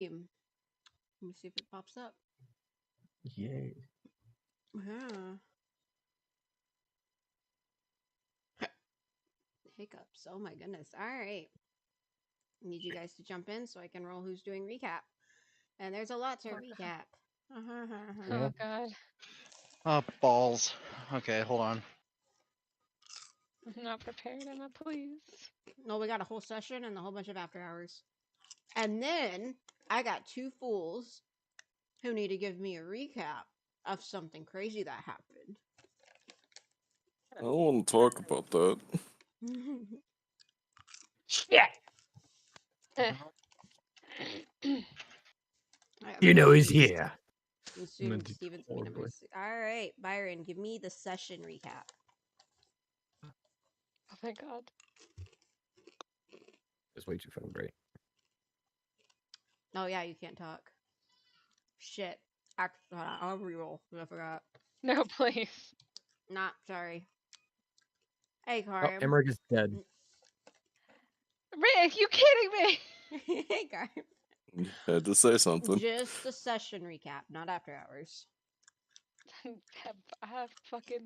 Let me see if it pops up. Yay. Yeah. Hiccups. Oh my goodness. All right. Need you guys to jump in so I can roll who's doing recap. And there's a lot to recap. Oh god. Oh, balls. Okay, hold on. I'm not prepared, Emma, please. No, we got a whole session and a whole bunch of after hours. And then I got two fools who need to give me a recap of something crazy that happened. I don't want to talk about that. Yeah. You know he's here. Assuming Steven's being a mess. All right, Byron, give me the session recap. Oh my god. Just wait you fucking great. Oh yeah, you can't talk. Shit. I'll reroll. I forgot. No, please. Not sorry. Hey, Oh, Karim. Emmerich is dead. Rick, you kidding me? Hey, Karim. You had to say something. Just the session recap, not after hours. I fucking.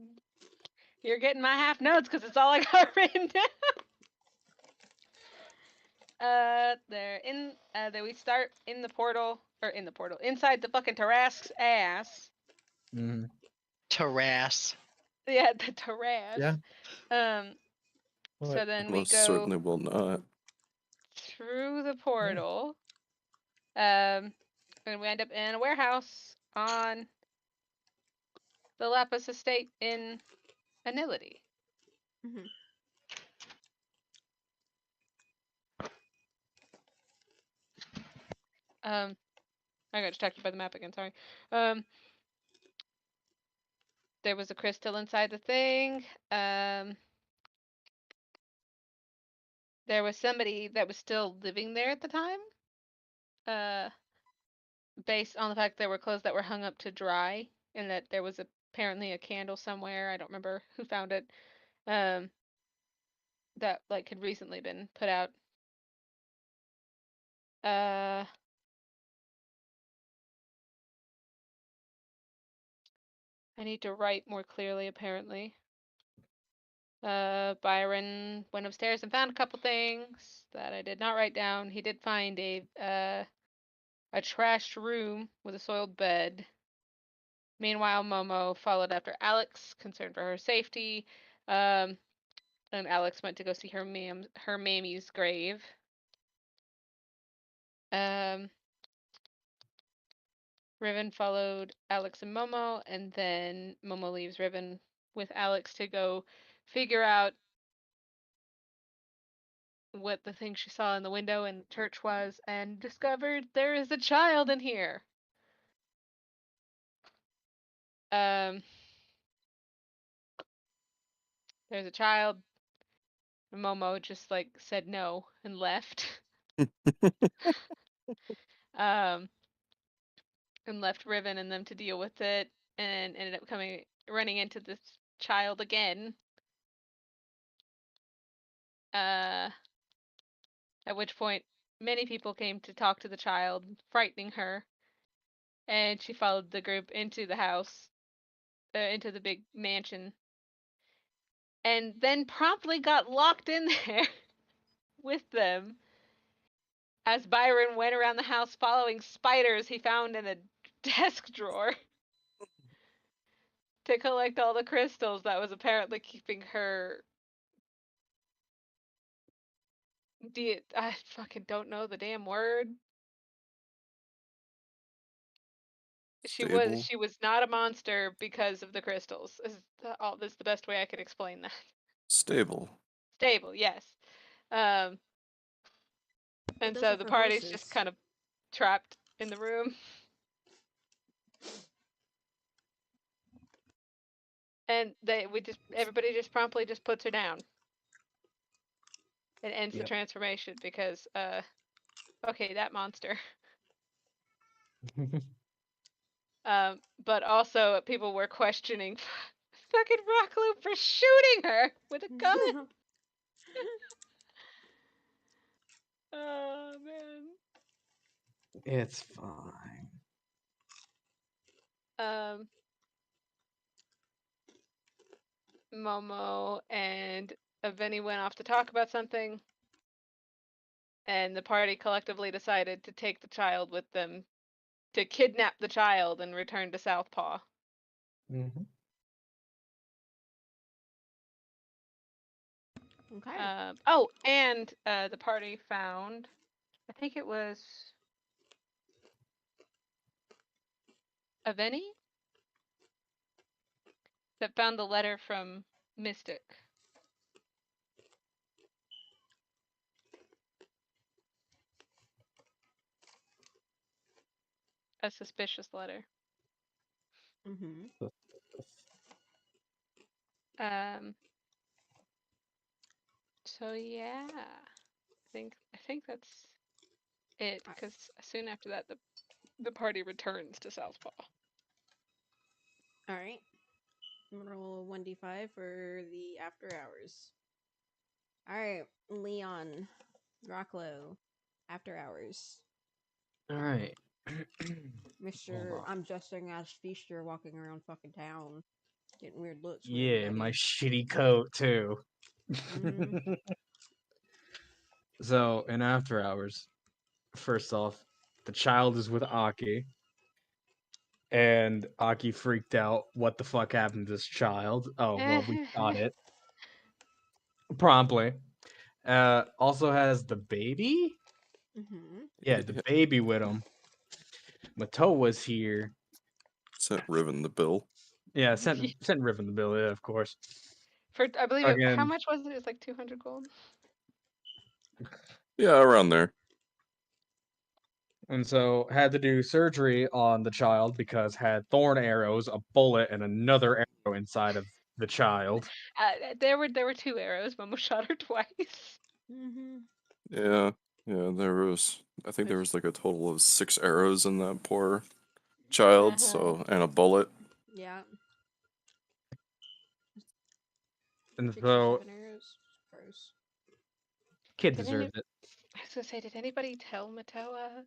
You're getting my half notes because it's all I got written down. Then we start in the portal, inside the fucking Tarask's ass. Mm-hmm. Terrace. Yeah, the Tarask. Yeah. So then Most we go certainly will not. through the portal. And we end up in a warehouse on the Lapis estate in Anility. Mm-hmm. I got distracted by the map again, sorry. There was a crystal inside the thing. There was somebody that was still living there at the time. Based on the fact there were clothes that were hung up to dry, and that there was apparently a candle somewhere. I don't remember who found it. That like had recently been put out. I need to write more clearly, apparently. Byron went upstairs and found a couple things that I did not write down. He did find a trashed room with a soiled bed. Meanwhile, Momo followed after Alex, concerned for her safety. And Alex went to go see her mammy's grave. Riven followed Alex and Momo, and then Momo leaves Riven with Alex to go figure out what the thing she saw in the window in the church was, and discovered there is a child in here. There's a child. Momo just like said no and left. And left Riven and them to deal with it, and ended up running into this child again. At which point, many people came to talk to the child, frightening her, and she followed the group into the house, into the big mansion, and then promptly got locked in there with them. As Byron went around the house following spiders he found in a desk drawer to collect all the crystals that was apparently keeping her. I fucking don't know the damn word. Stable. She was not a monster because of the crystals. This is the best way I can explain that. Stable. Stable, yes. And so the party's just kind of trapped in the room. And everybody just promptly just puts her down. It ends the transformation because okay, that monster. But also people were questioning fucking Rockloop for shooting her with a gun. Oh man. It's fine. Momo and Aveni went off to talk about something, and the party collectively decided to take the child with them, to kidnap the child and return to Southpaw. Mm-hmm. Okay. Oh, and the party found, I think it was Aveni that found the letter from Mystic. A suspicious letter. Mm-hmm. So yeah, I think that's it. Because soon after that, the party returns to Southpaw. All right. I'm gonna roll 1d5 for the after hours. All right, Leon, Rocklow, after hours. All right. Mr. on. I'm Justin as Feaster walking around fucking town, getting weird looks from Yeah, my everybody. shitty coat too. Mhm. So in after hours, first off, the child is with Aki, and Aki freaked out. What the fuck happened to this child? Oh well, we got it promptly. Also has the baby. Mhm. Yeah, the baby with him. Mato was here. Sent Riven the bill. Yeah, sent Riven the bill. Yeah, of course. For I believe it, how Again. much was it? It was like 200 gold. Yeah, around there. And so had to do surgery on the child because had thorn arrows, a bullet, and another arrow inside of the child. There were 2 arrows. Momo shot her twice. Mhm. Yeah, there was. I think there was like a total of 6 arrows in that poor child, so and a bullet. Yeah. And 6 or so 7 arrows. Gross. kid Did any? deserved it. I was gonna say, did anybody tell Matoa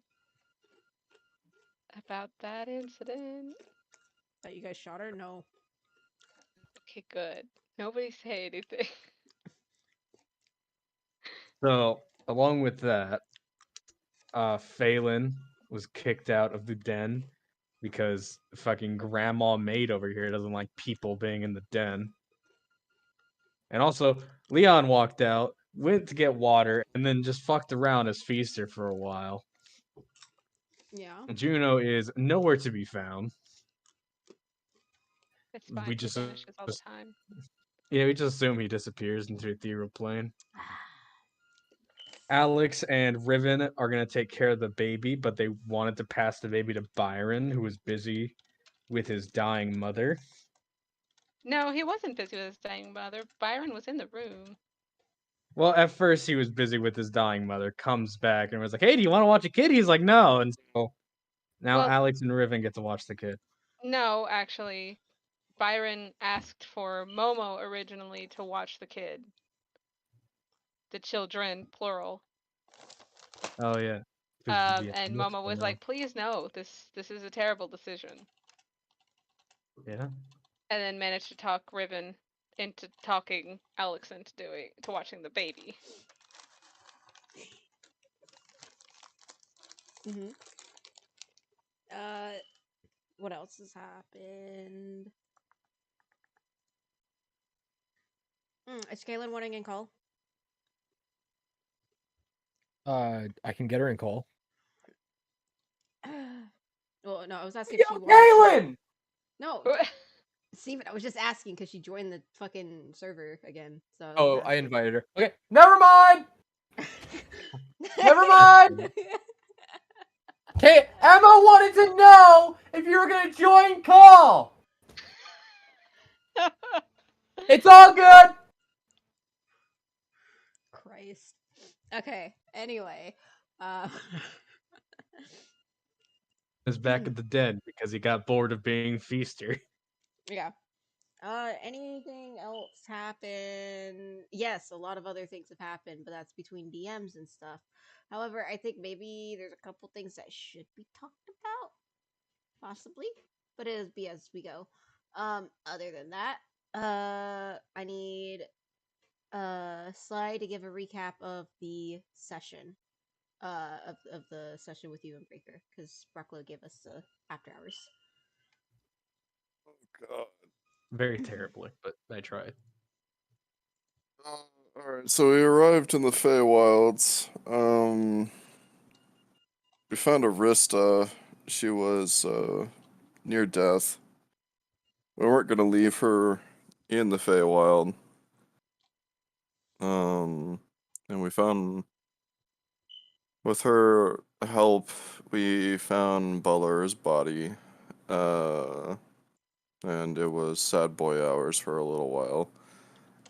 about that incident? That you guys shot her? No. Okay, good. Nobody say anything. So along with that, Phelan was kicked out of the den because fucking Grandma Maid over here doesn't like people being in the den. And also, Leon walked out, went to get water, and then just fucked around as Feaster for a while. Yeah. Juno is nowhere to be found. It's fine. We He just vanishes all the time. we just assume he disappears into ethereal plane. Alex and Riven are gonna take care of the baby, but they wanted to pass the baby to Byron, who was busy with his dying mother. No, he wasn't busy with his dying mother. Byron was in the room. Well, at first he was busy with his dying mother, comes back and was like, "Hey, do you want to watch a kid?" He's like, "No." And so now Well, Alex and Riven get to watch the kid. no, actually, Byron asked for Momo originally to watch the kid. The children, plural. Oh yeah. And Momo was like, "Please no, this is a terrible decision." Yeah. And then managed to talk Riven into talking Alex into watching the baby. Mhm. What else has happened? Is Kaylin wanting in call? I can get her in call. Well, no, I was asking Yo, if she wants. Kaylin! No, Steven, I was just asking because she joined the fucking server again. So. Oh, I invited her. Okay, never mind. Never mind. Okay, Emma wanted to know if you were gonna join call. It's all good. Christ. Okay. Anyway, Is back at the den because he got bored of being Feaster. yeah. Anything else happen? Yes, a lot of other things have happened, but that's between DMs and stuff. However, I think maybe there's a couple things that should be talked about, possibly, but it'll be as we go. Other than that, I need Sly to give a recap of the session, of the session with you and Breaker, because Brocklow gave us the after hours. Oh God. Very terribly, but I tried. Alright, so we arrived in the Feywilds. We found Arista. She was near death. We weren't gonna leave her in the Feywild. And we found, with her help, we found Balor's body. And it was sad boy hours for a little while.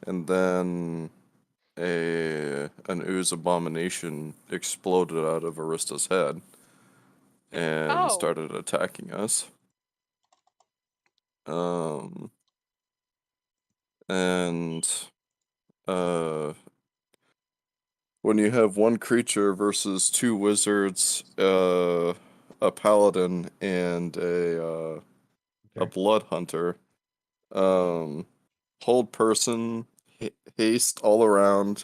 And then an ooze abomination exploded out of Arista's head and Oh. started attacking us. And when you have one creature versus two wizards, a paladin, and a blood hunter, hold person, haste all around,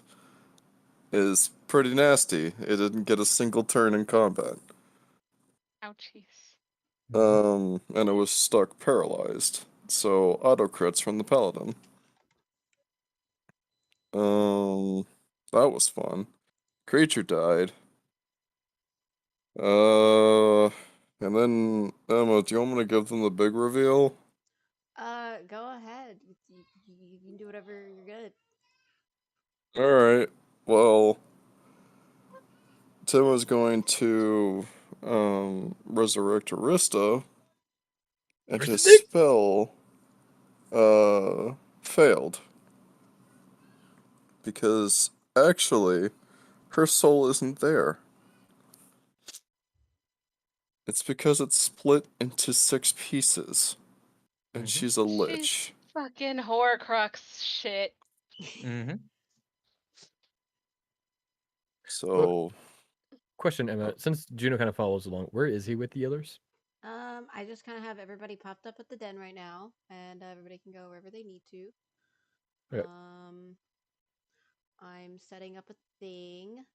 is pretty nasty. It didn't get a single turn in combat. Ouchies. And it was stuck paralyzed. So auto crits from the paladin. That was fun. Creature died. And then Emma, do you want me to give them the big reveal? Go ahead. You can do whatever you're good. Alright, well, Tim was going to resurrect Arista, and his spell failed. Because actually, her soul isn't there. It's because it's split into 6 pieces. And she's a lich. She's fucking Horcrux shit. Mm-hmm. So, Question, Emma. Since Juno kind of follows along, where is he with the others? I just kind of have everybody popped up at the den right now, and everybody can go wherever they need to. Okay. I'm setting up a thing.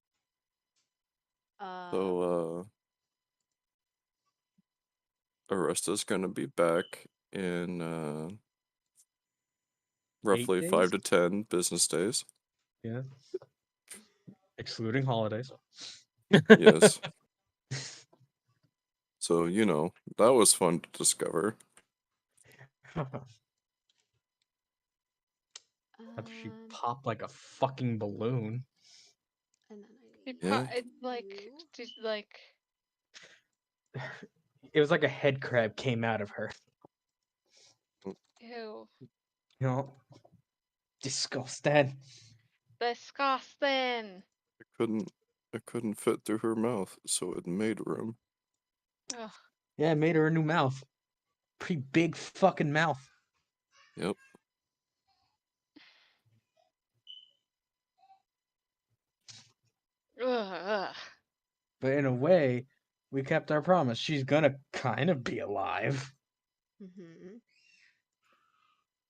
Arista's gonna be back in roughly 8 5 days? to 10 business days. Yeah. Excluding holidays. Yes. So, you know, that was fun to discover. After she popped like a fucking balloon. And then Yeah. It's like, just like. It was like a head crab came out of her. Ew. You know, disgusting. Disgusting. It couldn't fit through her mouth, so it made room. Ugh. Yeah, it made her a new mouth. Pretty big fucking mouth. Yep. Ugh. But in a way, we kept our promise. She's gonna kind of be alive. Mm-hmm.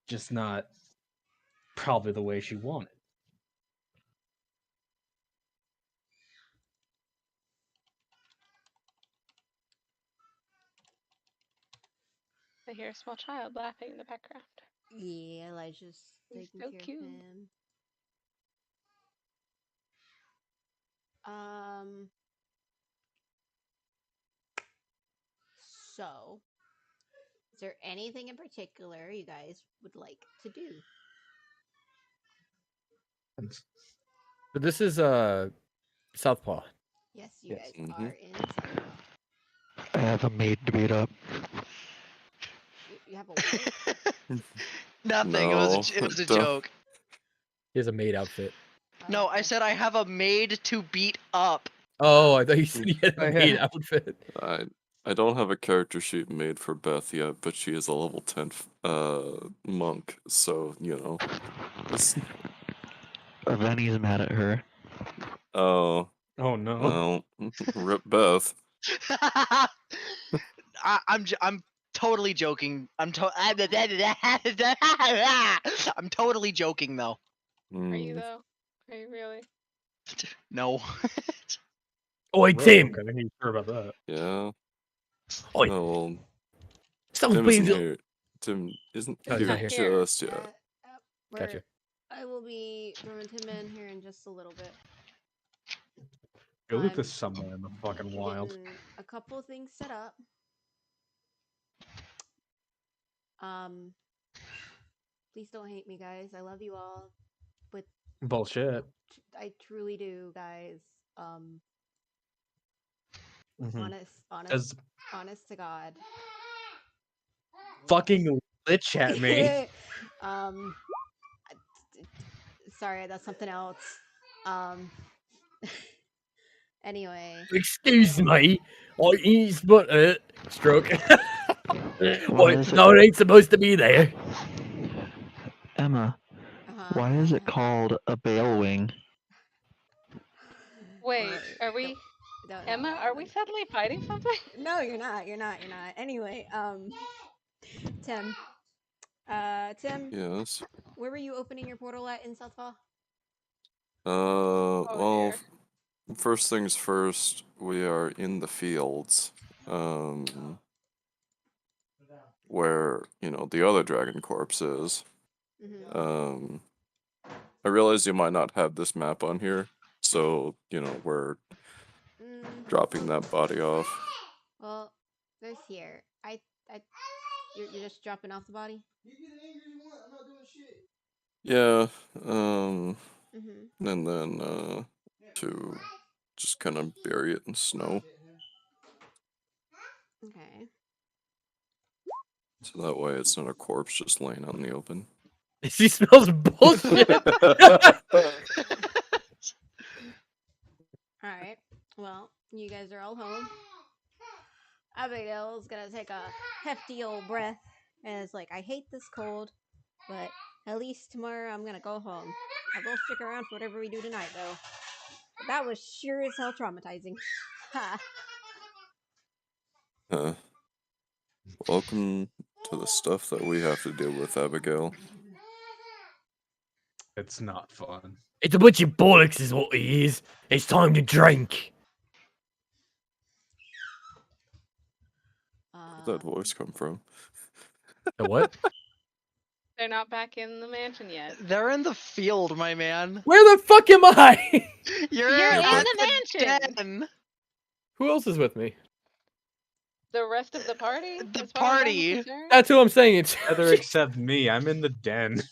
Just not probably the way she wanted. I hear a small child laughing in the background. Yeah, Elijah's He's taking so care cute. of him. So, is there anything in particular you guys would like to do? But this is Southpaw. Yes, you Yes. guys are in Southpaw. I have a maid to beat up. You have a what? Nothing. No, It was a don't. joke. He has a maid outfit. No, I said I have a maid to beat up. Oh, I thought you said he had Oh, a yeah. maid outfit. I don't have a character sheet made for Beth yet, but she is a level 10 monk, so, you know. Rennie's mad at her. Oh, Oh no. well, rip Beth. I'm totally joking. I'm totally joking though. Are you Mm, though? Are you really? No. Oi, Really? Tim. Okay, you sure about that? yeah. Oi. Oh, well, Stop Tim being. isn't here. Tim isn't Oh, he's here not here. just yet. Gotcha. I will be throwing Tim in here in just a little bit. Galuth I'm is somewhere in the fucking wild. getting a couple things set up. Please don't hate me, guys. I love you all, but Bullshit. I truly do, guys. Mhm. Honest to God. Fucking lich at me. Sorry, that's something else. Anyway. Excuse me. I ain't but stroke. Why Oi, is no, it, it ain't supposed to be there. Emma? Uh-huh. Why is it called a bale wing? Wait, are we? Emma, are we suddenly fighting something? No, you're not. You're not. You're not. Anyway, Tim. Tim, Yes. where were you opening your portal at in Southpaw? Oh Well, dear. first things first, we are in the fields, where, you know, the other dragon corpse is. Mm-hmm. I realize you might not have this map on here, so, you know, we're dropping that body off. Well, this here. You're just dropping off the body? Yeah, Mm-hmm. and then, to just kind of bury it in snow, Okay. so that way it's not a corpse just laying out in the open. She smells bullshit. Alright. Well, you guys are all home. Abigail's gonna take a hefty old breath and it's like, I hate this cold, but at least tomorrow I'm gonna go home. I will stick around for whatever we do tonight, though. But that was sure as hell traumatizing. Ha. Welcome to the stuff that we have to deal with, Abigail. It's not fun. It's a bunch of bollocks, is what it is. It's time to drink. Where'd that voice come from? The what? They're not back in the mansion yet. They're in the field, my man. Where the fuck am I? You're in at the mansion! den. Who else is with me? The rest of the party? The As far as I'm party. concerned? That's who I'm saying. It's Other except me. I'm in the den.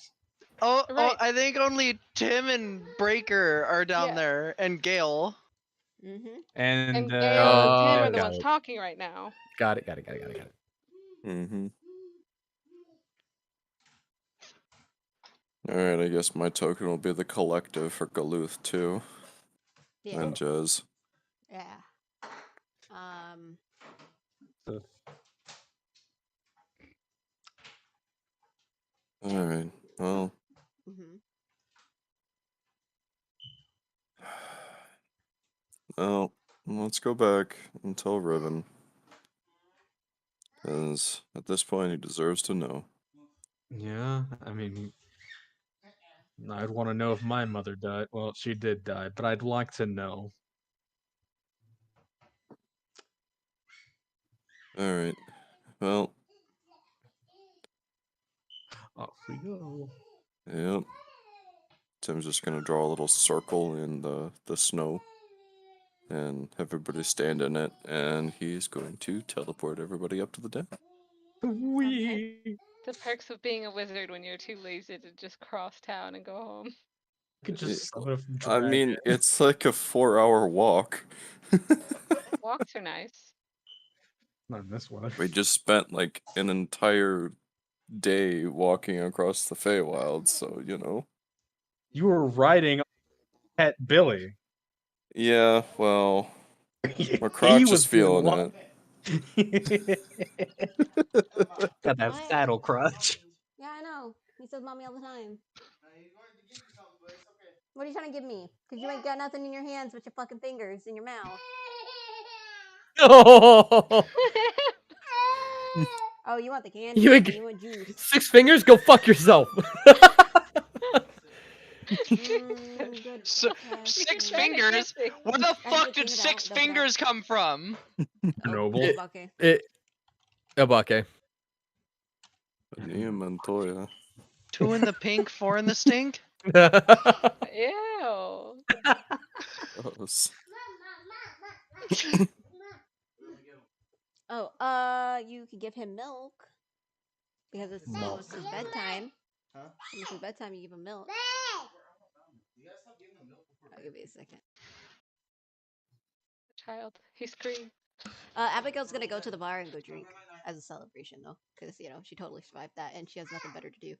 Oh, Right. I think only Tim and Breaker are down Yeah. there, and Gale. Mm-hmm. And And Gale and Tim are the got ones it. talking right now. Got it. Mm-hmm. Alright, I guess my token will be the collective for Galuth too. Yeah. And Jez. Yeah. Alright, well. Mm-hmm. Well, let's go back and tell Riven. Because at this point he deserves to know. Yeah, I mean, I'd want to know if my mother died. Well, she did die, but I'd like to know. Alright, well. Off we go. Yep. Tim's just gonna draw a little circle in the snow. And have everybody stand in it. And he's going to teleport everybody up to the den. We The perks of being a wizard when you're too lazy to just cross town and go home. could just sort of I drag mean, it. it's like a 4-hour walk. Walks are nice. Not in this one. We just spent like an entire day walking across the Feywild, so you know. You were riding Pet Billy. Yeah, well, He my Crotch was is feeling doing it. Got that What? saddle crutch. Yeah, I know. He says mommy all the time. What are you trying to give me? Because you ain't got nothing in your hands but your fucking fingers in your mouth. Oh, Oh, you want the candy? you Or ain't, you want juice? 6 fingers? Go fuck yourself. Good So, question. six Trying to get fingers? me. Where the I fuck just did clean it out, six dump it out. fingers come from? Noble. It- Okay. Obake. Nia Montoya. 2 in the pink, 4 in the stink? Ew. Gross. Oh, you could give him milk because it's Milk. almost his bedtime. Almost his bedtime. You give him milk. I'll give you a second. Child. He screamed. Abigail's gonna go to the bar and go drink as a celebration, though, because she totally survived that, and she has nothing better to do.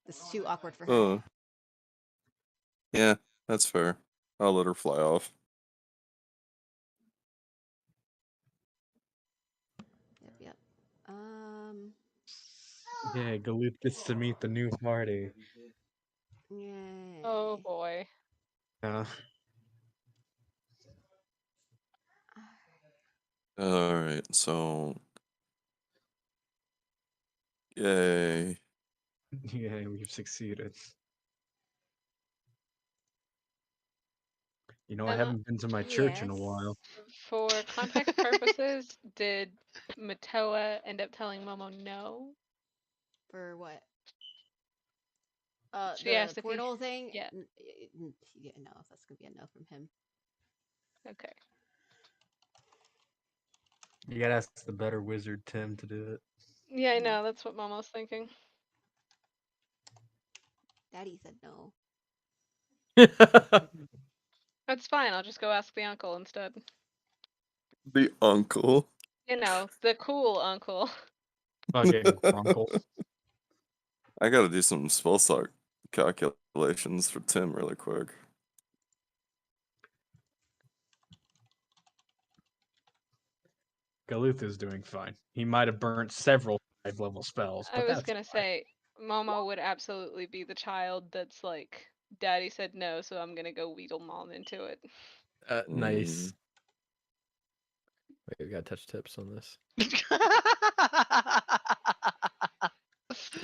This is too awkward for her. Oh. Yeah, that's fair. I'll let her fly off. Yep. Yeah, Galuth gets to meet the new party. Yay. Oh boy. Alright, so. Yay. Yeah, we've succeeded. You know, I Emma, haven't been to my church in a Yes. while. for context purposes, did Matoa end up telling Momo no? For what? She The asked if he. portal thing. Yeah. Yeah, no, that's gonna be a no from him. Okay. You gotta ask the better wizard Tim to do it. Yeah, I know. That's what Momo's thinking. Daddy said no. That's fine. I'll just go ask the uncle instead. The uncle. You know, the cool uncle. Fucking uncle. I gotta do some spell slot calculations for Tim really quick. Galuth is doing fine. He might have burnt several 5-level spells, I but was that's gonna fine. say, Momo would absolutely be the child that's like, Daddy said no, so I'm gonna go wheedle mom into it. Nice. Wait, we gotta touch tips on this.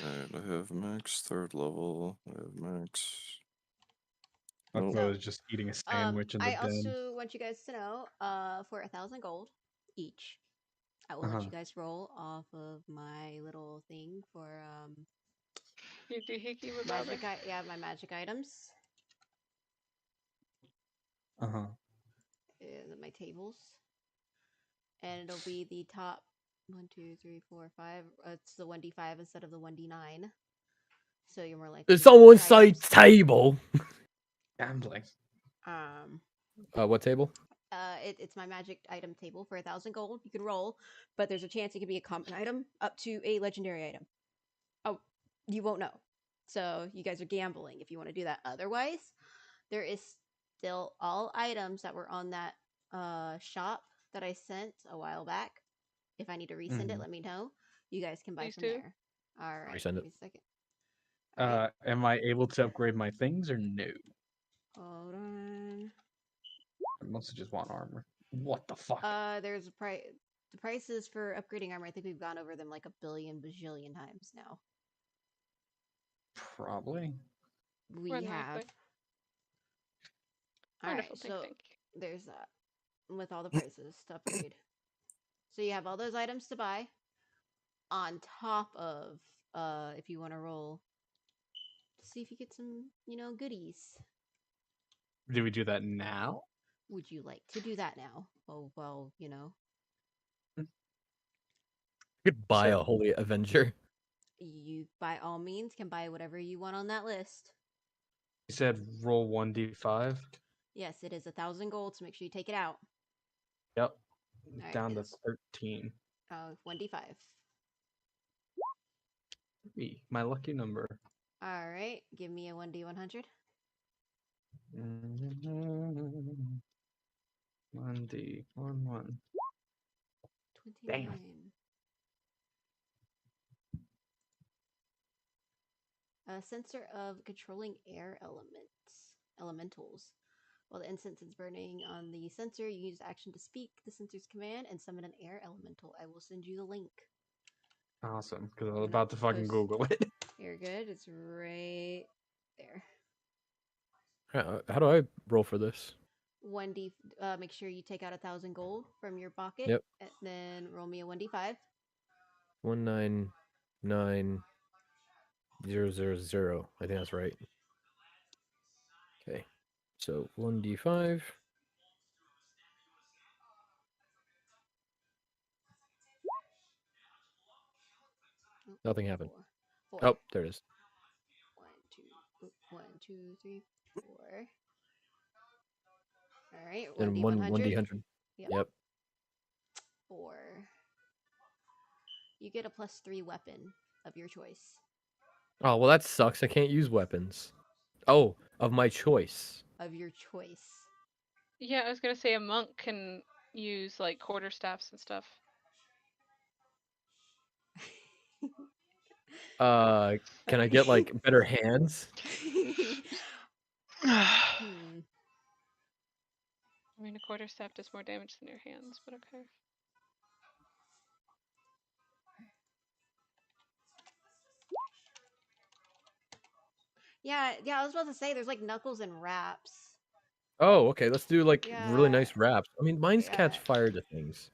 Alright, I have max 3rd level. I have max. Fuckmo So, is just eating a sandwich in the I den. also want you guys to know, for 1,000 gold each, I will let you guys roll off of my little thing for You doohickey, my brother. my magic items. My tables, and it'll be the top 1, 2, 3, 4, 5. It's the 1d5 instead of the 1d9. So you're more likely. There's to get someone better side items. table. Gambling. What table? It's my magic item table for 1,000 gold. You could roll, but there's a chance it could be a common item up to a legendary item. Oh, you won't know. So you guys are gambling if you want to do that. Otherwise, there is still all items that were on that shop that I sent a while back. If I need to resend it, let me know. You guys can buy Please from do. there. All right. Resend Give it. me a second. Alright, Am I able to upgrade my things or no? hold on. I mostly just want armor. What the fuck? There's a price. The prices for upgrading armor, I think we've gone over them like a billion bajillion times now. Probably. We More have. than likely. Alright, Wonderful, so thank you. there's that. With all the prices to upgrade. So you have all those items to buy. On top of if you want to roll to see if you get some, goodies. Do we do that now? Would you like to do that now? Oh well, You could buy a Holy Avenger. you by all means can buy whatever you want on that list. You said roll 1d5? Yes, it is 1,000 gold, so make sure you take it out. Yep. Alright, Down to it's 13. 1d5. My lucky number. Alright, give me a 1d100. 1d11. 29. A sensor of controlling air elementals. While the incense is burning on the sensor, you use action to speak the sensor's command and summon an air elemental. I will send you the link. Awesome, because I I'm was gonna about to fucking post- Google it. You're good. It's right there. How do I roll for this? 1d. Make sure you take out 1,000 gold from your pocket. Yep. And then roll me a 1d5. 199000. I think that's right. Okay. So 1d5. Nothing happened. Four. Oh, there it is. 1, 2, 3, 4. All right. And 1d100. 1d100. Yep. 4. You get a +3 weapon of your choice. Oh, well, that sucks. I can't use weapons. Oh, of my choice. Of your choice. Yeah, I was gonna say a monk can use like quarterstaffs and stuff. Can I get like better hands? I mean, a quarterstaff does more damage than your hands, but okay. Yeah, I was about to say there's like knuckles and wraps. Oh, okay. Let's do like really Yeah. nice wraps. I mean, mine's catch Yeah. fire to things,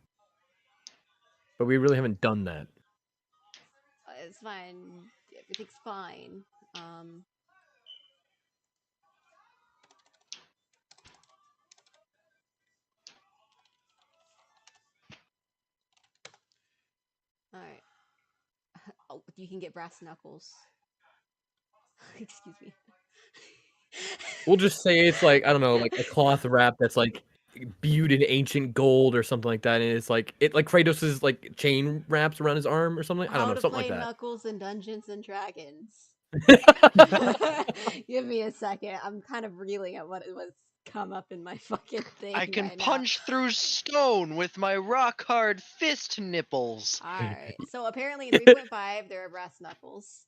but we really haven't done that. It's fine. Everything's fine. All right. Oh, you can get brass knuckles. Excuse me. We'll just say it's like, I don't know, like a cloth wrap that's like imbued in ancient gold or something like that, and it's like Kratos's like chain wraps around his arm or something. I don't How know, to something play like that. Knuckles in Dungeons and Dragons. Give me a second. I'm kind of reeling at what it was come up in my fucking thing. I can right now. punch through stone with my rock hard fist nipples. All right. So apparently in 3.5 there are brass knuckles.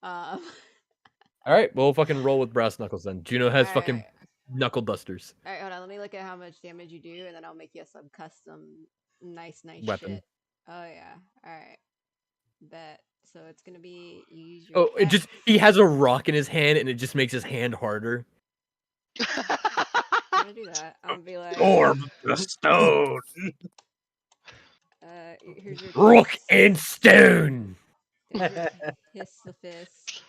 All right, we'll fucking roll with brass knuckles then. Juno has fucking Alright. knuckle dusters. All right, hold on. Let me look at how much damage you do, and then I'll make you some custom nice Weapon. shit. Oh yeah. All right. Bet. So it's gonna be you use your. Oh, it just he has a rock in his hand, and it just makes his hand harder. I'm gonna do that. I'm gonna be like. Orb the stone. Here's your Rock kiss. and stone. There's your kiss the fist.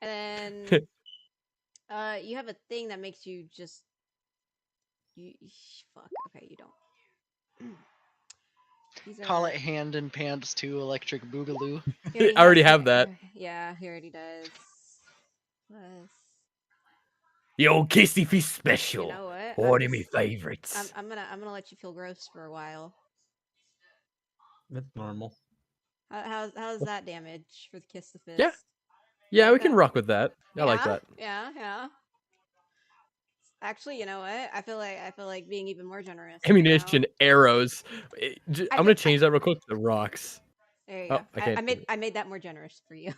And then you have a thing that makes you just fuck. Okay, you don't. These Call are- it hand and pants 2 electric boogaloo. He I already has have that. Yeah, he already does. Plus, The old kissy fish special. you know what? One of my favorites. I'm gonna let you feel gross for a while. That's normal. How's that damage for the kiss the fist? Yeah. Yeah, Like we can that? rock with that. I like Yeah? that. Yeah. Actually, you know what? I feel like being even more generous. Ammunition, now. arrows. I'm gonna feel- change that real quick to rocks. There you Oh, go. I can't do I made that more generous for you.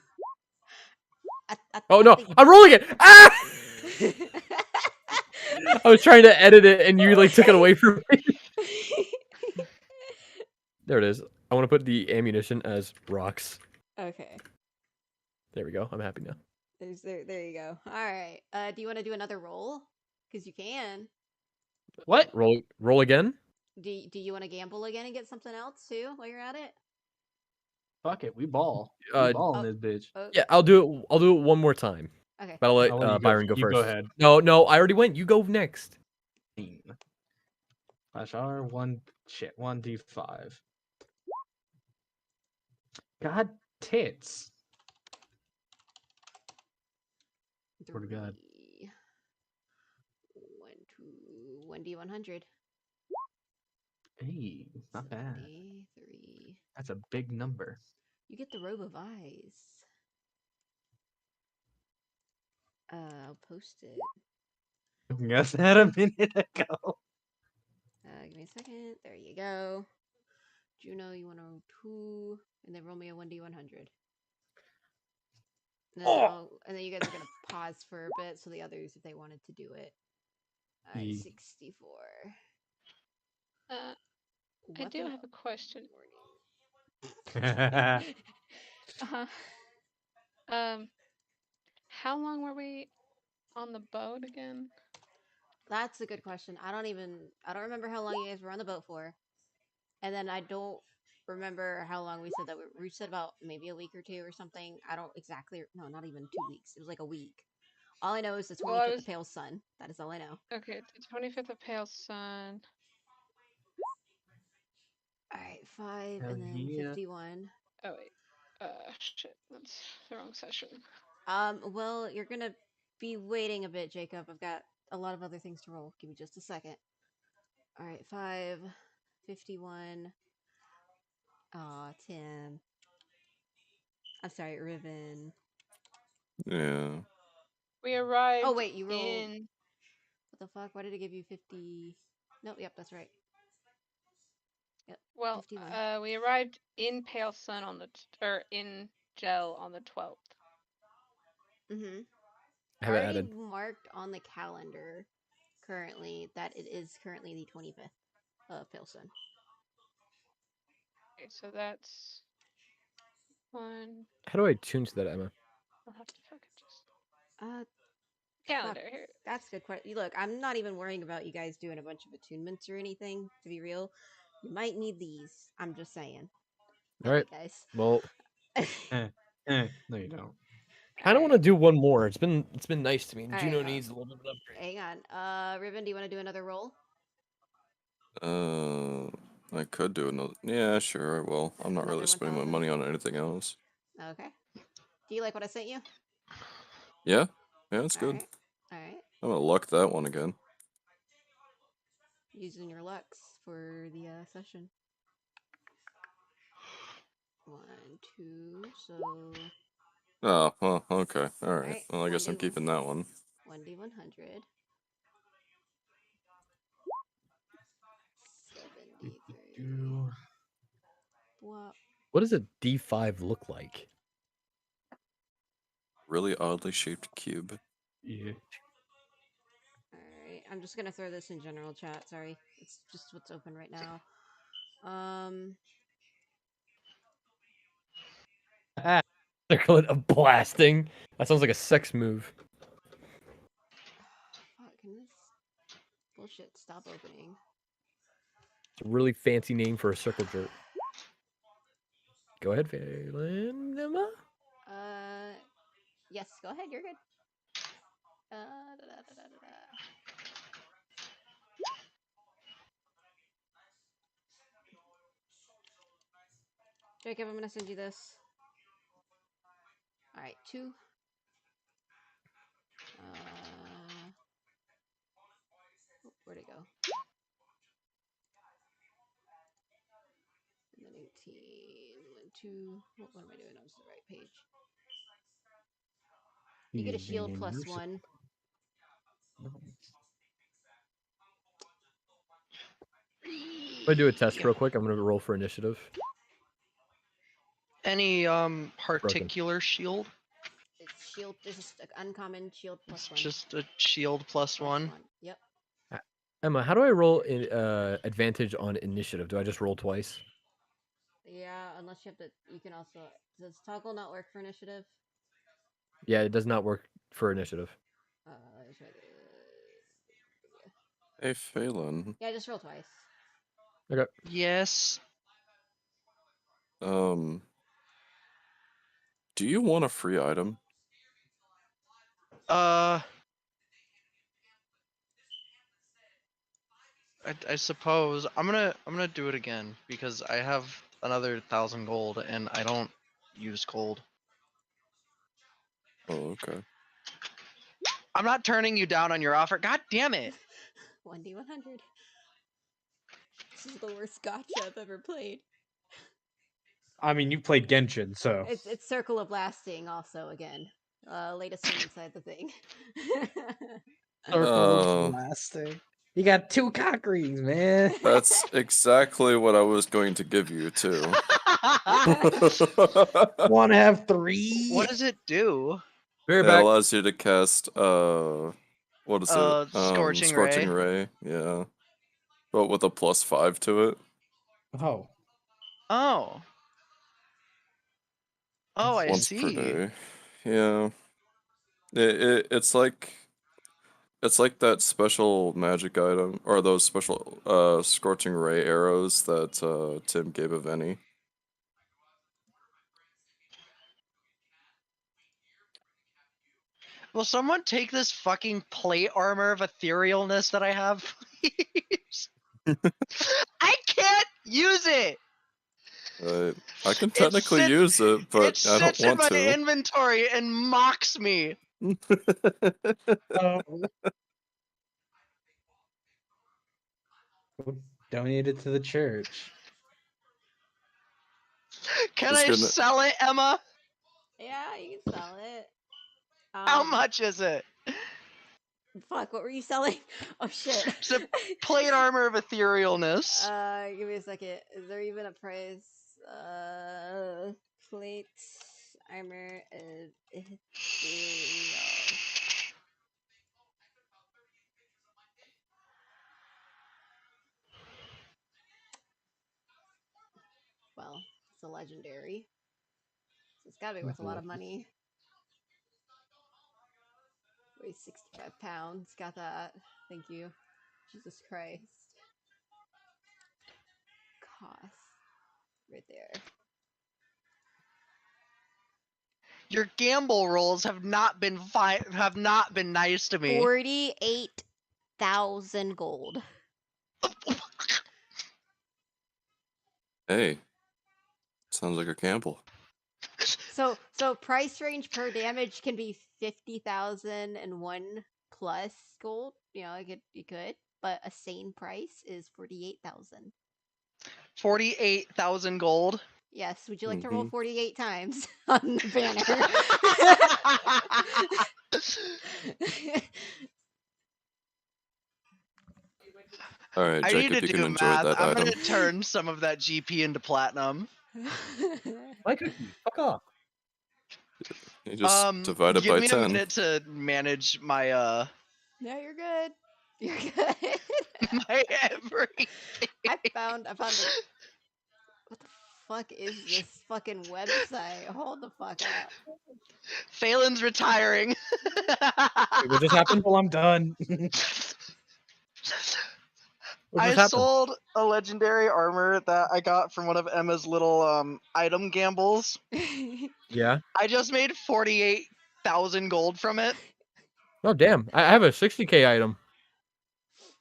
Oh no, I'm rolling it! Ah! I was trying to edit it and you like took it away from me. There it is. I want to put the ammunition as rocks. Okay. There we go. I'm happy now. There you go. All right. Do you want to do another roll? Because you can. What? Roll again? Do you want to gamble again and get something else too while you're at it? Fuck it, we ball. We Uh, ball in this bitch. Yeah, I'll do it one more time. Okay. But I'll let I'll let you Byron go you first. go ahead. No, I already went. You go next. Flash R, 1d5. God tits. Swear to God. 1d100. Hey, not bad. 3. That's a big number. You get the robe of eyes. I'll post it. Guess that a minute ago. Give me a second. There you go. Juno, you want to roll 2, and then roll me a 1d100. And then you guys are gonna pause for a bit, so the others, if they wanted to do it. All right, 64. I do have a question. Uh-huh. How long were we on the boat again? That's a good question. I don't remember how long you guys were on the boat for. And then I don't remember how long we said that we said about maybe a week or 2 or something. I don't exactly, no, not even 2 weeks. It was like a week. All I know is the 25th of Pale Sun. That is all I know. Okay, the 25th of Pale Sun. All right, 5 Hell and then yeah. 51. Oh wait. Shit, that's the wrong session. Well, you're gonna be waiting a bit, Jacob. I've got a lot of other things to roll. Give me just a second. All right, 5, 51. Aw, Tim. I'm sorry, Riven. Yeah. We arrived. Oh wait, you rolled. in. What the fuck? Why did it give you 50? No, yep, that's right. Yep. Well, 51. we arrived in Pale Sun on the or in Gel on the 12th. Mm-hmm. Have it Already added. marked on the calendar currently that it is currently the 25th of Pale Sun. Okay, so that's 1. How do I tune to that, Emma? I'll have to fucking just Uh, calendar fuck. here. That's a good question. Look, I'm not even worrying about you guys doing a bunch of attunements or anything, to be real. You might need these. I'm just saying. All right. Guys. Well, No, you don't. I don't want to do one more. It's been nice to me. All Juno right, needs a little bit of upgrade. Hang on. Riven, do you want to do another roll? I could do another. Yeah, sure, I will. I'm not Another really spending my 1,000? money on anything else. Okay. Do you like what I sent you? Yeah? Yeah, it's All good. right. All right. I'm gonna luck that one again. Using your Lux for the session. 1, 2, so Oh, well, okay. Alright. Alright, Well, I guess I'm 1d1. keeping that one. 1d100. 73. What? What does a D5 look like? Really oddly shaped cube. Yeah. Alright, I'm just gonna throw this in general chat, sorry. It's just what's open right now. Circlet of blasting. That sounds like a sex move. Fuck, can this bullshit stop opening? It's a really fancy name for a circle jerk. Go ahead, Phelan. Emma? Yes, go ahead, you're good. Da, da, da, da, da, da. Jacob, I'm gonna send you this. Alright, 2. Where'd it go? And then 18, 1, 2. What am I doing? I was on the right page. You get a shield plus 1. If I do a test real quick, I'm gonna roll for initiative. Any particular shield? It's shield. This is an uncommon shield plus It's 1. just a shield plus one. Yep. Emma, how do I roll in, advantage on initiative? Do I just roll twice? Yeah, unless you have to. You can also. Does toggle not work for initiative? Yeah, it does not work for initiative. Let me try this. Hey, Phelan. Yeah, just roll twice. Okay. Yes. Do you want a free item? I suppose I'm gonna do it again because I have another 1,000 gold and I don't use gold. Oh, okay. I'm not turning you down on your offer. God damn it! 1d100. This is the worst gotcha I've ever played. I mean, you played Genshin, so. It's Circle of Blasting also again. Latest thing inside the thing. Circle Uh, blasting. You got 2 cock rings, man. That's exactly what I was going to give you too. Want to have 3? What does it do? Very It back. allows you to cast what is it? Scorching Scorching Ray. Ray, yeah. But with a +5 to it. Oh. Oh. Oh, I Once per see. day. Yeah. It's like that special magic item, or those special Scorching Ray arrows that Tim gave Aveni. Will someone take this fucking plate armor of etherealness that I have, please? I can't use it! I can It technically sits, use it, it but I don't sits in want my to. inventory and mocks me. Oh. Donate it to the church. Can Just I gonna- sell it, Emma? Yeah, you can sell it. How much is it? Fuck, what were you selling? Oh shit. It's a plate armor of etherealness. Give me a second. Is there even a price? Plate armor of ethereal. Well, it's a legendary. So it's gotta be worth a lot of money. Weighs 65 pounds. Got that. Thank you. Jesus Christ. Cost. Right there. Your gamble rolls have not been nice to me. 48,000 gold. Hey, sounds like a gamble. So price range per damage can be 50,001 plus gold. You know, you could, but a sane price is 48,000. 48,000 gold. Yes. Would you like to roll Mhm. 48 times on the banner? All right, I need Jacob, to you can do enjoy math. that I'm item. gonna turn some of that GP into platinum. My cookie. Fuck off. You just divide it Give by me 10. a minute to manage my No, you're good. You're good. my everything. I found a, what the fuck is this fucking website? Hold the fuck up. Phelan's retiring. Wait, what just happened? Well, I'm done. What I just happened? sold a legendary armor that I got from one of Emma's little item gambles. Yeah. I just made 48,000 gold from it. Oh damn! I have a 60k item.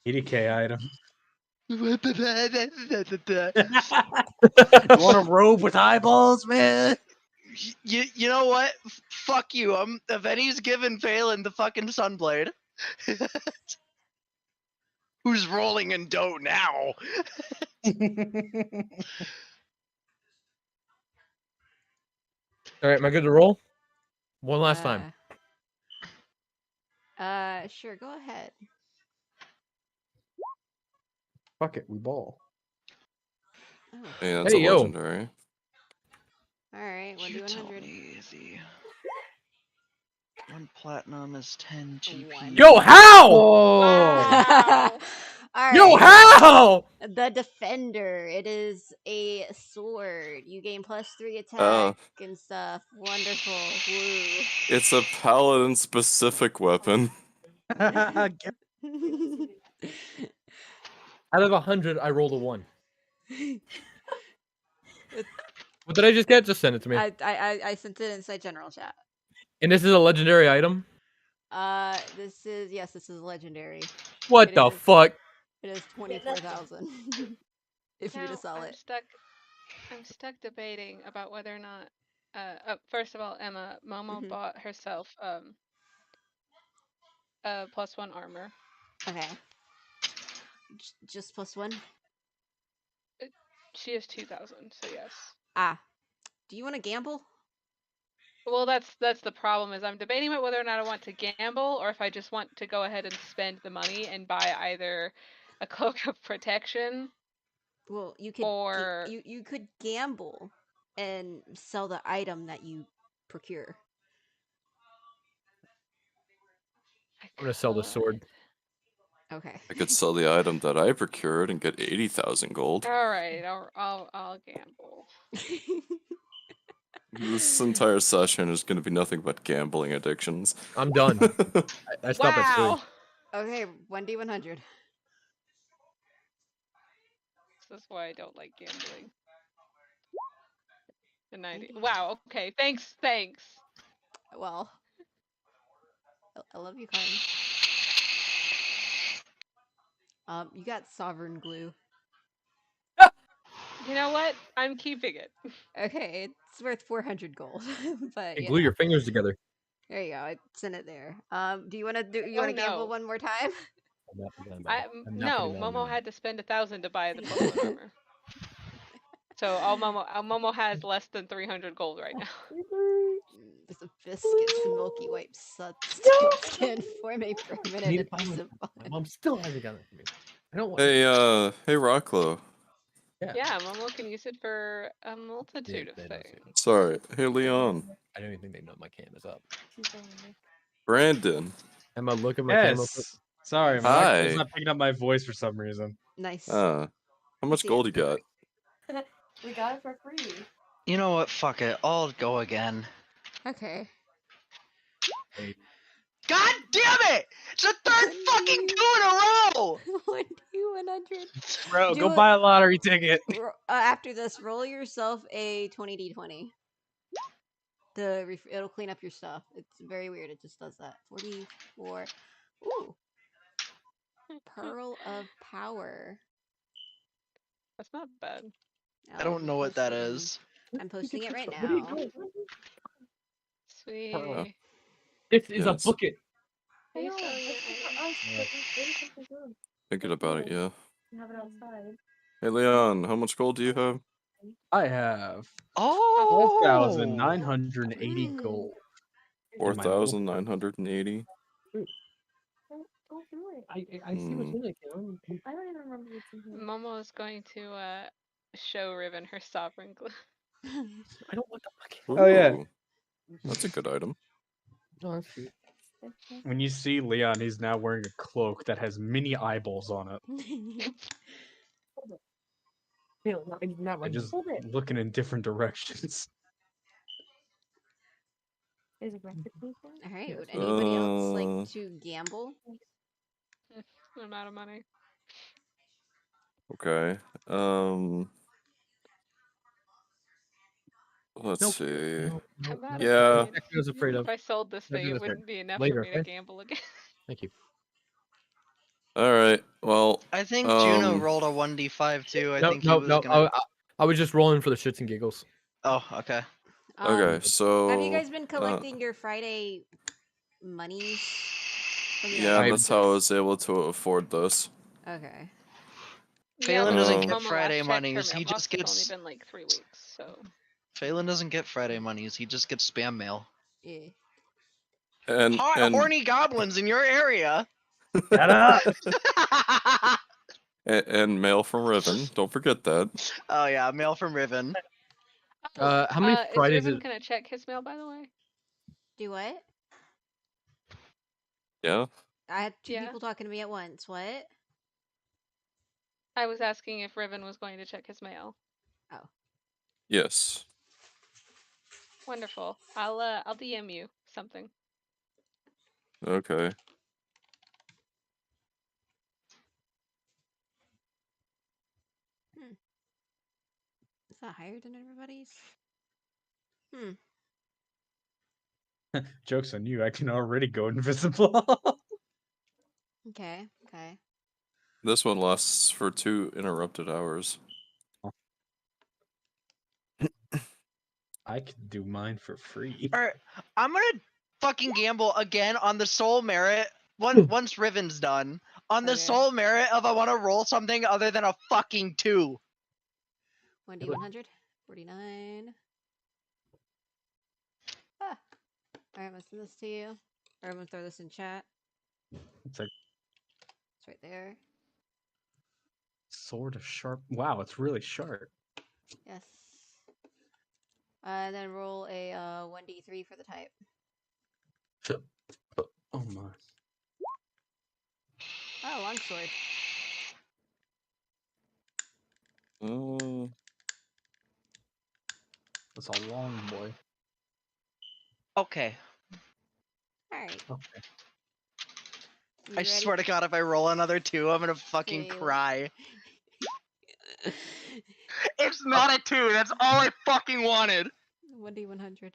80k item. You You want a robe with eyeballs, man? you know what? Fuck you. Aveni's giving Phelan the fucking Sunblade. Who's rolling in dough now? All right, am I good to roll? One last time. Sure, go ahead. Fuck it, we ball. Oh, Hey, that's Hey, a yo. legendary. alright, we'll do You tell 100. me the one platinum is 10 GP. One. Yo, how? Oh! Wow. Yo, Alright. how? The Defender. It is a sword. You gain +3 attack Oh. and stuff. Wonderful. Woo. It's a paladin specific weapon. Out of 100, I rolled a 1. What did I just get? Just send it to me. I sent it inside general chat. And this is a legendary item? This is a legendary. What It the is- fuck? It is 24,000. If you were to Now, sell it. I'm stuck debating about whether or not. First of all, Emma, Momo Mhm. bought herself +1 armor. Okay. Just +1. She has 2,000, so yes. Ah. Do you want to gamble? Well, that's the problem. Is I'm debating about whether or not I want to gamble, or if I just want to go ahead and spend the money and buy either a cloak of protection. Well, you could Or- you could gamble and sell the item that you procure. I I'm gonna sell the could. sword. Okay. I could sell the item that I procured and get 80,000 gold. All right, I'll gamble. This entire session is going to be nothing but gambling addictions. I'm done. I stopped at 3. Wow. Okay, 1D100. This is why I don't like gambling. The 90. Wow. Okay. Thanks. Well, I love you, Carmen. You got sovereign glue. You know what? I'm keeping it. Okay, it's worth 400 gold, but Hey, you glue know, your fingers together. there you go. I sent it there. Do you want to Oh, gamble no. one more time? I'm not No, putting that on Momo you. had to spend 1,000 to buy the Pokemon armor. So all Momo has less than 300 gold right now. With the biscuits from Milky White skin form a permanent adhesive My bond. mom still hasn't gotten it for me. I don't want. Hey, Rocklo. Yeah, Momo can use it for a multitude of they don't say things. that. Sorry. Hey, Leon. I don't even think they know my cam is up. Brandon. Emma, look at my cam. Real quick. Yes. Sorry, my Hi. microphone's not picking up my voice for some reason. Nice. How much see gold you got? We got it for free. You know what? Fuck it. I'll go again. Okay. God damn it! It's the third fucking 2 in a row! 1D100. Bro, Do go it. buy a lottery ticket. After this, roll yourself a 20d20. It'll clean up your stuff. It's very weird. It just does that. 44. Ooh. Pearl of Power. That's not bad. I don't know what that is. I'm posting it right now. Sweet. This is Yes. a bucket. I know. Please sell your That's good for item. us, but maybe something good. Thinking about it, yeah. You have it outside. Hey, Leon, how much gold do you have? I have Oh! 4,980 gold. in my gold 4,980. Go through it. I see what's in it, Cam. I don't even remember what's in here. Momo is going to show Riven her sovereign glue. I don't want the bucket. Oh, yeah. Ooh, that's a good item. No, that's cute. When you see Leon, he's now wearing a cloak that has mini eyeballs on it. No, not And right just Hold it. looking in different directions. Is it recipe for it? All right. Yes. Would anybody else like to gamble? I'm out of money. Okay. Let's Nope. see. I'm out Yeah. of money. I was afraid of. If I sold this Let's thing, do it this wouldn't be enough later, for me to okay? gamble again. Thank you. All right. Well, I think Juno Um, rolled a 1d5 too. I No, think no, he was no. gonna. I was just rolling for the shits and giggles. Oh, okay. okay. So. Have you guys been collecting your Friday monies? From your Yeah, that's how I allowances? was able to afford this. Okay. Phelan because doesn't since get Momo Friday last checked, her monies, he mailbox just has gets- only been like 3 weeks, so. Phelan doesn't get Friday monies. He just gets spam mail. Yeah. And Horny goblins in your area. Shut up! and mail from Riven. Don't forget that. Oh yeah, mail from Riven. How many Fridays is Riven is- gonna check his mail, by the way? Do what? Yeah. I had two Yeah. people talking to me at once. What? I was asking if Riven was going to check his mail. Yes. Wonderful. I'll DM you something. Okay. Is that higher than everybody's? Joke's on you, I can already go invisible. Okay. Okay. This one lasts for 2 interrupted hours. I could do mine for free. Alright, I'm gonna fucking gamble again on the sole merit. Once Riven's done. On the Okay. sole merit of I want to roll something other than a fucking 2. 1D100. 49. Ah. Alright, I'm gonna send this to you. Or I'm gonna throw this in chat. It's like It's right there. sort of sharp. Wow, it's really sharp. Yes. And then roll a 1d3 for the type. Oh my. Oh, longsword. That's a long boy. Okay. Alright. Okay. I swear to God, if I roll another 2, I'm gonna fucking Fail. cry. It's not a 2. That's all I fucking wanted. 1d100.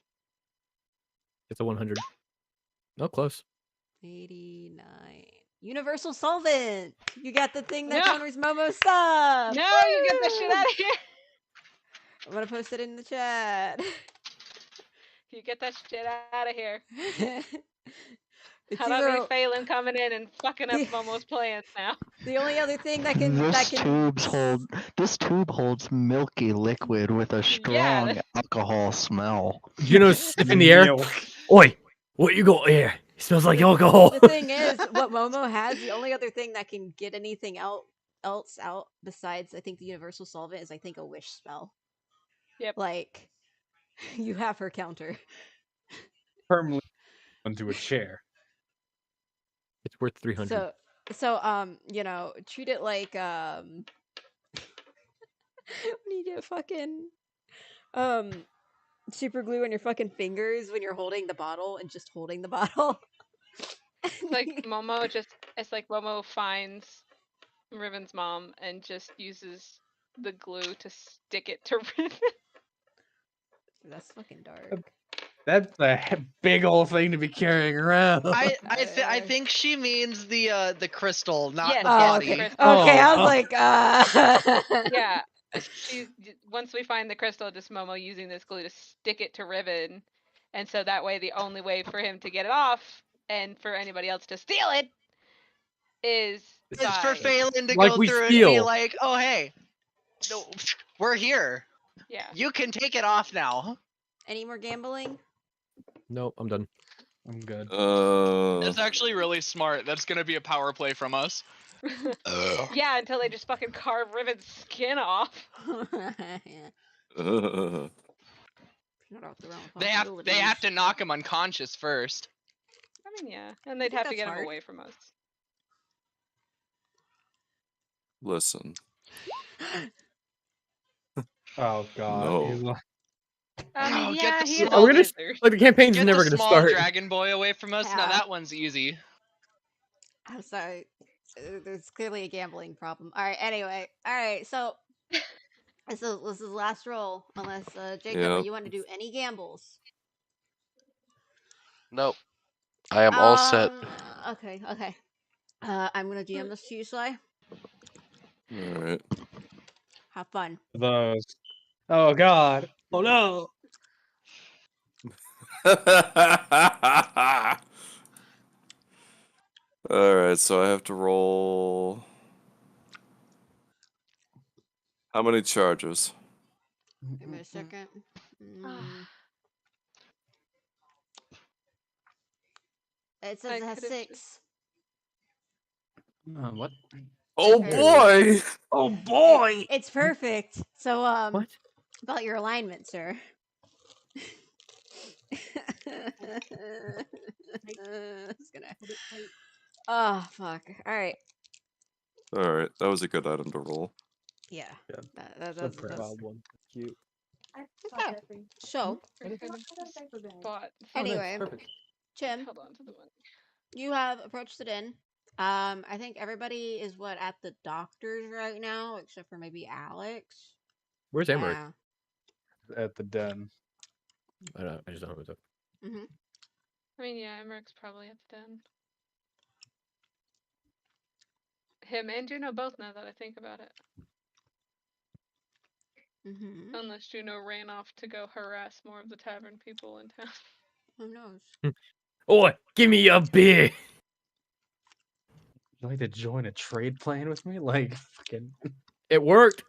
It's a 100. Oh, close. 89. Universal solvent! You got the thing that No. counters Momo's stuff! No, you get that shit Woo! out of here. I'm gonna post it in the chat. You get that shit out of here. It's How about me either failing coming in and fucking up the, Momo's plans now? the only other thing that can This tube holds milky liquid with a strong that's- alcohol smell. Juno's sniffing the air. Milk. Oi, what you got here? It smells like alcohol. the thing is, what Momo has, the only other thing that can get anything else out besides I think the universal solvent is I think a wish spell. Yep. Like you have her counter. Permanently onto a chair. It's worth 300. So you know, treat it like when you get fucking super glue on your fucking fingers when you're holding the bottle and just holding the bottle. It's like Momo finds Riven's mom and just uses the glue to stick it to Riven. That's fucking dark. That's a big old thing to be carrying around. I think she means the crystal, not Yes, the yes, body. the crystal. Okay, I was Oh. like, Yeah. Once we find the crystal, just Momo using this glue to stick it to Riven, and so that way the only way for him to get it off and for anybody else to steal it is It's for by Phelan to Like go we through and be steal. like, oh hey, no, we're here. yeah. You can take it off now. any more gambling? Nope, I'm done. I'm good. That's actually really smart. That's gonna be a power play from us. Yeah, until they just fucking carve Riven's skin off. Not off the realm of They have possibilities. to knock him unconscious first. I mean, yeah, and they'd think have to that's get him hard. away from us. Listen. Oh god. No. He's like- I mean, Oh, get yeah, the he is small- a We're gonna wizard. like the campaign's Get never the gonna small start. dragon boy away from us. Now Yeah. that one's easy. I'm sorry. There's clearly a gambling problem. All right. Anyway. All right. So this is the last roll, unless Jacob, Yeah. you want to do any gambles? Nope. I am all set. Okay. Okay. I'm gonna GM this to you, Sly. Alright. Have fun. Those. Oh god. Oh no. Alright, so I have to roll. How many charges? Give me a second. It says I it has could've 6. What? Oh boy! Oh boy! It's perfect. So What? about your alignment, sir. It's gonna. Oh fuck! All right. Alright, that was a good item to roll. Yeah. Yeah. That's Wild one. Cute. okay. So But anyway, Perfect. Chim, hold on to the one. you have approached it in. I think everybody is at the doctor's right now, except for maybe Alex. Where's Emmerich? Yeah. At the den. I just don't know what's up. Mm-hmm. I mean, yeah, Emmerich's probably at the den. Him and Juno both know that I think about it. Mm-hmm. Unless Juno ran off to go harass more of the tavern people in town. Who knows? Oi, give me a beer. You like to join a trade plan with me? Like fucking It worked.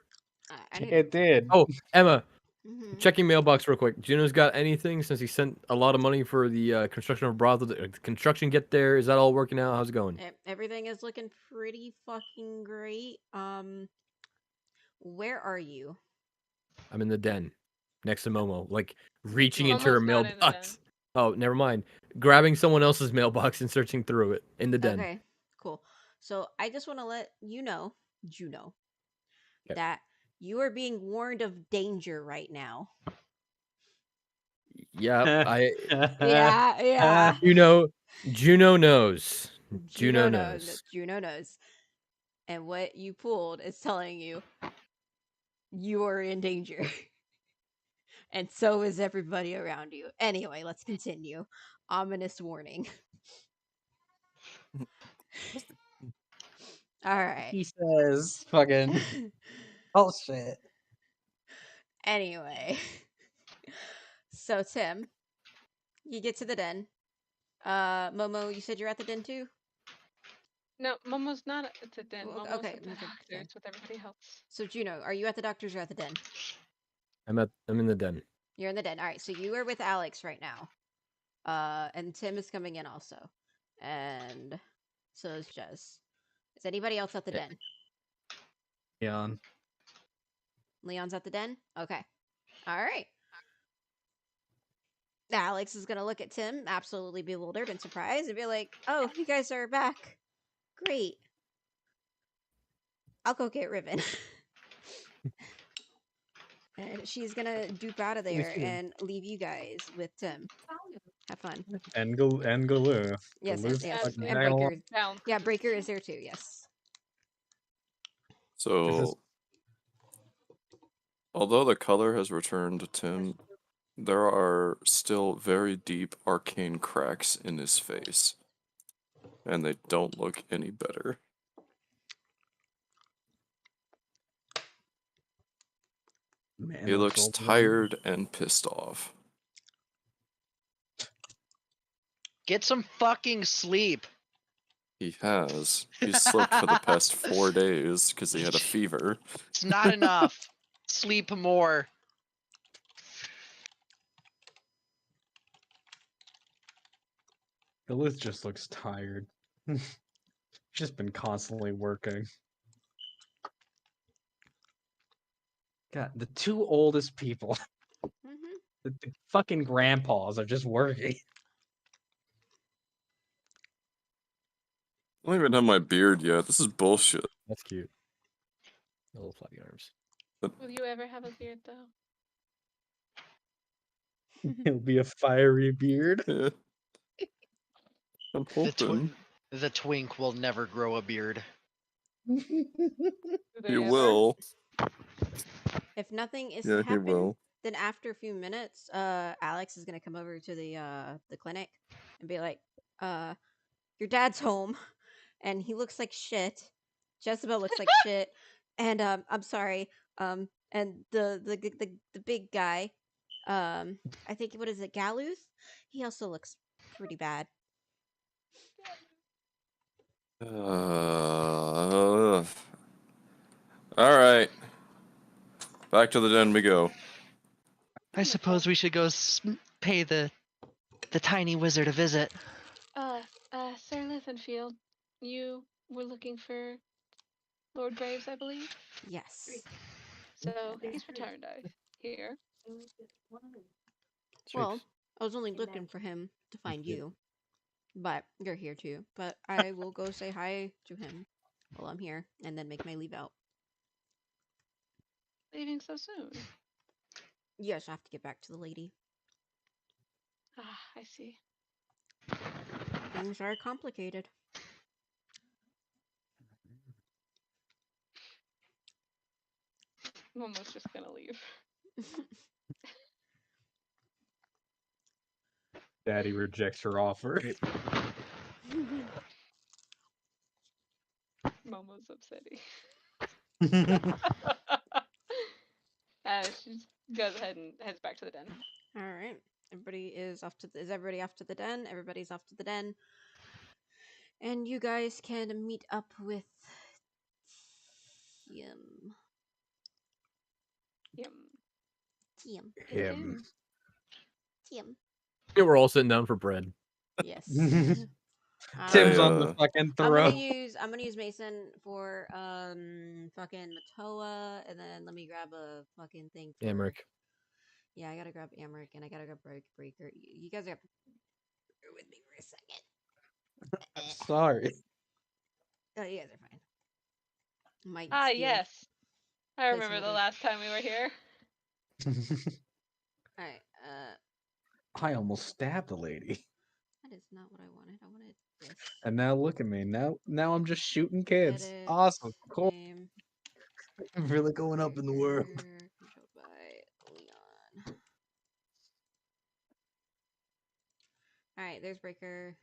I need. it did. Oh, Emma, Mhm. Checking mailbox real quick. Juno's got anything since he sent a lot of money for the construction of a brothel. Did the construction get there? Is that all working out? How's it going? Everything is looking pretty fucking great. Where are you? I'm in the den, next to Momo, like reaching into Momo's her not in the den. mailbox. Oh, never mind. Grabbing someone else's mailbox and searching through it in the den. Okay, cool. So I just want to let you know, Juno, Okay. that you are being warned of danger right now. Yep, Yeah. Juno knows. Juno knows. Juno knows. And what you pulled is telling you you are in danger. And so is everybody around you. Anyway, let's continue. Ominous warning. All right. He says fucking bullshit. Anyway. So Tim, you get to the den. Momo, you said you're at the den too? No, Momo's not at the den. Well, Momo's okay, at the okay, doctor's with everybody else. So Juno, are you at the doctor's or at the den? I'm in the den. You're in the den. All right, so you are with Alex right now. And Tim is coming in also. And so is Jez. Is anybody else at the den? Leon. Leon's at the den? Okay. All right. Alex is going to look at Tim, absolutely bewildered and surprised, and be like, oh, you guys are back. Great. I'll go get Ribbon. And she's going to dupe out of there and leave you guys with Tim. Have fun. And Galoo. Yes, Galoo's yes. fucking And tagging along. Breaker. Down. Yeah, Breaker is there too, yes. So, although the color has returned to Tim, there are still very deep arcane cracks in his face. And they don't look any better. Man, He looks old. tired and pissed off. Get some fucking sleep. He has. He's slept for the past 4 days because he had a fever. It's not enough. Sleep more. Galoo's just looks tired. Just been constantly working. God, the two oldest people, Mm-hmm. the fucking grandpas are just working. I don't even have my beard yet. This is bullshit. That's cute. Little flabby arms. Will you ever have a beard though? It'll be a fiery beard. Yeah. I'm hoping. The twink will never grow a beard. Do they He ever? will. If nothing is Yeah, to he happen, will. then after a few minutes, Alex is gonna come over to the clinic and be like, your dad's home, and he looks like shit. Jezebel looks like shit, and I'm sorry, and the big guy, I think what is it, Galuth? He also looks pretty bad. Alright. Back to the den we go. I suppose we should go pay the tiny wizard a visit. Sir Lithenfield, you were looking for Lord Graves, I believe. Yes. So he's returned, I hear. Well, I was only looking for him to find you, but you're here too. But I will go say hi to him while I'm here, and then make my leave out. Leaving so soon. Yes, I have to get back to the lady. Ah, I see. Things are complicated. Momo's just gonna leave. Daddy rejects her offer. Momo's upsetting. She just goes ahead and heads back to the den. All right. Everybody is off to is everybody off to the den? Everybody's off to the den. And you guys can meet up with Yum. Tim. Him. Tim. Yeah, we're all sitting down for bread. Yes. Tim's on the I, fucking I'm gonna throne. use Mason for fucking Matoa, and then let me grab a fucking thing for Amric. Yeah, I gotta grab Amric and I gotta grab Breaker. You guys have to bear with me for a second. I'm sorry. Oh, you guys are fine. Might Ah, steal yes. I place remember the order. last time we were here. Alright, I almost stabbed a lady. that is not what I wanted. I wanted this. And now look at me. Now I'm just shooting kids. Edit, Awesome. Cool. name, I'm really going up in the world. Breaker, controlled by Leon. Alright, there's Breaker.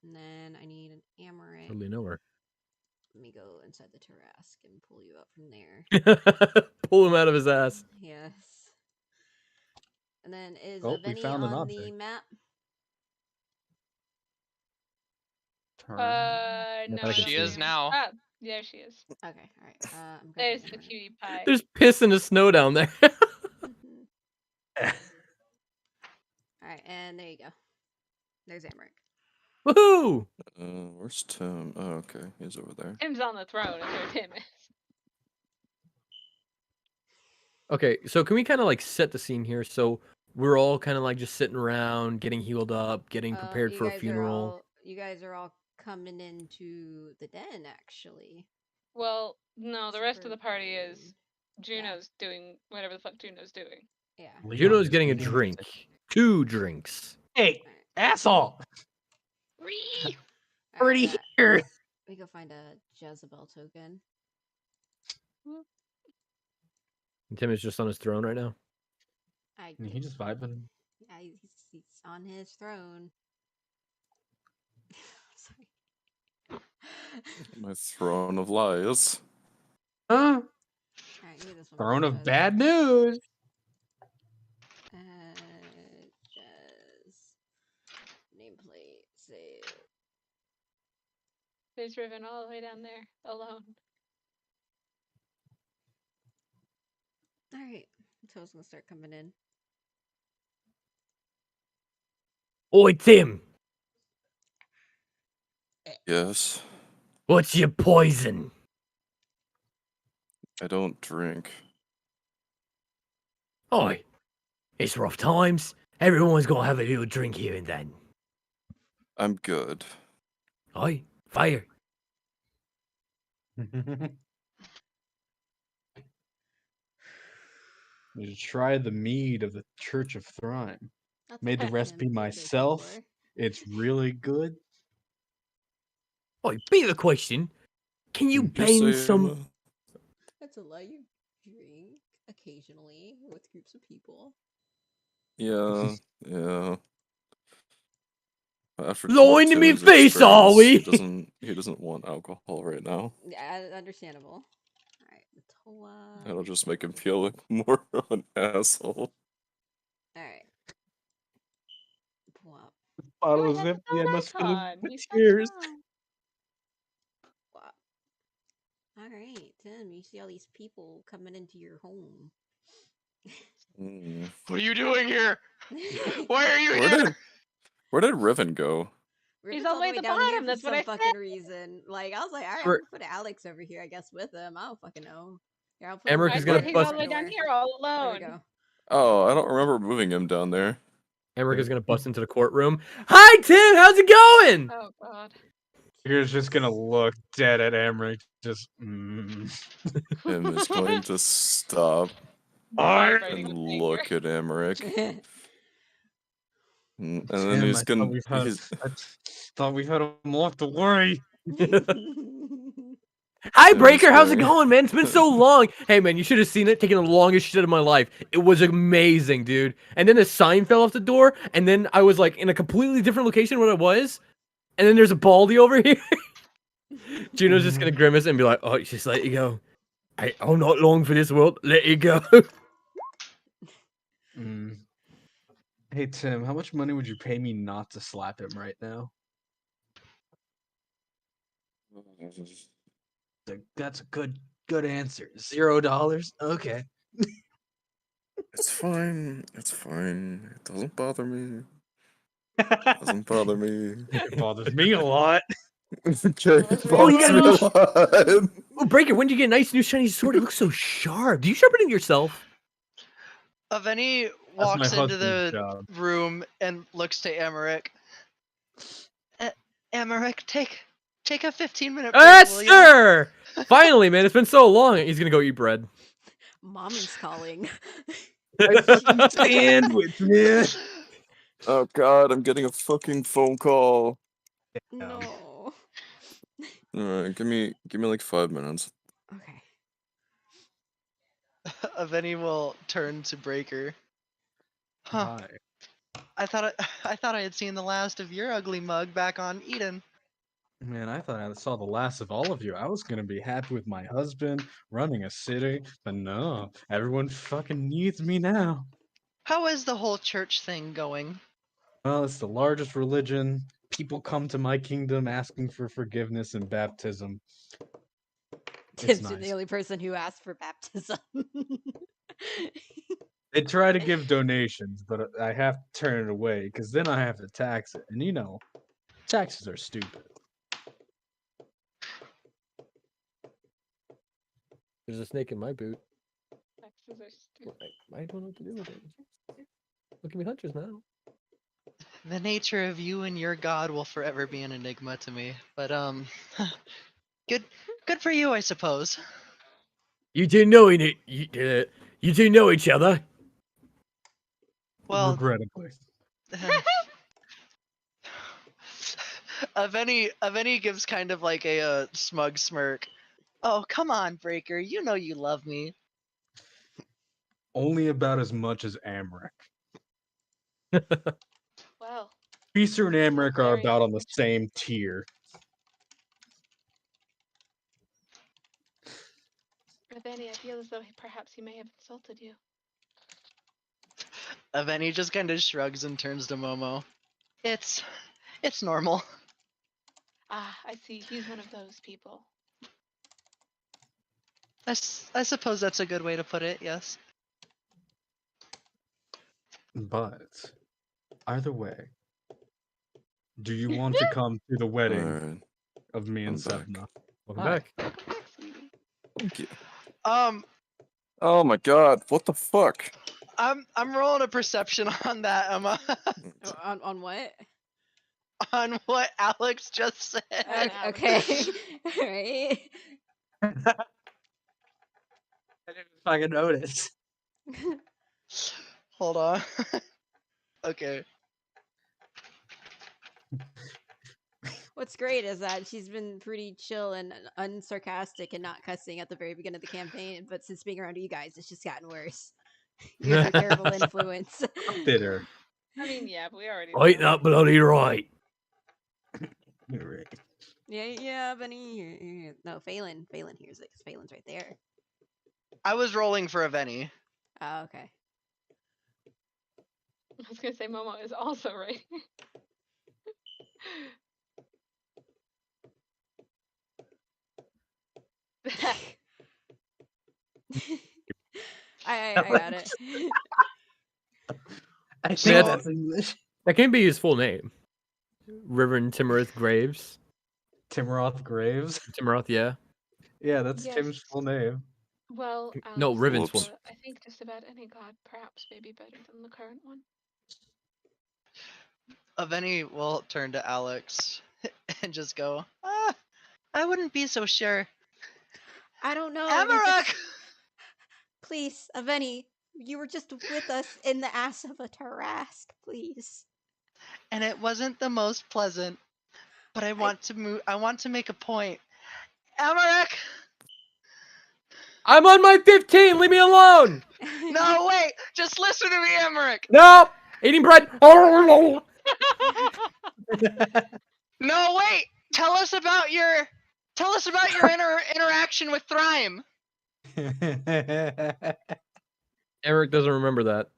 And then I need an Amorite. Totally know her. Let me go inside the Tarask and pull you up from there. Pull him out of his ass. Yes. And then is Oh, we Aveni found an on the object. map? Turn. No, I can She see is it. now. Ah, there she is. Okay, alright. I'm grabbing There's the Amorite. cutie pie. There's piss in the snow down there. Alright, and there you go. There's Amric. Woohoo! where's Tim? Oh, okay, he's over there. Tim's on the throne, is where Tim is. Okay, so can we kind of like set the scene here? So we're all kind of like just sitting around, getting healed up, getting prepared for a funeral. You guys are all coming into the den, actually. Well, no, the rest of the Super party is fun. Juno's doing whatever the fuck Juno's doing. Yeah. Juno's getting a drink. 2 drinks. Hey, Alright. asshole! Ree! Already Alright, here. we go find a Jezebel token. Tim is just on his throne right now. He just vibing. Yeah, he's on his throne. Sorry. My throne of lies. Huh? Alright, give me this one. Throne of Jez. bad news. Jez. Nameplate. Save. There's Riven all the way down there, alone. Alright. Toe's gonna start coming in. Oi, Tim! Yes, What's your poison? I don't drink. Oi! It's rough times. Everyone's got to have a little drink here and then. I'm good. Oi, fire. You should try the mead of the Church of Thrime. That's Made the what recipe Tim told me myself. before. It's really good. Oi, beat the question. Can you Did bang say, some... Emma? That's a lie. You drink occasionally with groups of people. Yeah, yeah. After Lying to me Tim's face, are experience, we? he doesn't want alcohol right now. Yeah, understandable. Alright, Matoa. That'll just make him feel like more of an asshole. Alright. Plop. Bottle Oh, is he has a empty. I phone must fill it icon. with He's tears. Plop. Alright, Tim, you see all these people coming into your home. Mm. What are you doing here? Why are you here? Where did Riven go? Riven's all the way at the down here bottom, for that's what some I fucking said. reason. Like, I was like, alright, I'm Sure. gonna put Alex over here, I guess, with him. I don't fucking know. Here, I'll put him Emmerich right is I gonna said there he's in all bust. the front way down door. here all There we alone. go. Oh, I don't remember moving him down there. Emmerich is gonna bust into the courtroom. Hi, Tim. How's it going? Oh god. You're just gonna look dead at Emmerich. Just. Em is going to stop Vibrating and with look anger. at Emmerich. And then Tim, he's I gonna. thought we've had him locked away. Hi, Tim is Breaker. How's it going- going, man? It's been so long. Hey, man, you should have seen it. Taking the longest shit of my life. It was amazing, dude. And then the sign fell off the door, and then I was like in a completely different location where I was. And then there's a Baldy over here. Juno's just gonna grimace and be like, "Oh, just let you go. I'm not long for this world. Let you go." Hey Tim, how much money would you pay me not to slap him right now? That's a good answer. $0? Okay. It's fine. It's fine. It doesn't bother me. Doesn't bother me. It bothers me a lot. Okay, it Bothers me a Oh, you bothers got me a a new lot. Oh, Breaker, when did you get a nice new shiny sword? It looks so sharp. Do you sharpen it yourself? Aveni That's my walks into husband's the job. room and looks to Emmerich. Emmerich, take a 15-minute break, Yes, will ya? sir! Finally, man, it's been so long. He's gonna go eat bread. Mommy's calling. I fucking sandwich, man. Oh god, I'm getting a fucking phone call. No. Alright, give me like 5 minutes. Okay. Aveni will turn to Breaker. Huh. Hi. I thought I had seen the last of your ugly mug back on Eden. Man, I thought I saw the last of all of you. I was gonna be happy with my husband running a city, but no, everyone fucking needs me now. How is the whole church thing going? Well, it's the largest religion. People come to my kingdom asking for forgiveness and baptism. It's Tim's the nice. only person who asked for baptism. They try to give donations, but I have to turn it away because then I have to tax it. And you know, taxes are stupid. There's a snake in my boot. Taxes are stupid. I don't know what to do with it. Look at me, hunters now. The nature of you and your god will forever be an enigma to me. But good for you, I suppose. You two know you two know each other. Well, Regrettably. Aveni gives kind of like a smug smirk. Oh, come on, Breaker. You know you love me. Only about as much as Amric. Well, Feaster and Amric are very about on the same tier. Aveni, I feel as though perhaps he may have insulted you. Aveni just kind of shrugs and turns to Momo. It's normal. Ah, I see. He's one of those people. I suppose that's a good way to put it, yes. But either way, do you want to come to the wedding Alright, of me and I'm back. Sevna? Welcome Hi. back. Thank you. Um, Oh my god, what the fuck? I'm rolling a perception on that, Emma. on what? On what Alex just said. Okay. All right. I didn't fucking notice. Hold on. Okay. What's great is that she's been pretty chill and unsarcastic and not cussing at the very beginning of the campaign, but since being around you guys, it's just gotten worse. You guys are a terrible influence. Bitter. I mean, yeah, but we already Ain't know. that bloody right? You're right. Yeah, Benny. No, Phelan hears it because Phelan's right there. I was rolling for Aveni. Oh, okay. I was gonna say Momo is also right. I got it. I think So- that's English. That can't be his full name. Reverend Timorith Graves. Timroth Graves. Timoroth, yeah. Yeah, that's Yes. Tim's full name. Well, No, Alex, Riven's Whoops. full. I think just about any god perhaps may be better than the current one. Aveni will turn to Alex and just go, I wouldn't be so sure. I don't know. Amarok! Please, Aveni, you were just with us in the ass of a Tarask, please. And it wasn't the most pleasant, but I want to make a point. Amarok! I'm on my 15. Leave me alone. No, wait! Just listen to me, Amarok! No. Eating bread. No, wait! Tell us about your interaction with Thrime. Eric doesn't remember that.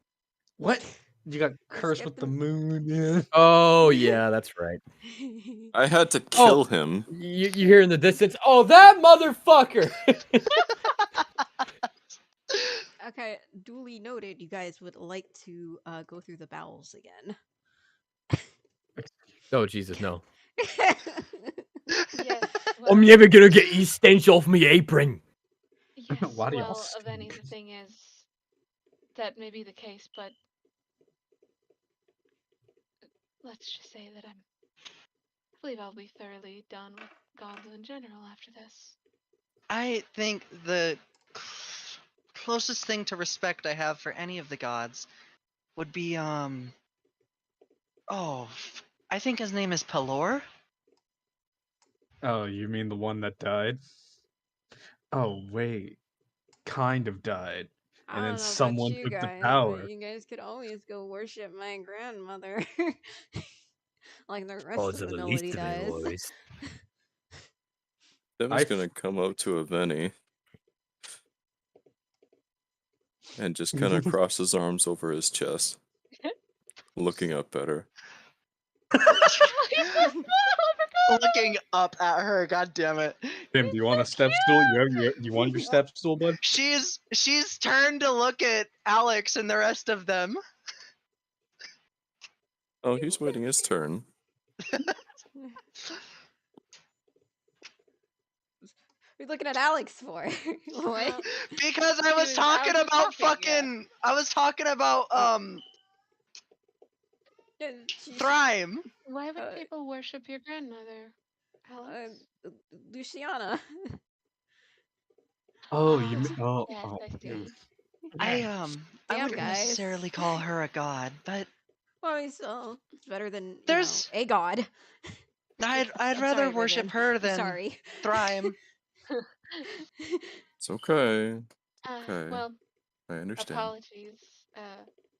What? You got cursed with the moon, yeah. Oh yeah, that's right. I had to kill him. You hear in the distance? Oh, that motherfucker! Okay, duly noted. You guys would like to go through the bowels again. Oh Jesus, no! Yes. I'm Well, never gonna get you stench off me apron. yes. Why do y'all Well, Aveni, stink? the thing is, that may be the case, but let's just say that I believe I'll be thoroughly done with gods in general after this. I think the closest thing to respect I have for any of the gods would be I think his name is Pelor. Oh, you mean the one that died? Oh, wait. Kind of died. I And then don't know about someone you took the guys, but power. you guys could always go worship my grandmother. Like the rest Oh, of to the the least nobody of my dies. worries. Tim I is f- gonna come up to Aveni and just kind of cross his arms over his chest, looking up at her. Looking up at her, god damn it. Tim, do you want a step stool? You want your step stool, bud? She's turned to look at Alex and the rest of them. Oh, he's waiting his turn. You're looking at Alex for what? Because I was was talking out about talking, yeah. fucking I was talking about Yeah, she's- Thrime. Why would Uh, people worship your grandmother, Alex? Luciana. Oh, Yes, oh, I see. I Damn, wouldn't guys. necessarily call her a god, but Well, still, it's better than There's- a god. I'd I'm rather sorry, worship Ribbon. her I'm than sorry. Thrime. It's okay. Okay. Well, I understand. apologies.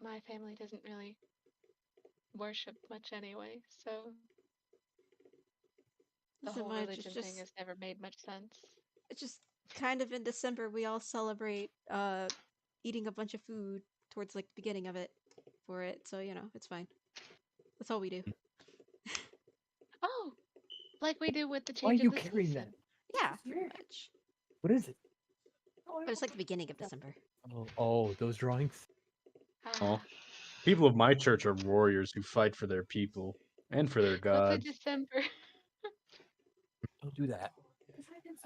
My family doesn't really worship much anyway, so the Doesn't whole much, religion thing has never made much sense. It's just kind of in December we all celebrate eating a bunch of food towards like the beginning of it for it, so it's fine. That's all we do. Oh, like we do with the Why are change you of the carrying season. that? Yeah, pretty much. What is it? But it's like the beginning of December. Oh, those drawings. oh. People of my church are warriors who fight for their people and for their What's god. in December? Don't do that.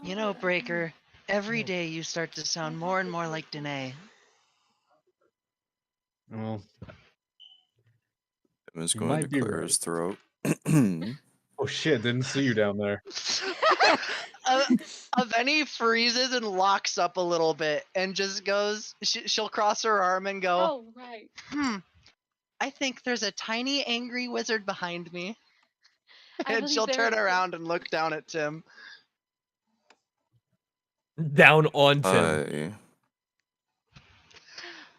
You know, Breaker, every day you start to sound more and more like Danae. Well, Tim is you going to might be clear right. his throat. Oh shit, didn't see you down there. Aveni freezes and locks up a little bit and just goes, she'll cross her arm and go, Oh, right. I think there's a tiny angry wizard behind me. I And believe she'll there turn is. around and look down at Tim. Down on Tim.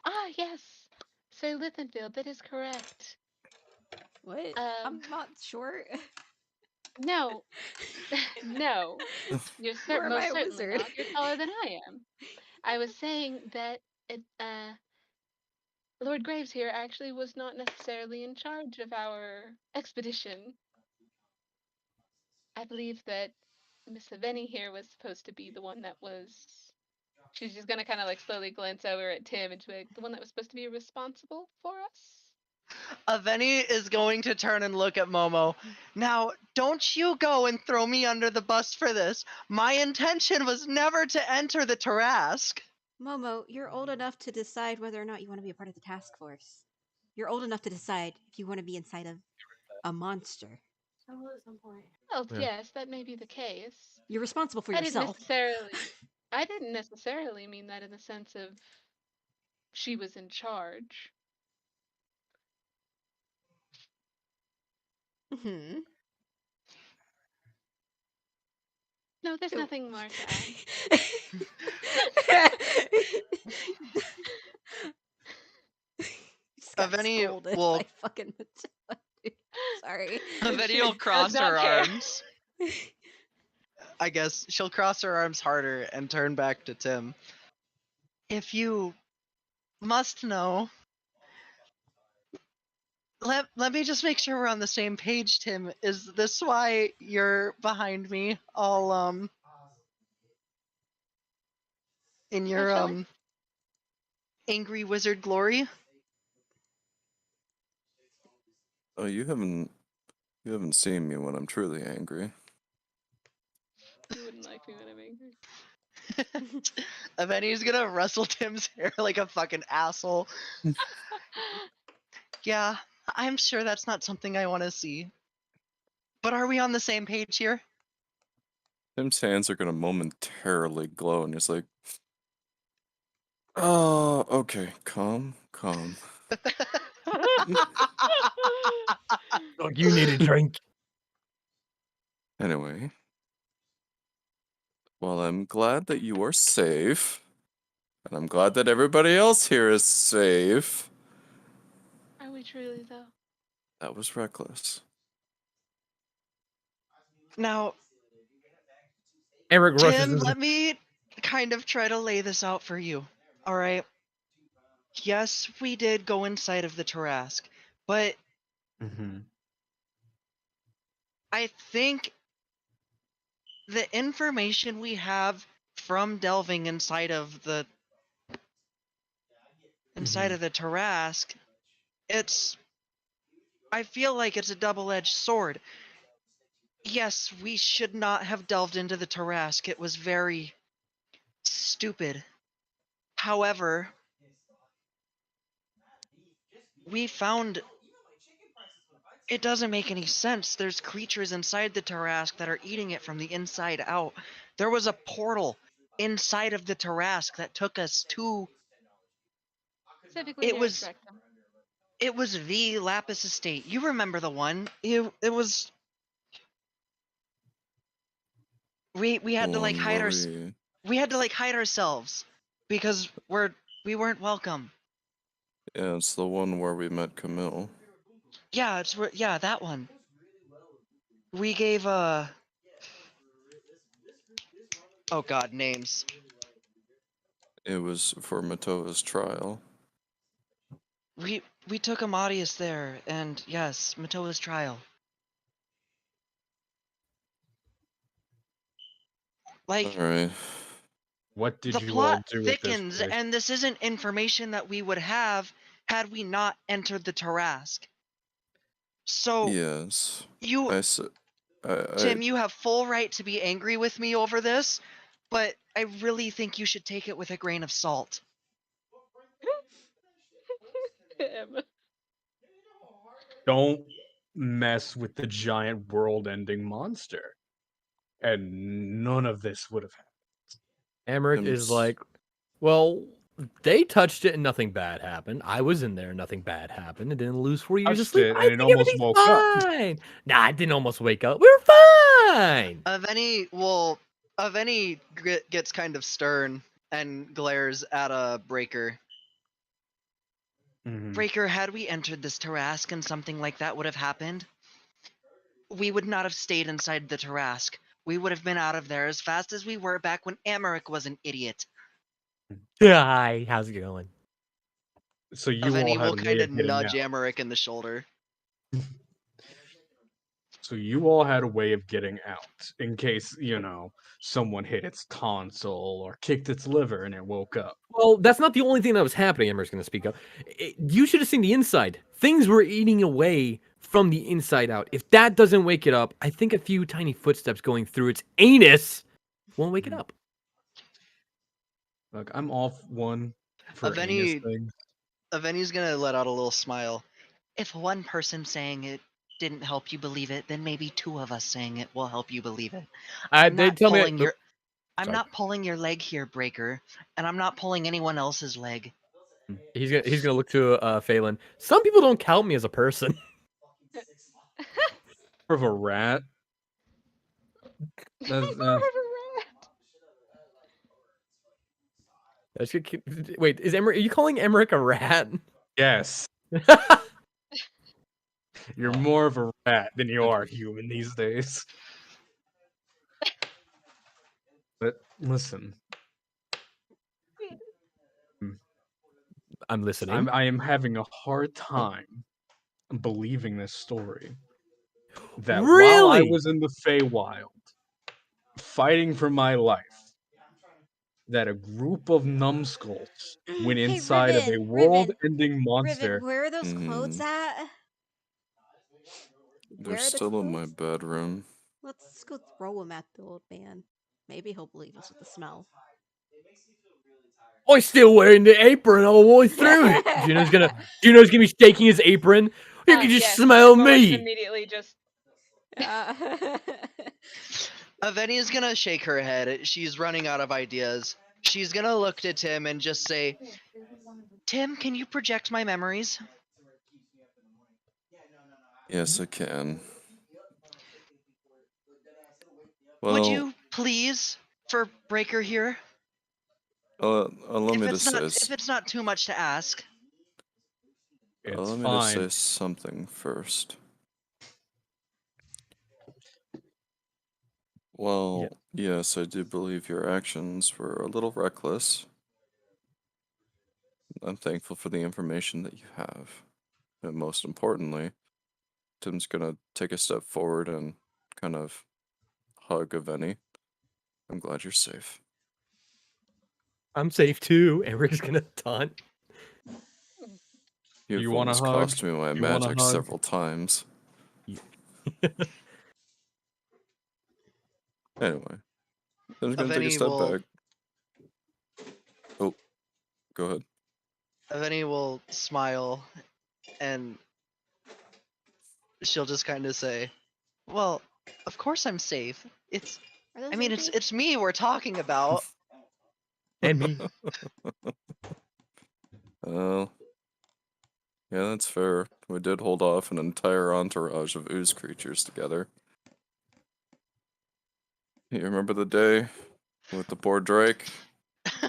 Ah, yes. Sir Lithenfield, that is correct. What? I'm not sure. No. No. You're Or am I most a certainly wizard? not. You're taller than I am. I was saying that Lord Graves here actually was not necessarily in charge of our expedition. I believe that Miss Aveni here was supposed to be the one that was. She's just gonna kind of like slowly glance over at Tim and be like, the one that was supposed to be responsible for us. Aveni is going to turn and look at Momo. Now, don't you go and throw me under the bus for this. My intention was never to enter the Tarask. Momo, you're old enough to decide whether or not you want to be a part of the task force. You're old enough to decide if you want to be inside of a monster. I will at some point. Well, Yeah. yes, that may be the case. You're responsible for I didn't yourself. necessarily mean that in the sense of she was in charge. Hmm. No, there's nothing more to add. Just got Aveni scolded will- by fucking Matilda, dude. Sorry. Aveni will cross not her care. arms. I guess she'll cross her arms harder and turn back to Tim. If you must know, let me just make sure we're on the same page, Tim. Is this why you're behind me all in your angry wizard glory? Oh, you haven't seen me when I'm truly angry. You wouldn't like me when I'm angry. Aveni's gonna rustle Tim's hair like a fucking asshole. Yeah, I'm sure that's not something I want to see. But are we on the same page here? Tim's hands are gonna momentarily glow, and he's like, "Oh, okay, calm." Look, you need a drink. Anyway, well, I'm glad that you are safe, and I'm glad that everybody else here is safe. Are we truly though? That was reckless. Now, Eric rushes Tim, into let me kind of try to lay this out for you. All right. Yes, we did go inside of the Tarrasque, but I think the information we have from delving inside of the Tarrasque, I feel like it's a double-edged sword. Yes, we should not have delved into the Tarrasque. It was very stupid. However, we found it doesn't make any sense. There's creatures inside the Tarrasque that are eating it from the inside out. There was a portal inside of the Tarrasque that took us to Specifically it Derek's was rectum. it was the Lapis Estate. You remember the one? It was we The had to like one hide where our we we had to like hide ourselves because we weren't welcome. Yeah, it's the one where we met Camille. Yeah, yeah, that one. We gave oh god, names. It was for Matoa's trial. We took Amadius there, and yes, Matoa's trial. Like Alright. What did the you all plot do at this thickens, place? and this isn't information that we would have had we not entered the Tarrasque. So Yes. you, I said, Tim, you have full right to be angry with me over this, but I really think you should take it with a grain of salt. Tim. Don't mess with the giant world-ending monster. And none of this would have happened. Emmerich is like, well, they touched it and nothing bad happened. I was in there, nothing bad happened. It didn't lose 4 years of Touched sleep. it, I and it think almost everything's woke up. fine. Nah, I didn't almost wake up. We were fine. Aveni gets kind of stern and glares at a Breaker. Breaker, had we entered this Tarrasque and something like that would have happened, we would not have stayed inside the Tarrasque. We would have been out of there as fast as we were back when Emmerich was an idiot. Hi, how's it going? So you Aveni all had will a way kind of of getting nudge out. Emmerich in the shoulder. So you all had a way of getting out in case, someone hit its tonsil or kicked its liver and it woke up. Well, that's not the only thing that was happening. Emmerich going to speak up. You should have seen the inside. Things were eating away from the inside out. If that doesn't wake it up, I think a few tiny footsteps going through its anus won't wake it up. Look, I'm all one for anus things. Aveni's gonna let out a little smile. If one person saying it didn't help you believe it, then maybe two of us saying it will help you believe it. I'm not pulling your leg here, Breaker, and I'm not pulling anyone else's leg. He's gonna look to Phelan. Some people don't count me as a person. More of a rat. Wait, are you calling Emmerich a rat? Yes. You're more of a rat than you are human these days. But listen. I'm listening. I am having a hard time believing this story. That while I Really? was in the Feywild, fighting for my life, that a group of numbskulls went Hey, inside of a Riven, world-ending monster. Riven, where are those clothes Mm, at? they're Where are the still in my clothes? bedroom. Let's go throw them at the old man. Maybe he'll believe us with the smell. I'm still wearing the apron all the way through it. Juno's gonna be shaking his apron. You can just Yes, smell Momo's me. immediately just Aveni is gonna shake her head. She's running out of ideas. She's gonna look to Tim and just say, Tim, can you project my memories? Yes, I can. Would Well, you please, for Breaker here? allow me to If it's not too much to ask. It's Allow me to fine. say something first. Well, yes, I do believe your actions were a little reckless. I'm thankful for the information that you have. And most importantly, Tim's gonna take a step forward and kind of hug Aveni. I'm glad you're safe. I'm safe too, and Rick's gonna taunt. You've You want a almost hug? cost me my You want a magic hug? several times. Anyway, Tim's gonna take a Aveni step will back. Oh, go ahead. Aveni will smile and she'll just kind of say, "Well, of course I'm safe. Are those I mean, empty? it's me we're talking about." And me. Well, yeah, that's fair. We did hold off an entire entourage of ooze creatures together. You remember the day with the poor Drake? I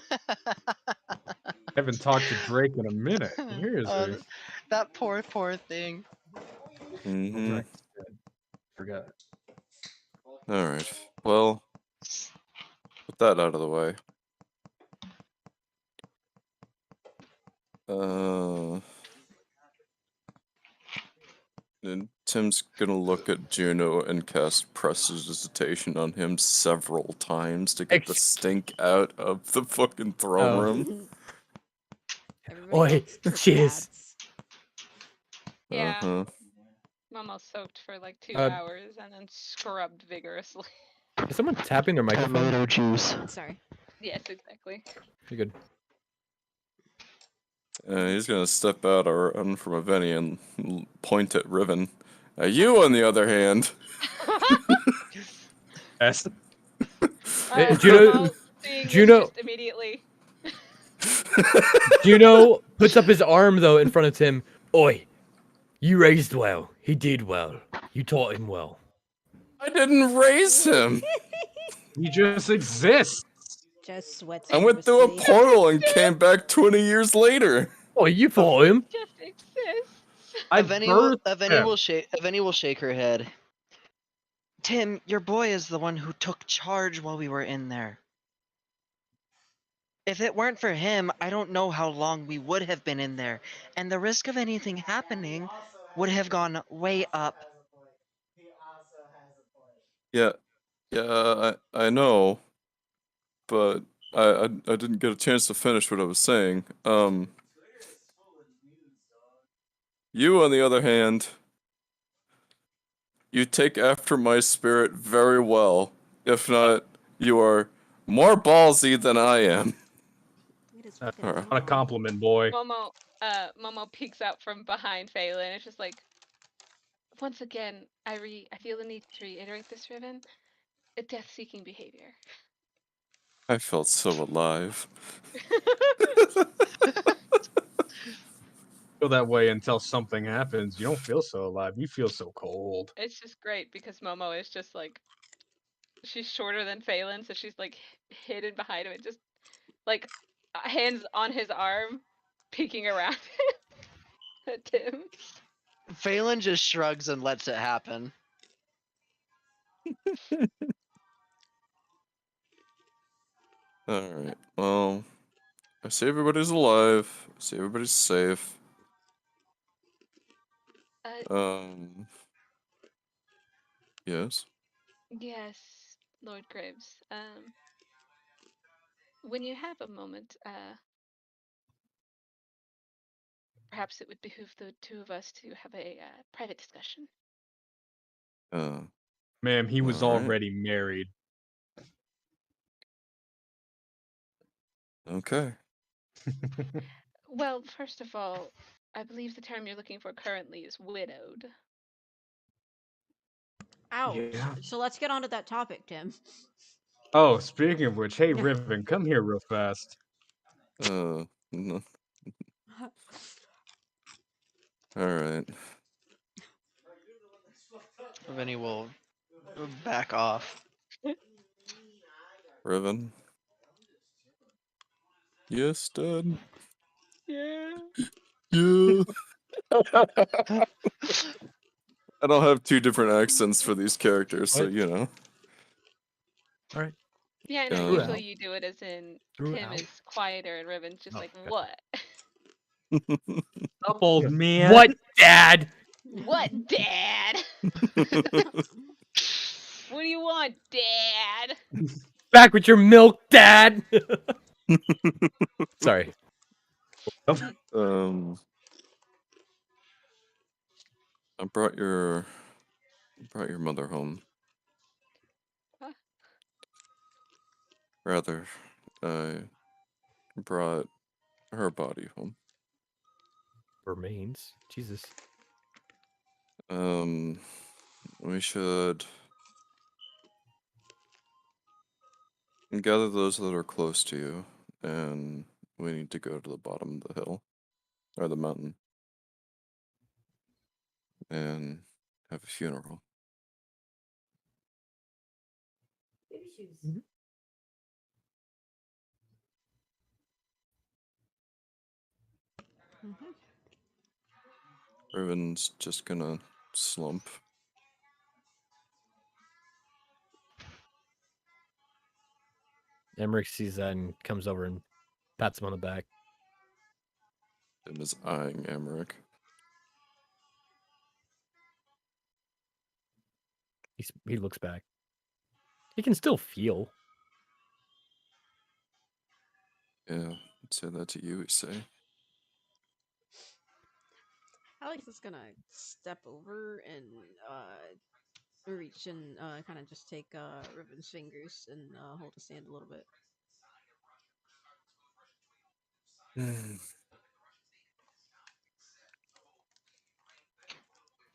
haven't talked to Drake in a minute. Where is he? That poor thing. Mm-hmm. Forgot. Alright. Well, with that out of the way. And Tim's gonna look at Juno and cast prestidigitation on him several times to get the stink out of the fucking throne room. Everybody Oi, gets trip cheers. pads. yeah. Uh-huh. Momo soaked for like 2 Uh, hours and then scrubbed vigorously. Is someone tapping their microphone? Tomato juice. Sorry. Yes, exactly. You're good. He's gonna step out around from Aveni and point at Riven. You, on the other hand, Yes. Juno, seeing this Juno, just immediately. Juno puts up his arm though in front of Tim. Oi, you raised well. He did well. You taught him well. I didn't raise him. He just exists. Just sweats I went through a nervously. portal and came back 20 years later. Oh, you taught him. Just exists. I Aveni will shake her head. Tim, your boy is the one who took charge while we were in there. If it weren't for him, I don't know how long we would have been in there, and the risk of anything happening would have gone way up. Yeah, I know, but I didn't get a chance to finish what I was saying. You, on the other hand, you take after my spirit very well. If not, you are more ballsy than I am. Not a compliment, boy. Momo peeks out from behind Phelan. It's just like, once again, I feel the need to reiterate this, Riven. A death-seeking behavior. I felt so alive. Feel that way until something happens. You don't feel so alive. You feel so cold. It's just great because Momo is just like, she's shorter than Phelan, so she's like hidden behind him and just like hands on his arm, peeking around at Tim. Phelan just shrugs and lets it happen. Alright, well, I see everybody's alive. I see everybody's safe. Yes? Yes, Lord Graves. when you have a moment, perhaps it would behoove the two of us to have a private discussion. Ma'am, he was All right. already married. Okay. Well, first of all, I believe the term you're looking for currently is widowed. Ouch. Yeah. So let's get on to that topic, Tim. Oh, speaking of which, hey Riven, come here real fast. No. All right. Vinny will back off. Riven. Yes, Dad. Yeah. Yeah. I don't have two different accents for these characters, so What? you know. All right. Yeah, no, Throughout. usually you do it as in Tim Throughout. is quieter and Riven's just Oh, like, gotcha. what? Up, old man. What, Dad? What, Dad? What do you want, Dad? Back with your milk, Dad. Sorry. I brought your mother home. Huh? Rather, I brought her body home. Remains. Jesus. We should gather those that are close to you, and we need to go to the bottom of the hill, or the mountain, and have a funeral. Mm-hmm. Riven's just gonna slump. Emmerich sees that and comes over and pats him on the back. Tim is eyeing Emmerich. He looks back. He can still feel. Yeah, I'd say that to you, we say. Alex is gonna step over and reach and kind of just take Riven's fingers and hold his hand a little bit.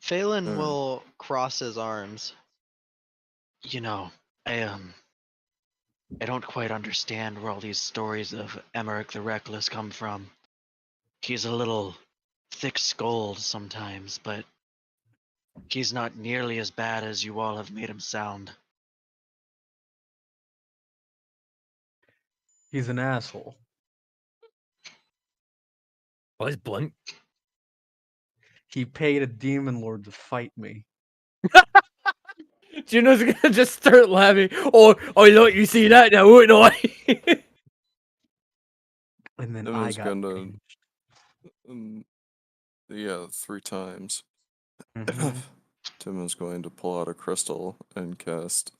Phelan will cross his arms. You know, I don't quite understand where all these stories of Emmerich the Reckless come from. He's a little thick-skulled sometimes, but he's not nearly as bad as you all have made him sound. He's an asshole. Well, he's blunt. He paid a demon lord to fight me. Juno's gonna just start laughing. Oh, look, you see that now, wouldn't I? And then Tim I is got gonna, yeah, 3 times. Mhm. Tim is going to pull out a crystal and cast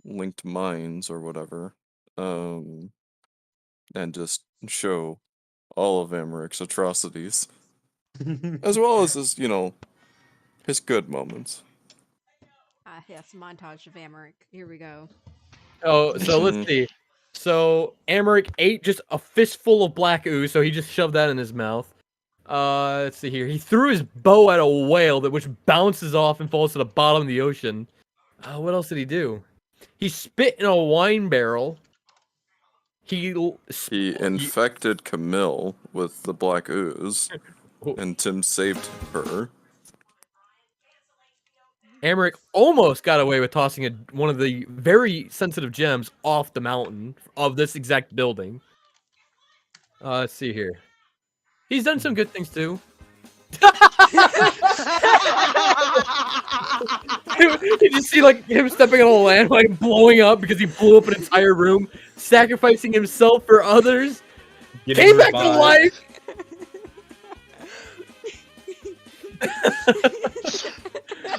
linked minds or whatever, and just show all of Emmerich's atrocities, as well as his, his good moments. Ah, yes, montage of Emmerich. Here we go. Oh, so let's see. So Emmerich ate just a fistful of black ooze, so he just shoved that in his mouth. Let's see here. He threw his bow at a whale which bounces off and falls to the bottom of the ocean. What else did he do? He spit in a wine barrel. He infected Camille with the black ooze, and Tim saved her. Emmerich almost got away with tossing one of the very sensitive gems off the mountain of this exact building. Let's see here. He's done some good things too. You just see like him stepping on a landmine, blowing up because he blew up an entire room, sacrificing himself for others. Came back to life.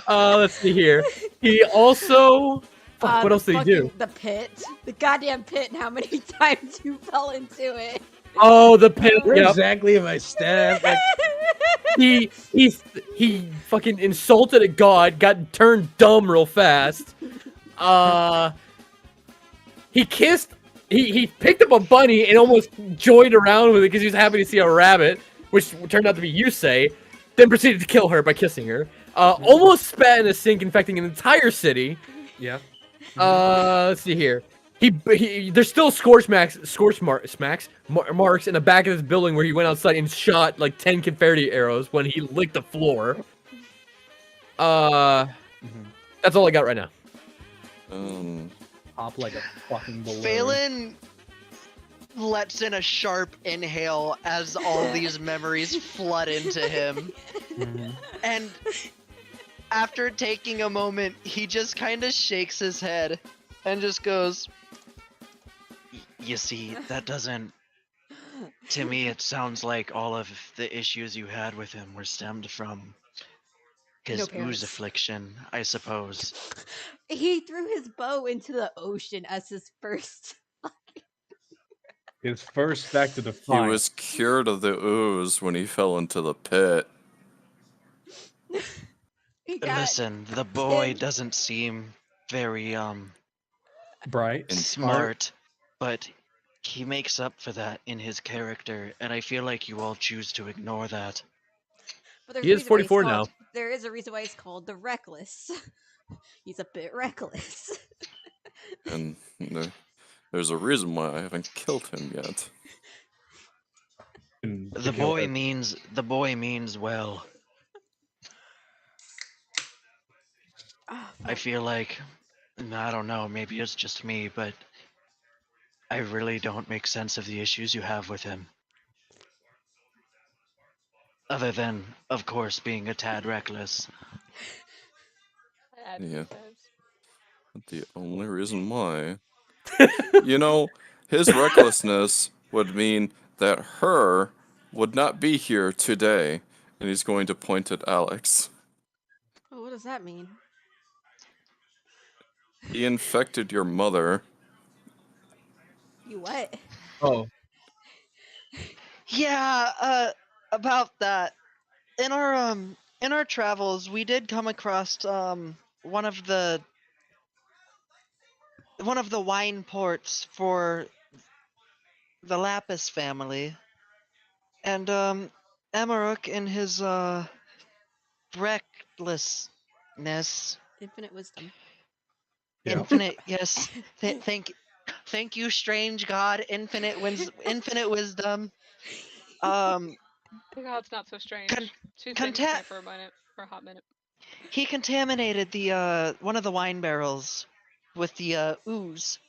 Let's see here. He also. What else did he do? The pit. The goddamn pit and how many times you fell into it. Oh, the pit. Where Yep. exactly am I stabbed? Like, He fucking insulted a god, got turned dumb real fast. He kissed. He picked up a bunny and almost joyed around with it because he was happy to see a rabbit, which turned out to be Yusei. Then proceeded to kill her by kissing her. Almost spat in a sink, infecting an entire city. yeah. Let's see here. There's still marks in the back of this building where he went outside and shot like 10 confetti arrows when he licked the floor. That's all I got right now. Pop like a fucking balloon. Phelan lets in a sharp inhale as all these memories flood into him. And after taking a moment, he just kind of shakes his head and just goes, "You see, that doesn't... To me, it sounds like all of the issues you had with him were stemmed from his ooze parents. affliction, I suppose." He threw his bow into the ocean as his first. His first back to the He fight. was cured of the ooze when he fell into the pit. Listen, the boy doesn't seem very, bright and smart, but he makes up for that in his character, and I feel like you all choose to ignore that. But He is 44 now. There is a reason why he's called the Reckless. He's a bit reckless. And there's a reason why I haven't killed him yet. The boy means well. I feel like, I don't know, maybe it's just me, but I really don't make sense of the issues you have with him. Other than, of course, being a tad reckless. Yeah. But the only reason why... You know, his recklessness would mean that her would not be here today, and he's going to point at Alex. Oh, what does that mean? He infected your mother. You what? Oh. Yeah, about that. In our travels, we did come across one of the wine ports for the Lapis family. And Amaruk in his recklessness. Infinite wisdom. Yeah. Infinite, yes. Thank you, strange god. Infinite wisdom. The god's not so strange. She's been conta- here for a hot minute. He contaminated the one of the wine barrels with the ooze,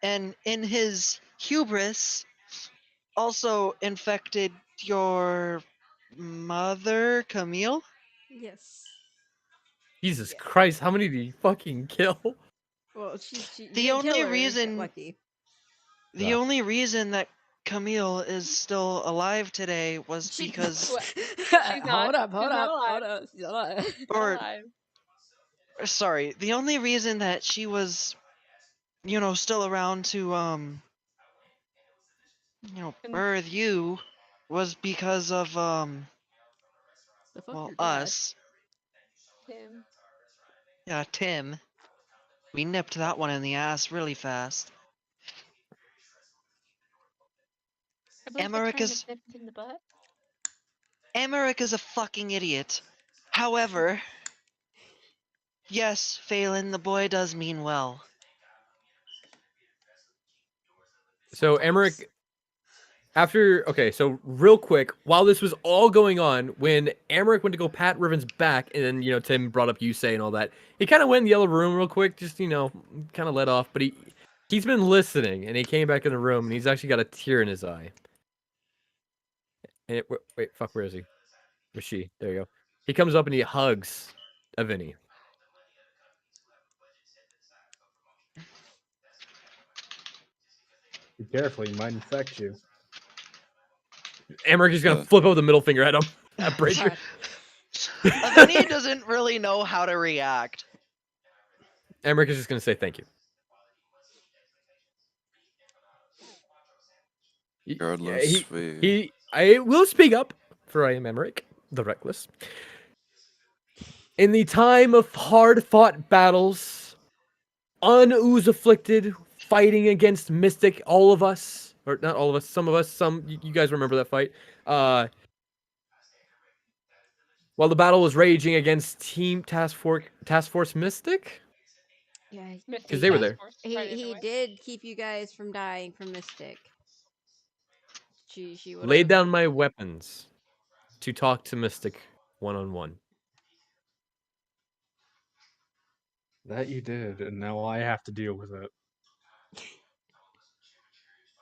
and in his hubris, also infected your mother, Camille. Yes. Jesus Christ, how many did he fucking kill? Well, The only reason that Camille is still alive today was because... Hold up. Sorry, the only reason that she was, still around to, birth you was because of, us. Tim. Yeah, Tim. We nipped that one in the ass really fast. Emmerich is... in the butt. Emmerich is a fucking idiot. However, yes, Phelan, the boy does mean well. So Emmerich, so real quick, while this was all going on, when Emmerich went to go pat Riven's back, and then, Tim brought up Yusei and all that, he kind of went in the other room real quick, just, kind of let off, but he's been listening, and he came back in the room, and he's actually got a tear in his eye. And wait, fuck, where is he? Where's she? There you go. He comes up and he hugs Avini. Be careful, he might infect you. Emmerich is gonna flip out the middle finger at him. At Brazier. Avini doesn't really know how to react. Emmerich is just gonna say thank you. Regardless, I will speak up, for I am Emmerich, the Reckless. In the time of hard-fought battles, un-ooze afflicted, fighting against Mystic, all of us, or not all of us, some of us, you guys remember that fight. While the battle was raging against Team Task Force Mystic? Yeah, because they were there. He did keep you guys from dying from Mystic. She would Laid down my weapons to talk to Mystic one-on-one. That you did, and now I have to deal with it.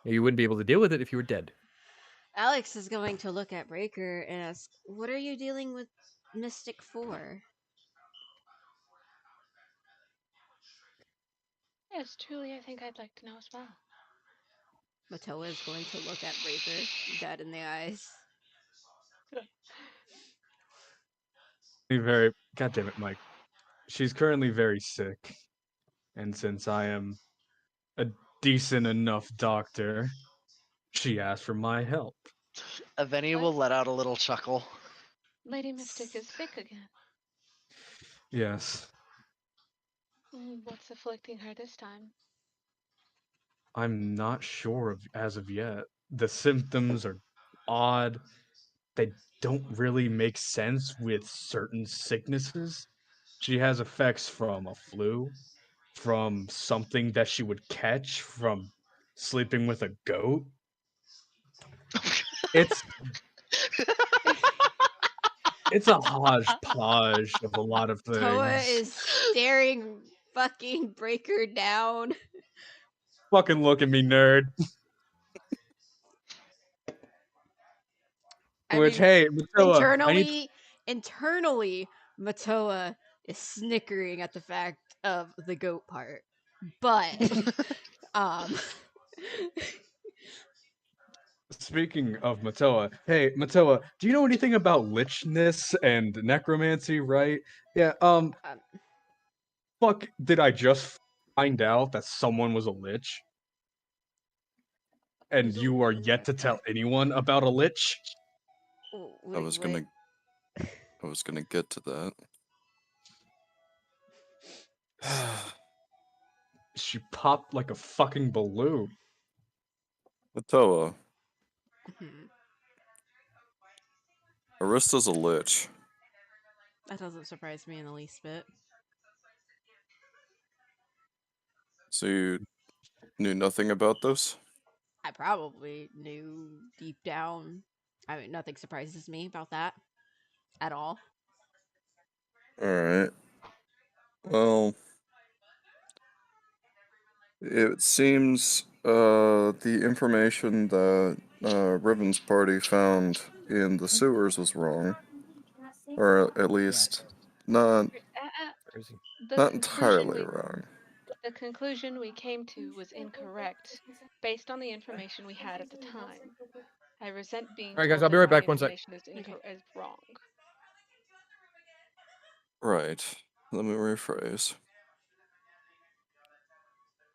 You wouldn't be able to deal with it if you were dead. Alex is going to look at Breaker and ask, "What are you dealing with Mystic for?" Yes, truly, I think I'd like to know as well. Matoa is going to look at Breaker, dead in the eyes. Very, God damn it, Mike. She's currently very sick, and since I am a decent enough doctor, she asked for my help. Aveni will let out a little chuckle. Lady Mystic is sick again. Yes. What's afflicting her this time? I'm not sure as of yet. The symptoms are odd. They don't really make sense with certain sicknesses. She has effects from a flu, from something that she would catch from sleeping with a goat. It's it's a hodgepodge of a lot of Toa things. is staring fucking Breaker down. Fucking look at me, nerd. Which, hey, Matoa, I need. Internally, Matoa is snickering at the fact of the goat part, but um, Speaking of Matoa, hey Matoa, do you know anything about lichness and necromancy? Right? Yeah. Fuck. Did I just find out that someone was a lich? And you are yet to tell anyone about a lich? I was gonna get to that. She popped like a fucking balloon. Matoa, Mhm. Arista's a lich. That doesn't surprise me in the least bit. So you knew nothing about this? I probably knew deep down. I mean, nothing surprises me about that at all. Alright. Well, it seems the information that Riven's party found in the sewers was wrong. Or at least not The entirely wrong. The conclusion we came to was incorrect, based on the information we had at the time. I resent being All right, told guys, I'll be that right my back. One sec. information is wrong. Right. Let me rephrase.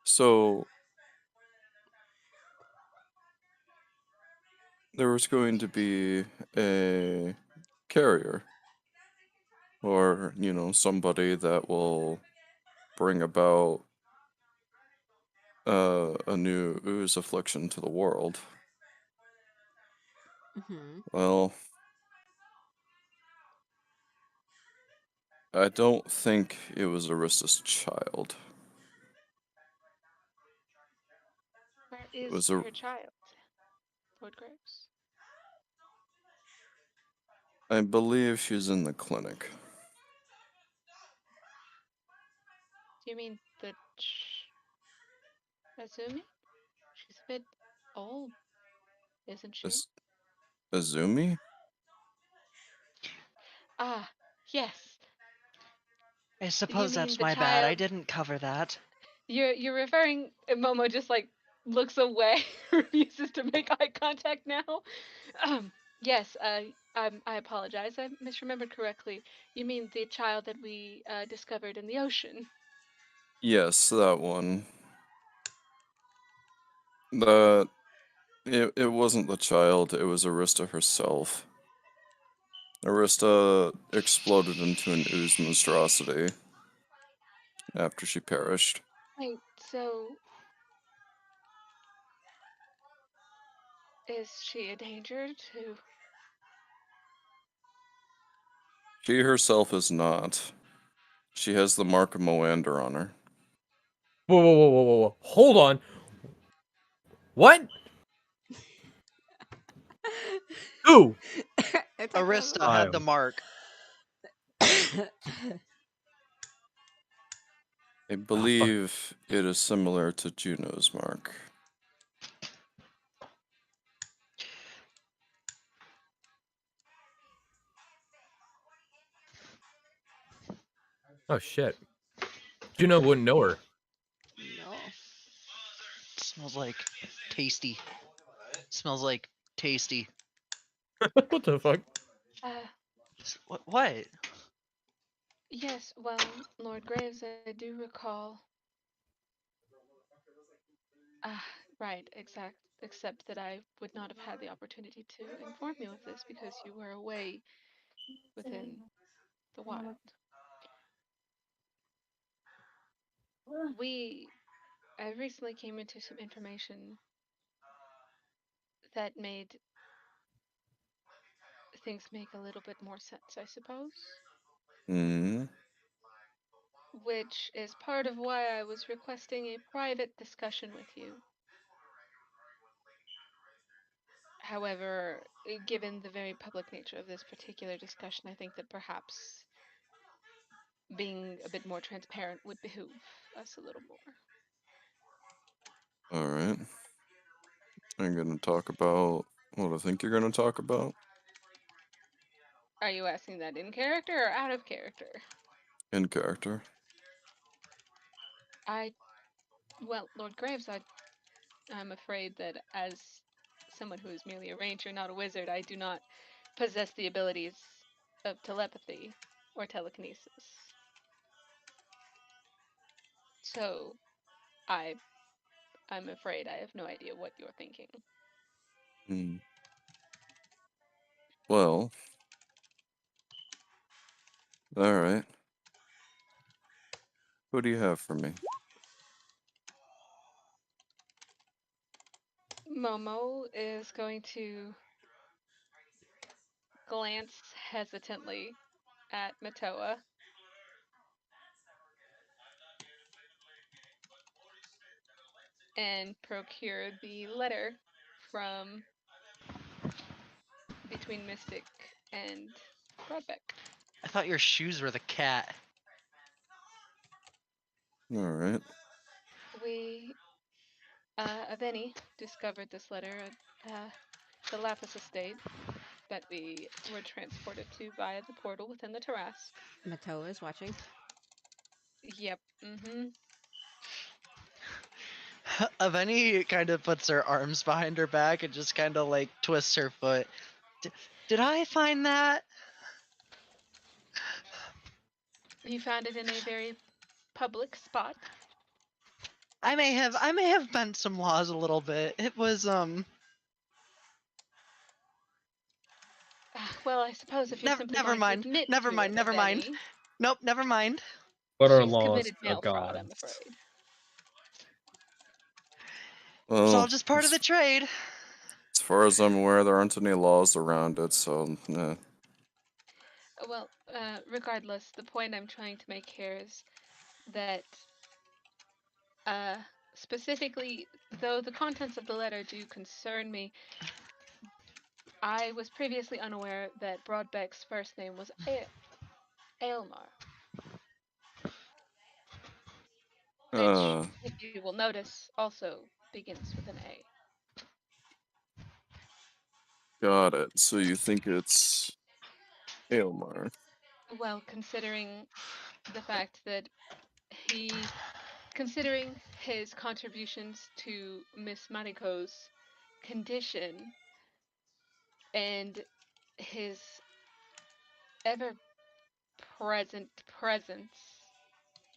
So there was going to be a carrier, or somebody that will bring about a new ooze affliction to the world. Well, I don't think it was Arista's child. Where It is was her child, Lord Graves? I believe she's in the clinic. Do you mean the Azumi? She's a bit old, isn't she? Azumi? Ah, yes. I suppose that's my bad. I didn't cover that. You're referring. Momo just like looks away, refuses to make eye contact now. Yes. I apologize. I misremembered correctly. You mean the child that we discovered in the ocean? Yes, that one. That It wasn't the child, it was Arista herself. Arista exploded into an ooze monstrosity after she perished. Wait, so is she a danger to? She herself is not. She has the mark of Moander on her. Whoa. Hold on. What? Who? Arista had the mark. I believe it is similar to Juno's mark. Oh shit. Juno wouldn't know her. No. Smells like tasty. Smells like tasty. What the fuck? What? Yes, well, Lord Graves, I do recall. Right, except that I would not have had the opportunity to inform you of this because you were away within the wild. I recently came into some information that made things make a little bit more sense, I suppose. Hmm. Which is part of why I was requesting a private discussion with you. However, given the very public nature of this particular discussion, I think that perhaps being a bit more transparent would behoove us a little more. Alright. I'm gonna talk about what I think you're gonna talk about. Are you asking that in character or out of character? In character. Well, Lord Graves, I'm afraid that as someone who is merely a ranger, not a wizard, I do not possess the abilities of telepathy or telekinesis. So, I'm afraid I have no idea what you're thinking. Hmm. Well. Alright. Who do you have for me? Momo is going to glance hesitantly at Matoa. And procure the letter from between Mystic and Broadbeck. I thought your shoes were the cat. Alright. We, Aveni, discovered this letter at the Lapis estate that we were transported to via the portal within the Tarrasque. Mato is watching. Yep, mm-hmm. Aveni kind of puts her arms behind her back and just kind of like twists her foot. Did I find that? You found it in a very public spot. I may have bent some laws a little bit. It was Well, I suppose if you're simply never going to mind. admit Never to mind. it, Never mind. Aveni, Nope, never mind. What are she's laws committed the mail fraud, I'm gods? afraid. It's all Well, just part of the trade. as far as I'm aware, there aren't any laws around it, so Well, regardless, the point I'm trying to make here is that, uh, specifically, though the contents of the letter do concern me, I was previously unaware that Broadbeck's first name was Aelmar, which, if you will notice, also begins with an A. got it. So you think it's Aelmar? Well, considering the fact that he, considering his contributions to Miss Mariko's condition and his ever present presence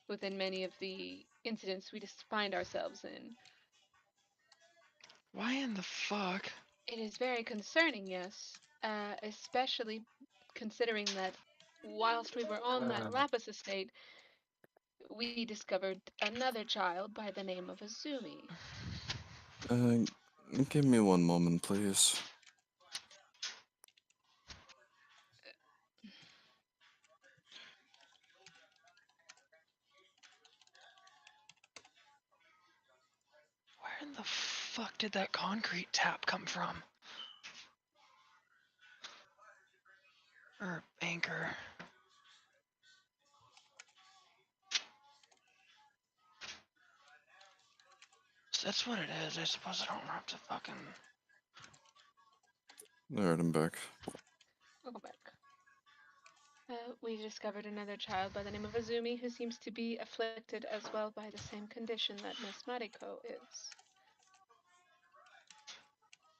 within many of the incidents we just find ourselves in, Why in the fuck? It is very concerning, yes. Especially considering that whilst we were on that Lapis estate, we discovered another child by the name of Azumi. Give me one moment, please. Where in the fuck did that concrete tap come from? Or anchor. So that's what it is. I suppose I don't have to fucking. Alright, I'm back. Welcome back. We discovered another child by the name of Azumi who seems to be afflicted as well by the same condition that Miss Mariko is.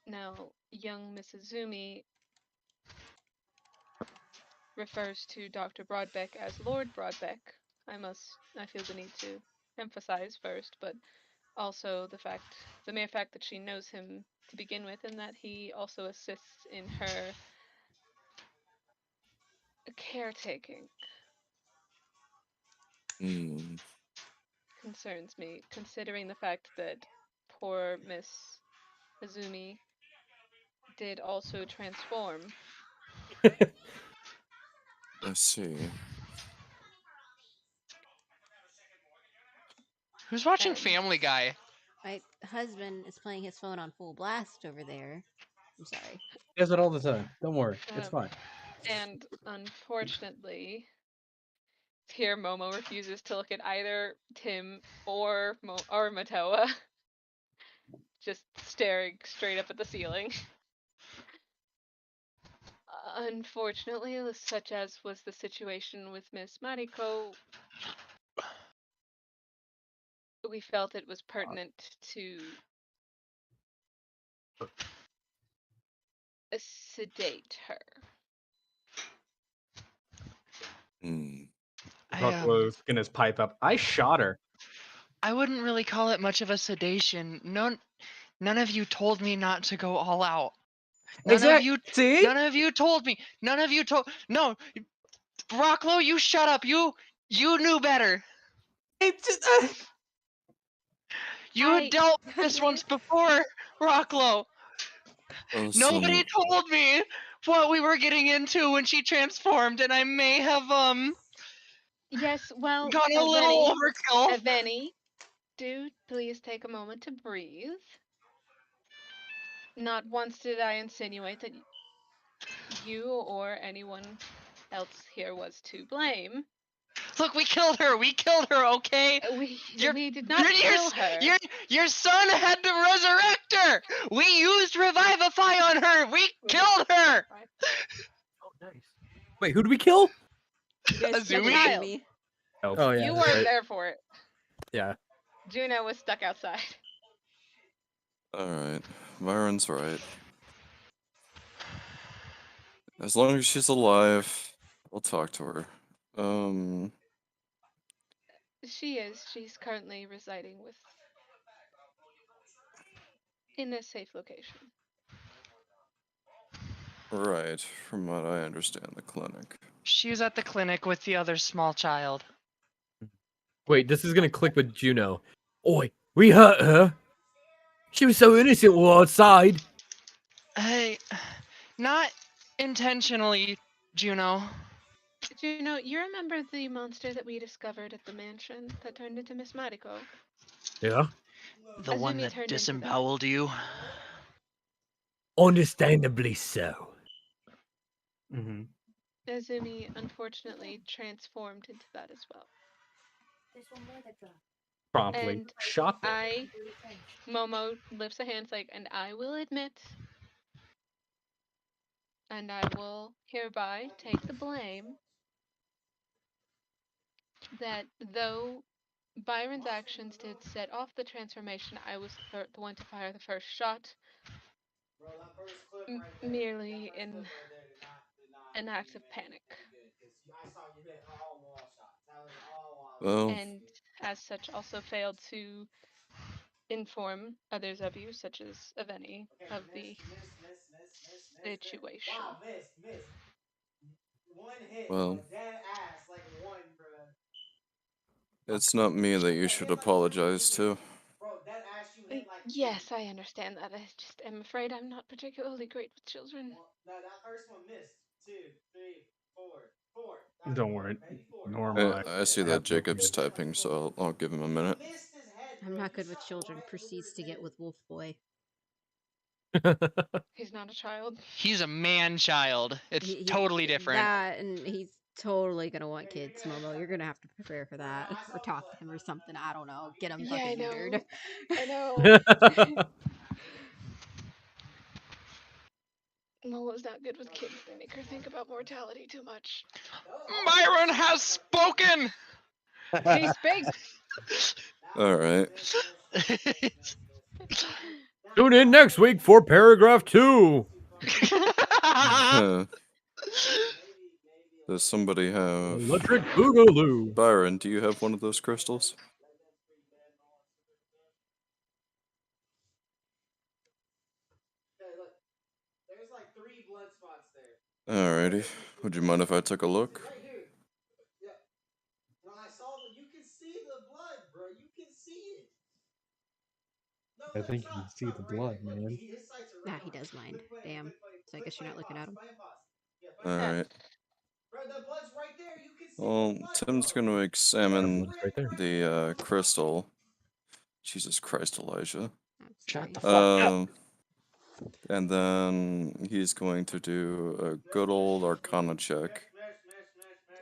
Now, young Miss Azumi refers to Dr. Broadbeck as Lord Broadbeck. I feel the need to emphasize first, but also the mere fact that she knows him to begin with, and that he also assists in her caretaking concerns me, considering the fact that poor Miss Azumi did also transform. I see. Who's watching Family Guy? My husband is playing his phone on full blast over there. I'm sorry. He does it all the time. Don't worry, it's fine. And unfortunately, here Momo refuses to look at either Tim or Matoa, just staring straight up at the ceiling. Unfortunately, such as was the situation with Miss Mariko, we felt it was pertinent to sedate her. Bucklow skin his pipe up. I shot her. I wouldn't really call it much of a sedation. None of you told me not to go all out. None of you told me. None of you told. No, Rocklow, you shut up. You knew better. You had dealt with this once before, Rocklow. Nobody told me what we were getting into when she transformed, and I may have Yes, well, gone a little overkill. Aveni, do please take a moment to breathe. Not once did I insinuate that you or anyone else here was to blame. Look, we killed her. We killed her. Okay. We did not kill her. Your son had to resurrect her. We used Revivify on her. We killed her. Oh, nice. Wait, who did we kill? Azumi. Oh yeah. You weren't there for it. Yeah. Juno was stuck outside. Alright. Byron's right. As long as she's alive, I'll talk to her. She is. She's currently residing in a safe location. Right, from what I understand, the clinic. She was at the clinic with the other small child. Wait, this is gonna click with Juno. Oi, we hurt her. She was so innocent while outside. Hey, not intentionally, Juno. Juno, you remember the monster that we discovered at the mansion that turned into Miss Mariko? Yeah. The one that disemboweled you? Understandably so. Azumi unfortunately transformed into that as well. Promptly And shot them. Momo lifts a hand like, and I will admit, and I will hereby take the blame, that though Byron's actions did set off the transformation, I was the one to fire the first shot, merely in an act of panic. Well, and as such also failed to inform others of you, such as of any of the situation. Well, it's not me that you should apologize to. Yes, I understand that. I just am afraid I'm not particularly great with children. Don't worry, nor am I. I see I have that no Jacob's kids. typing, so I'll give him a minute. I'm not good with children. Proceeds to get with Wolf Boy. He's not a child. He's a man child. It's totally different. That, and he's totally gonna want kids, Momo. You're gonna have to prepare for that, or talk to him or something. I don't know. Get him fucking neutered. I know. Mola's not good with kids. They make her think about mortality too much. Myron has spoken! He speaks! Alright. Tune in next week for paragraph 2. Does somebody have... Electric Boogaloo. Byron, do you have one of those crystals? Alrighty. Would you mind if I took a look? I think you can see the blood, man. Nah, he does mind. Damn. So I guess you're not looking at him. Alright. Well, Tim's going to examine the crystal. Jesus Christ, Elijah. Shut the fuck up. And then he's going to do a good old Arcana check.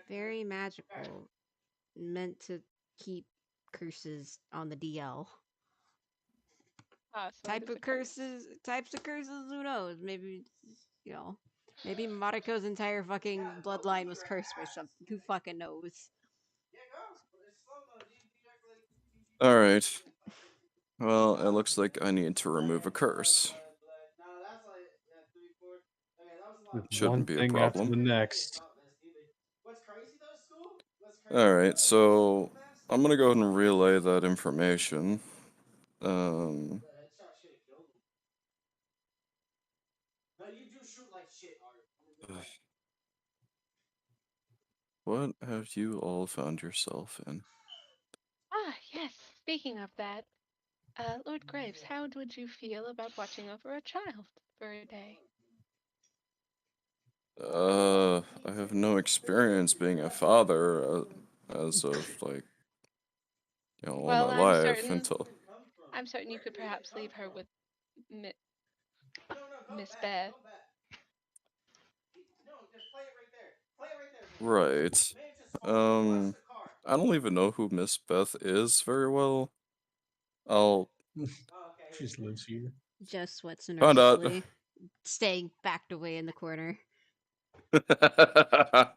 Very magical. Meant to keep curses on the DL. Types of curses, who knows? Maybe, maybe Mariko's entire fucking bloodline was cursed by something. Who fucking knows? Alright. Well, it looks like I need to remove a curse. Shouldn't be a One thing after the problem. next. Alright, so I'm gonna go ahead and relay that information. What have you all found yourself in? Ah, yes. Speaking of that, Lord Graves, how would you feel about watching over a child for a day? I have no experience being a father as of, like, all Well, my life until... I'm certain you could perhaps leave her with Miss Beth. Right. I don't even know who Miss Beth is very well. She just lives here. Just sweats Found out. nervously, staying backed away in the corner. I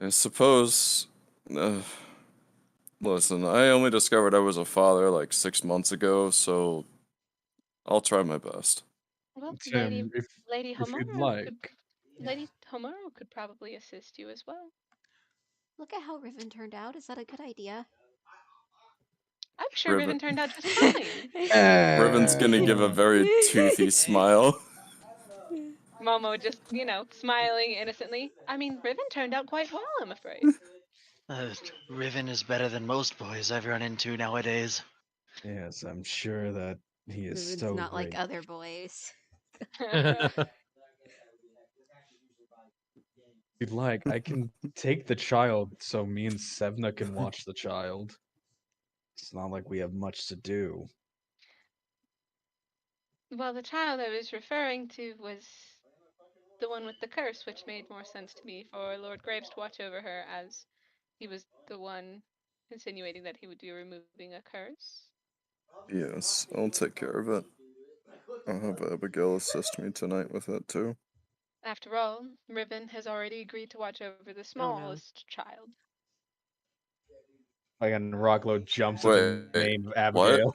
suppose... listen, I only discovered I was a father like 6 months ago, so I'll try my best. Well, Tim, Lady if you'd Homaro like. Lady Homaro could probably assist you as well. Look at how Riven turned out. Is that a good idea? I'm sure Riven turned out just fine. Riven's gonna give a very toothy smile. Momo just, smiling innocently. I mean, Riven turned out quite well, I'm afraid. Riven is better than most boys I've run into nowadays. Yes, I'm sure that he is Riven's so not great. like other boys. If you'd like, I can take the child so me and Sevna can watch the child. It's not like we have much to do. Well, the child I was referring to was the one with the curse, which made more sense to me for Lord Graves to watch over her, as he was the one insinuating that he would be removing a curse. Yes, I'll take care of it. I'll have Abigail assist me tonight with it too. After all, Riven has already agreed to watch over the smallest child. Like, and Rocklow jumps at Wait, the name of what? Abigail.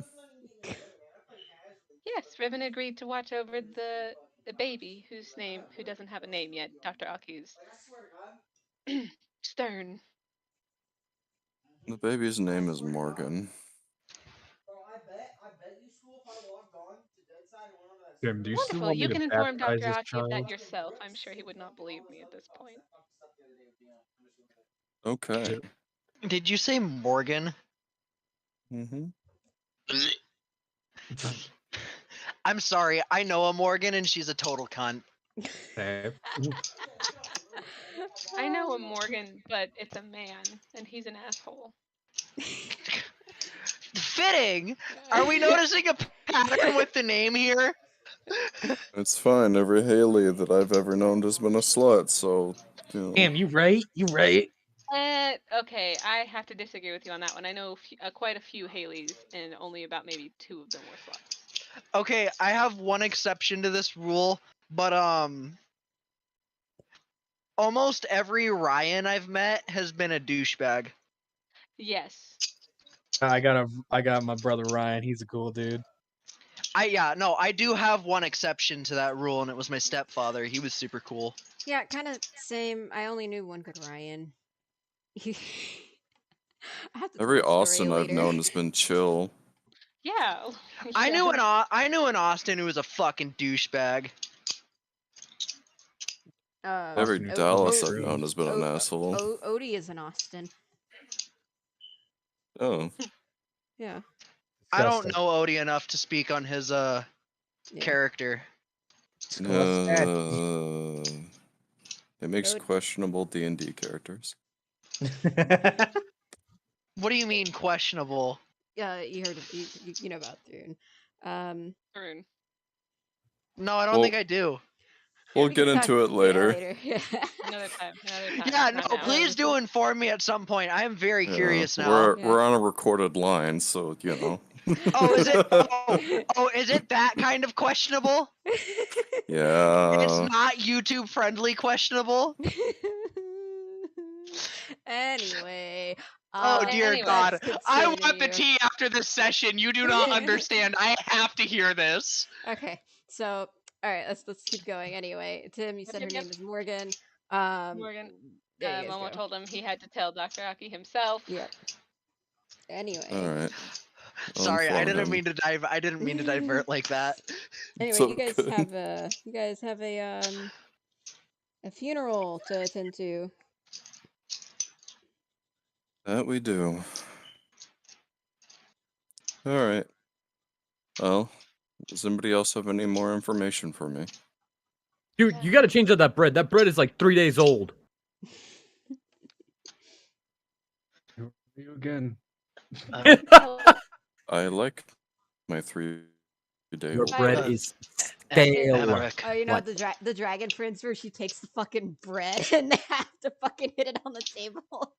Yes, Riven agreed to watch over the baby who doesn't have a name yet, Dr. Aki's. Stern. The baby's name is Morgan. Jim, do you still Wonderful. want me You to can inform baptize Dr. this Aki of that child? yourself. I'm sure he would not believe me at this point. Okay. Did you say Morgan? Mm-hmm. I'm sorry, I know a Morgan and she's a total cunt. Okay. I know a Morgan, but it's a man, and he's an asshole. Fitting! Are we noticing a pattern with the name here? It's fine. Every Haley that I've ever known has been a slut, so, you know. Damn, you right. You right. Okay, I have to disagree with you on that one. I know quite a few Haleys, and only about maybe 2 of them were sluts. Okay, I have one exception to this rule, but almost every Ryan I've met has been a douchebag. Yes. I got my brother Ryan. He's a cool dude. I do have one exception to that rule, and it was my stepfather. He was super cool. Yeah, kind of same. I only knew one good Ryan. I have to tell Every that story Austin I've later. known has been chill. Yeah. I knew an Austin who was a fucking douchebag. Every Dallas I've known has been an asshole. Odie is an Austin. Oh. Yeah. I don't know Odie enough to speak on his character. It makes questionable D&D characters. What do you mean questionable? You heard of you know about Thrune. Thrune. No, I don't think I do. We'll get into it later. Another time. Yeah, no, please do inform me at some point. I am very curious now. We're on a recorded line, so you know. Oh, is it? Oh, is it that kind of questionable? Yeah. It's not YouTube friendly questionable. Anyway. Oh dear God! I want the continue. tea after this session. You do not understand. I have to hear this. Okay, so all right, let's keep going. Anyway, Tim, you said her name is Morgan. Morgan. There you guys Momo go. told him he had to tell Dr. Aki himself. Yep. Anyway. All right. Sorry, I didn't mean to dive. I didn't mean to divert like that. Anyway, you guys have a funeral to attend to. That we do. All right. Well, does anybody else have any more information for me? Dude, you got to change out that bread. That bread is like 3 days old. You again. I like my 3-day Your old bread is stale. Oh, you know the Dragon Prince where she takes the fucking bread and they have to fucking hit it on the table.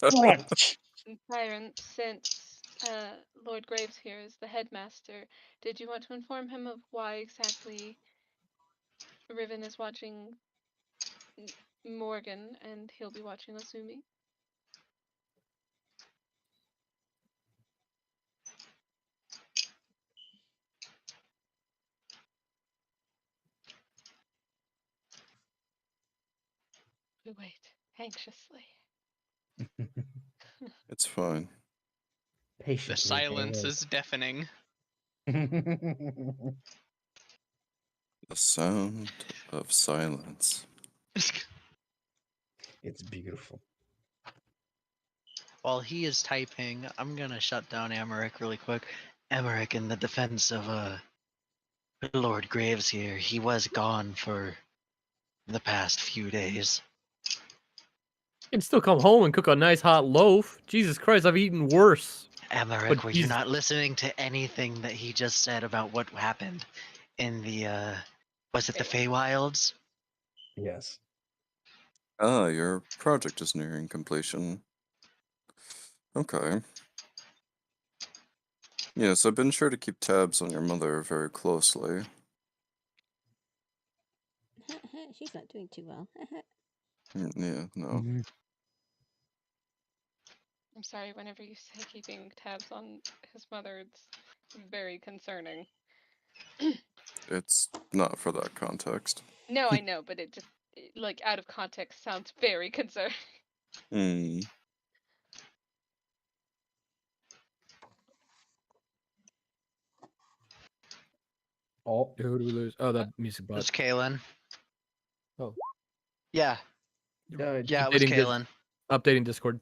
Crunch. Byron, since Lord Graves here is the headmaster, did you want to inform him of why exactly Riven is watching Morgan and he'll be watching Asumi? We wait anxiously. It's fine. The silence is deafening. The sound of silence. It's beautiful. While he is typing, I'm gonna shut down Amaric really quick. Amaric, in the defense of Lord Graves here, he was gone for the past few days. You can still come home and cook a nice hot loaf. Jesus Christ, I've eaten worse. Amaric, were you not listening to anything that he just said about what happened in the was it the Feywilds? Yes. Ah, your project is nearing completion. Okay. Yes, I've been sure to keep tabs on your mother very closely. She's not doing too well. Yeah, no. I'm sorry, whenever you say keeping tabs on his mother, it's very concerning. It's not for that context. No, I know, but it just, like, out of context sounds very concerning. Hmm. Oh, who do we lose? Oh, the music bot. It's Kaylin. Oh. Yeah. Yeah, Yeah, it was Kaylin. Updating Discord.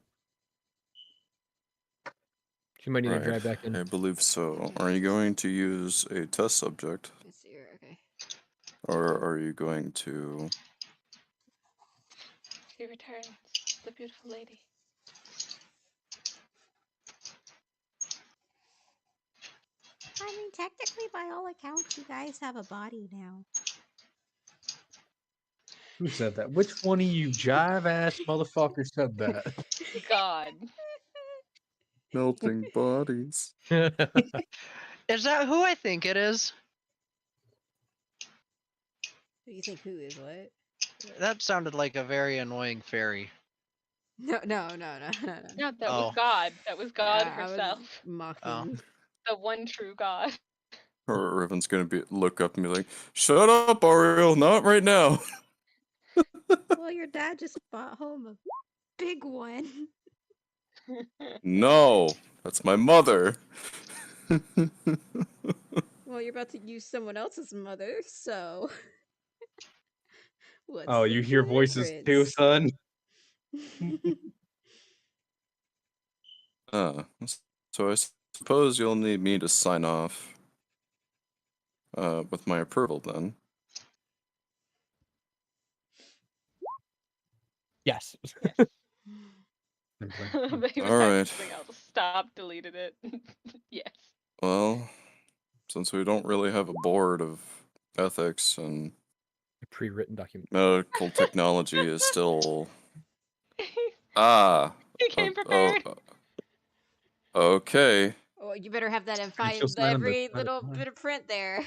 She might need to Right, drive back in. I believe so. Are you going to use a test subject, Let's see here. Okay. or are you going to? She returns, the beautiful lady. I mean, technically, by all accounts, you guys have a body now. Who said that? Which one of you jive ass motherfuckers said that? God. Melting bodies. Is that who I think it is? Who do you think who is what? That sounded like a very annoying fairy. No. No, that was Oh. God. That was God I was herself. mocking. The one true God. Or Riven's gonna look up and be like, "Shut up, Ariel! Not right now." Well, your dad just bought home a big one. No, that's my mother. Well, you're about to use someone else's mother, so. What's Oh, the you hear voices too, difference? son? So I suppose you'll need me to sign off. With my approval, then. Yes. They All right. something else. Stop, deleted it. Yes. Well, since we don't really have a board of ethics and A pre-written document. medical technology is still He came prepared. okay. Oh, you better have that in She'll find sign on the every dotted little line. bit of print there.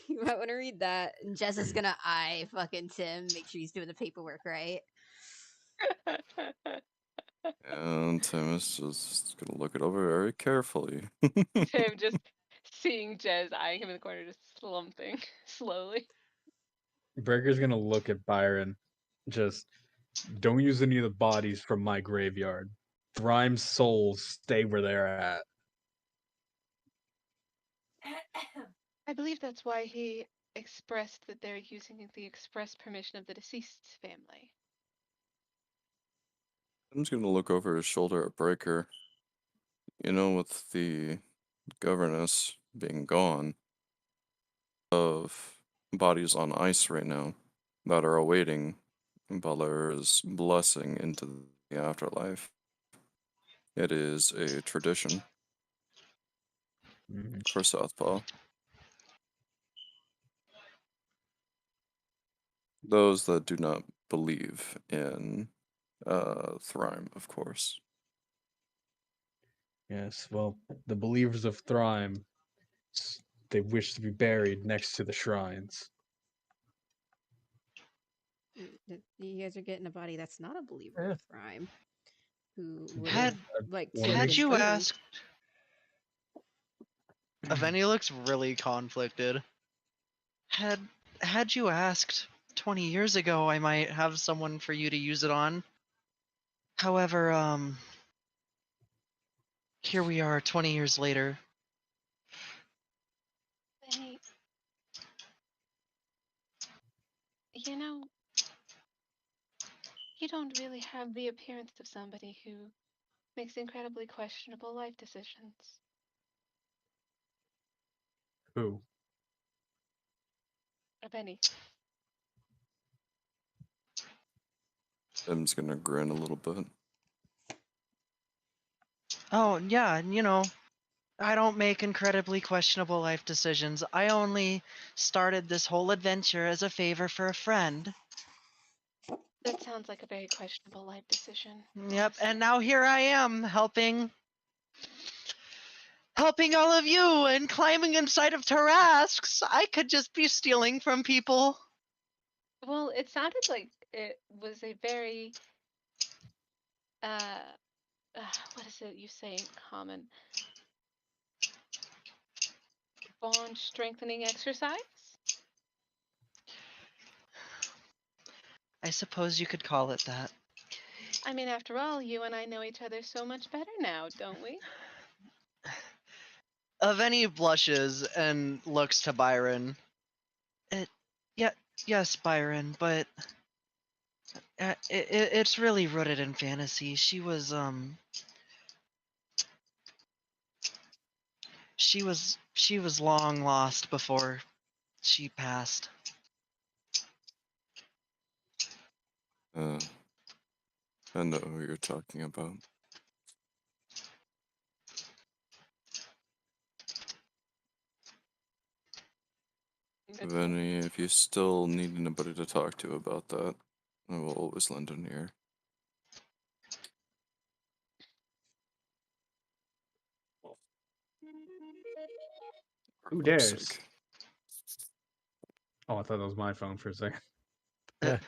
You might want to read that. And Jess is gonna eye fucking Tim, make sure he's doing the paperwork right. And Tim is just gonna look it over very carefully. Tim just seeing Jez eyeing him in the corner, just slumping slowly. Breaker's gonna look at Byron. Just don't use any of the bodies from my graveyard. Thryme's souls stay where they're at. I believe that's why he expressed that they're using the express permission of the deceased's family. Tim's gonna look over his shoulder at Breaker. You know, with the governess being gone, of bodies on ice right now that are awaiting Balor's blessing into the afterlife. It is a tradition for Southpaw. Those that do not believe in Thryme, of course. Yes, well, the believers of Thryme, they wish to be buried next to the shrines. You guys are getting a body that's not a believer of crime. Who would Had like to had you confirm. asked? Aveni looks really conflicted. Had you asked 20 years ago, I might have someone for you to use it on. However, here we are 20 years later. Benny, you know, you don't really have the appearance of somebody who makes incredibly questionable life decisions. Who? Benny. Tim's gonna grin a little bit. Oh, yeah, you know, I don't make incredibly questionable life decisions. I only started this whole adventure as a favor for a friend. That sounds like a very questionable life decision. Yep, and now here I am helping all of you and climbing inside of Tarasques. I could just be stealing from people. Well, it sounded like it was a very what is it you say in common? Bond strengthening exercise? I suppose you could call it that. I mean, after all, you and I know each other so much better now, don't we? Aveni blushes and looks to Byron. Yes, Byron, but it's really rooted in fantasy. She was long lost before she passed. I know who you're talking about. Vinny, if you still need anybody to talk to about that, I will always lend an ear. Who dares? Oh, I thought that was my phone for a second. Yeah.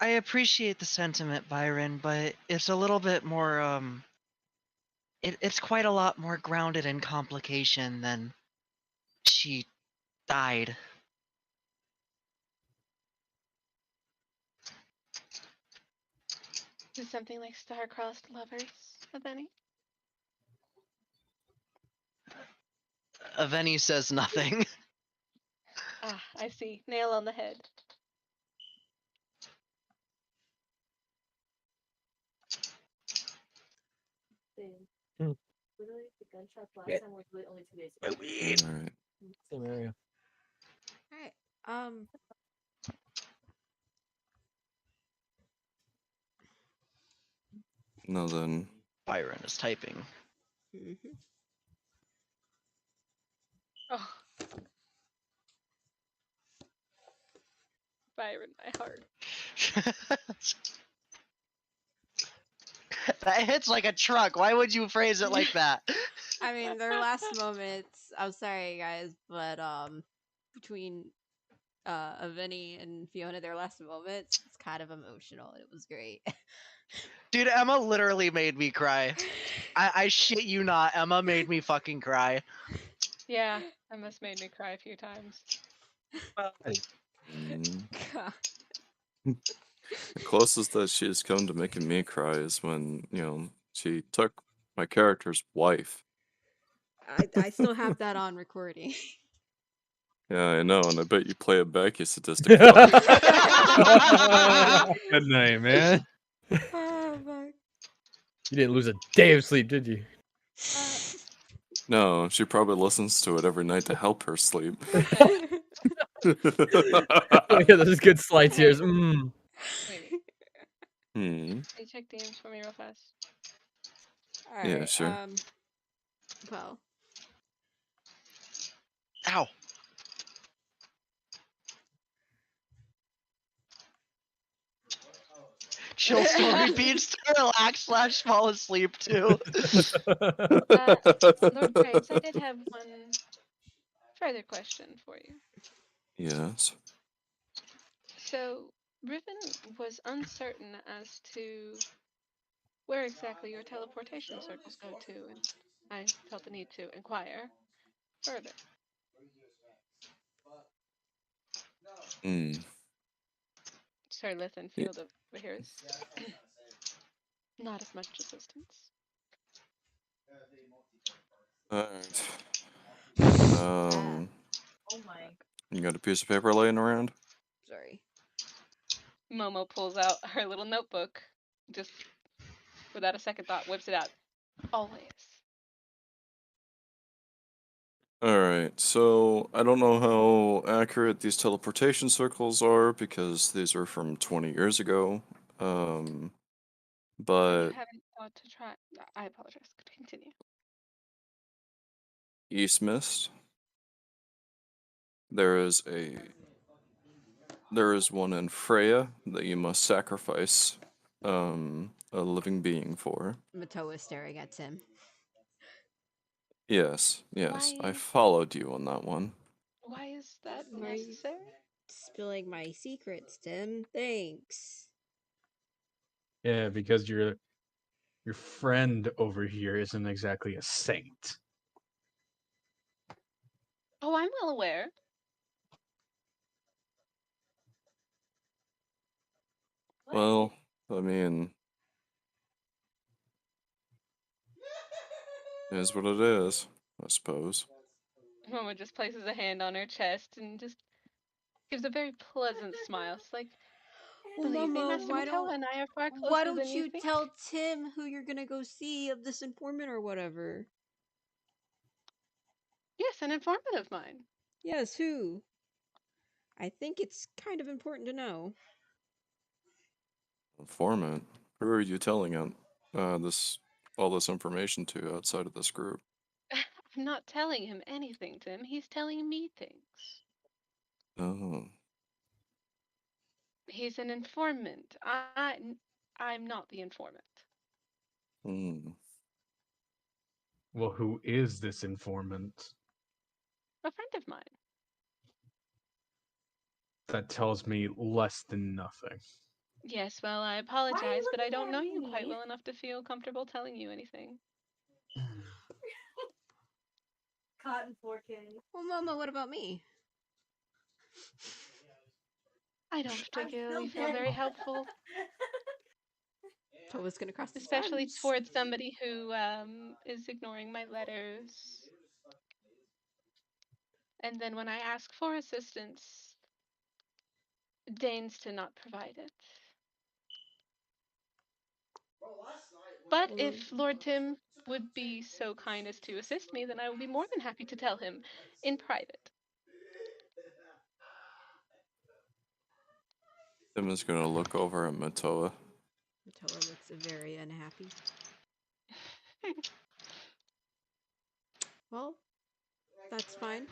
I appreciate the sentiment, Byron, but it's a little bit more it's quite a lot more grounded in complication than she died. Is something like star-crossed lovers, Aveni? Aveni says nothing. Ah, I see. Nail on the head. Hmm. Literally, the gunshots last time were only 2 days ago. Alright. Same area. Alright. No, then. Byron is typing. Oh. Byron, my heart. That hits like a truck. Why would you phrase it like that? I mean, their last moments. I'm sorry, guys, but between Aveni and Fiona, their last moments, it's kind of emotional. It was great. Dude, Emma literally made me cry. I shit you not. Emma made me fucking cry. Yeah, Emma's made me cry a few times. God. The closest that she has come to making me cry is when, she took my character's wife. I still have that on recording. Yeah, I know, and I bet you play it back, you sadistic fuck. Good night, man. Oh, fuck. You didn't lose a day of sleep, did you? No, she probably listens to it every night to help her sleep. Yeah, those good slight tears. Mm. Wait. Hmm. Can you check DMs for me real fast? All right. Yeah, sure. Well. Ow. Chill story beats to relax / fall asleep too. Lord Graves, I did have one further question for you. Yes. So, Riven was uncertain as to where exactly your teleportation circles go to, and I felt the need to inquire further. Sir Lithan Field over here is not of much assistance. Alright. Oh my. You got a piece of paper laying around? Sorry. Momo pulls out her little notebook, just without a second thought, whips it out. Always. Alright, so I don't know how accurate these teleportation circles are because these are from 20 years ago. But You haven't thought to try. I apologize. Continue. East Mist, there is one in Freya that you must sacrifice a living being for. Matoa is staring at Tim. Yes, yes, I Why? followed you on that one. Why is that Why are you necessary? spilling my secrets, Tim? Thanks. Yeah, because your friend over here isn't exactly a saint. Oh, I'm well aware. Well, I mean, it is what it is, I suppose. Momo just places a hand on her chest and just gives a very pleasant smile. It's like, Well, believe me, Momo, Master Matoa and I are far why closer than don't you you think. tell Tim who you're gonna go see of this informant or whatever? Yes, an informant of mine. Yes, who? I think it's kind of important to know. Informant? Who are you telling him all this information to outside of this group? I'm not telling him anything, Tim. He's telling me things. Oh. He's an informant. I'm not the informant. Hmm. Well, who is this informant? A friend of mine. That tells me less than nothing. Yes, well, I apologize, but I don't know you quite well enough to feel comfortable telling you anything. Cotton 4K. Well, Momo, what about me? I don't particularly feel very helpful. Towa's gonna cross his Especially arms. towards somebody who is ignoring my letters. And then when I ask for assistance, deigns to not provide it. But if Lord Tim would be so kind as to assist me, then I would be more than happy to tell him in private. Tim is gonna look over at Matoa. Matoa looks very unhappy. Well, that's fine.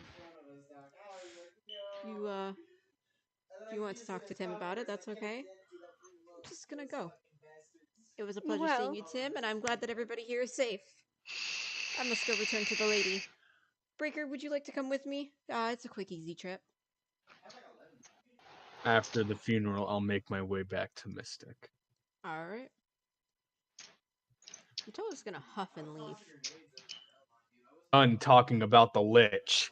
If you want to talk to Tim about it, that's okay. I'm just gonna go. It was a pleasure seeing you, Tim, and I'm glad that everybody here is safe. I must go return to the lady. Breaker, would you like to come with me? It's a quick, easy trip. After the funeral, I'll make my way back to Mystic. Alright. Matoa's gonna huff and leave. Done talking about the Lich.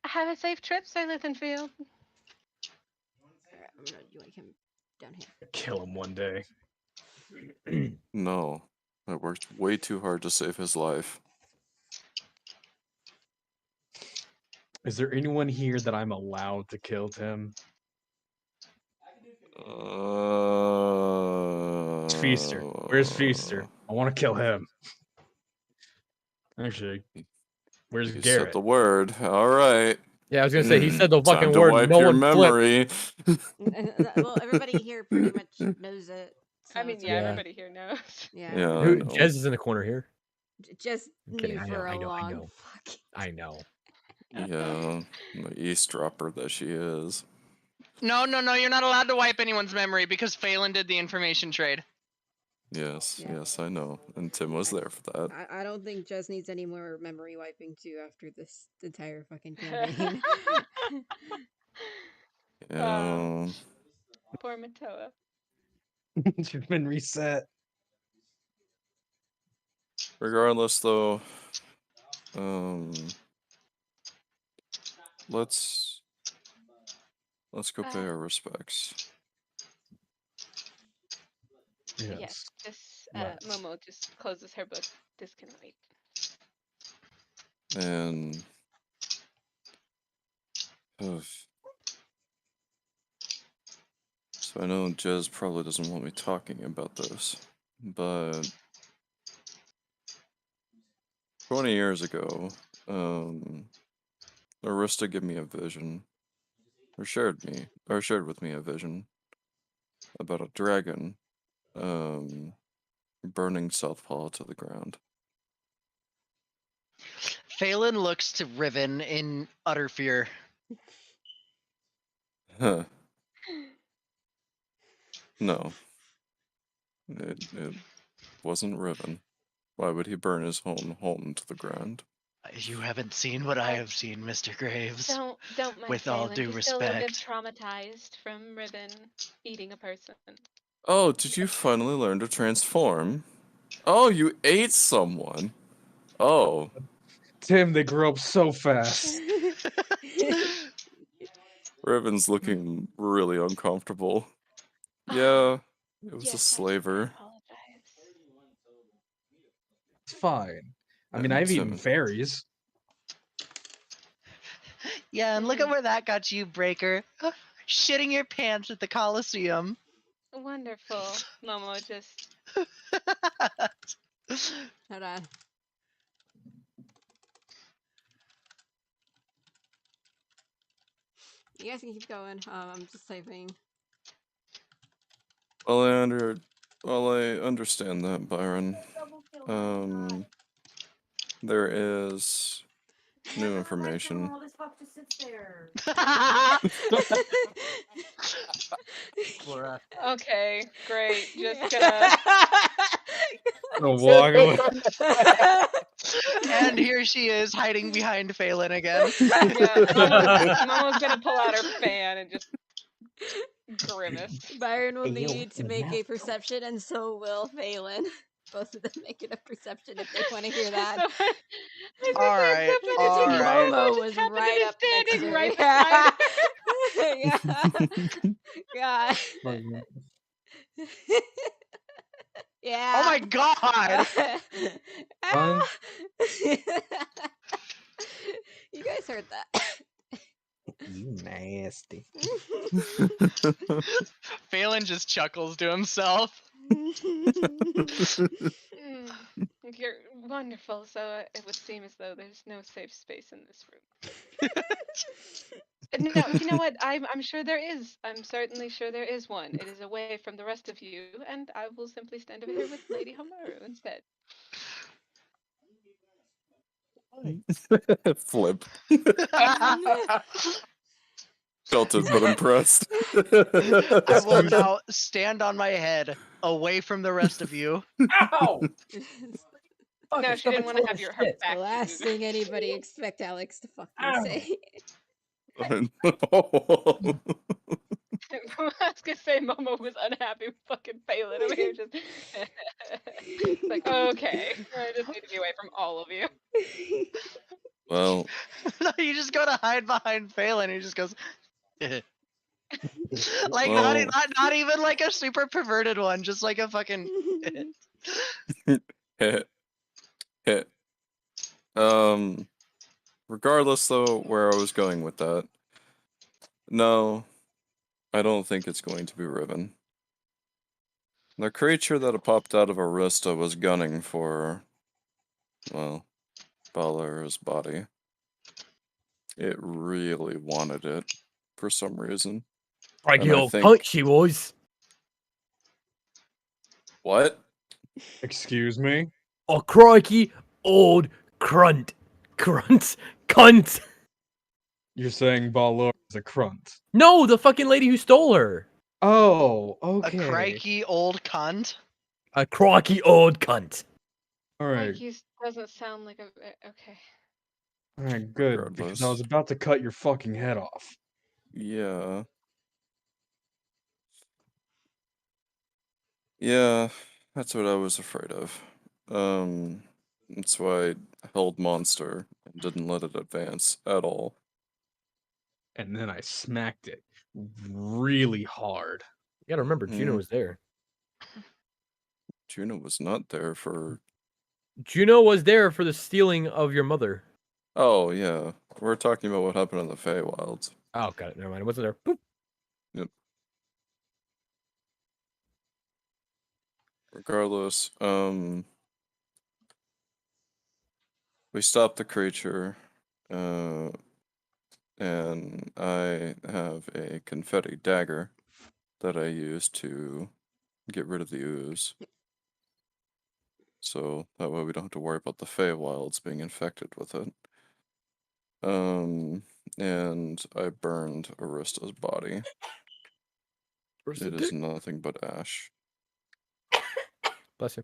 Have a safe trip, Sir Lithenfield. Alright, I'm gonna join him down here. Kill him one day. No. I worked way too hard to save his life. Is there anyone here that I'm allowed to kill Tim? It's Feaster. Where's Feaster? I want to kill him. Actually, where's You Garrett? said the word. All right. Yeah, I was gonna say he said the Time fucking to word. wipe No your one flipped. memory. Well, everybody here pretty much knows it. So I mean, it's yeah, okay. everybody here knows. Yeah. Yeah, I Who? know. Jez is in the corner here. Just I'm kidding. knew I know. for a I know. I long know. fucking I know. Yeah, the eavesdropper that she is. No, you're not allowed to wipe anyone's memory because Phelan did the information trade. Yes, Yeah. yes, I know. And Tim was there for that. I don't think Jess needs any more memory wiping too after this entire fucking campaign. Yeah. Poor Matoa. She's been reset. Regardless, though, let's go pay our respects. Yes, this Let's. Momo just closes her book. This can wait. And so I know Jez probably doesn't want me talking about this, but 20 years ago, Arista gave me a vision, or shared with me a vision about a dragon, burning Southpaw to the ground. Phelan looks to Riven in utter fear. Huh. No. It wasn't Riven. Why would he burn his own home to the ground? You haven't seen what I have seen, Mr. Graves. Don't mind With all Phelan. due He's still a little bit respect. traumatized from Ribbon eating a person. Oh, did you finally learn to transform? Oh, you ate someone. Oh. Tim, they grew up so fast. Ribbon's looking really uncomfortable. Yeah, it was a Yes, slaver. I apologize. It's fine. I mean, And I've eaten Tim. fairies. Yeah, and look at where that got you, Breaker. Shitting your pants at the Coliseum. Wonderful. Momo just... Hold on. You guys can keep going. I'm just typing. Well, I understand that, Byron. There is new information. All this fuck just sits there. Okay, great. Just gonna... Walk away. And here she is, hiding behind Phelan again. Yeah, Momo's gonna pull out her fan and just grimace. Byron will need to make a perception, and so will Phelan. Both of them making a perception if they want to hear that. All right, all right. Momo was right up next to standing her. right Yeah. beside her. God. Yeah. Oh my god! You guys heard that. You nasty. Phelan just chuckles to himself. You're wonderful, so it would seem as though there's no safe space in this room. No, you know what? I'm sure there is. I'm certainly sure there is one. It is away from the rest of you, and I will simply stand over here with Lady Hamaru instead. Flip. Tilted but impressed. I will now stand on my head, away from the rest of you. Ow! No, she didn't want to have her back. The last thing anybody expect Alex to fucking say. I was gonna say Momo was unhappy with fucking Phelan over here, just like, okay, I just need to be away from all of you. Well, No, you just go to hide behind Phelan, and he just goes. Like well, not even like a super perverted one, just like a fucking. hit. Regardless though, where I was going with that, no, I don't think it's going to be Riven. The creature that popped out of Arista was gunning for, well, Balor's body. It really wanted it, for some reason. Like And the I old think- cunt she was. What? Excuse me? Oh, crikey, old crunt. Cunt. You're saying Balor is a crunt. No, the fucking lady who stole her. Oh, A okay. crikey old cunt. A crikey old cunt. Alright. Like, doesn't sound like a okay. Alright, good. Because I was about to cut your fucking head off. Yeah. Yeah, that's what I was afraid of. That's why I held Monster and didn't let it advance at all. And then I smacked it really hard. You gotta remember, Juno was there. Juno was not there for... Juno was there for the stealing of your mother. Oh, yeah. We're talking about what happened in the Feywilds. Oh, got it. Never mind. It wasn't there. Boop. Yep. Regardless, we stopped the creature, and I have a confetti dagger that I use to get rid of the ooze. So that way we don't have to worry about the Feywilds being infected with it. And I burned Arista's body. It is nothing but ash. Bless you.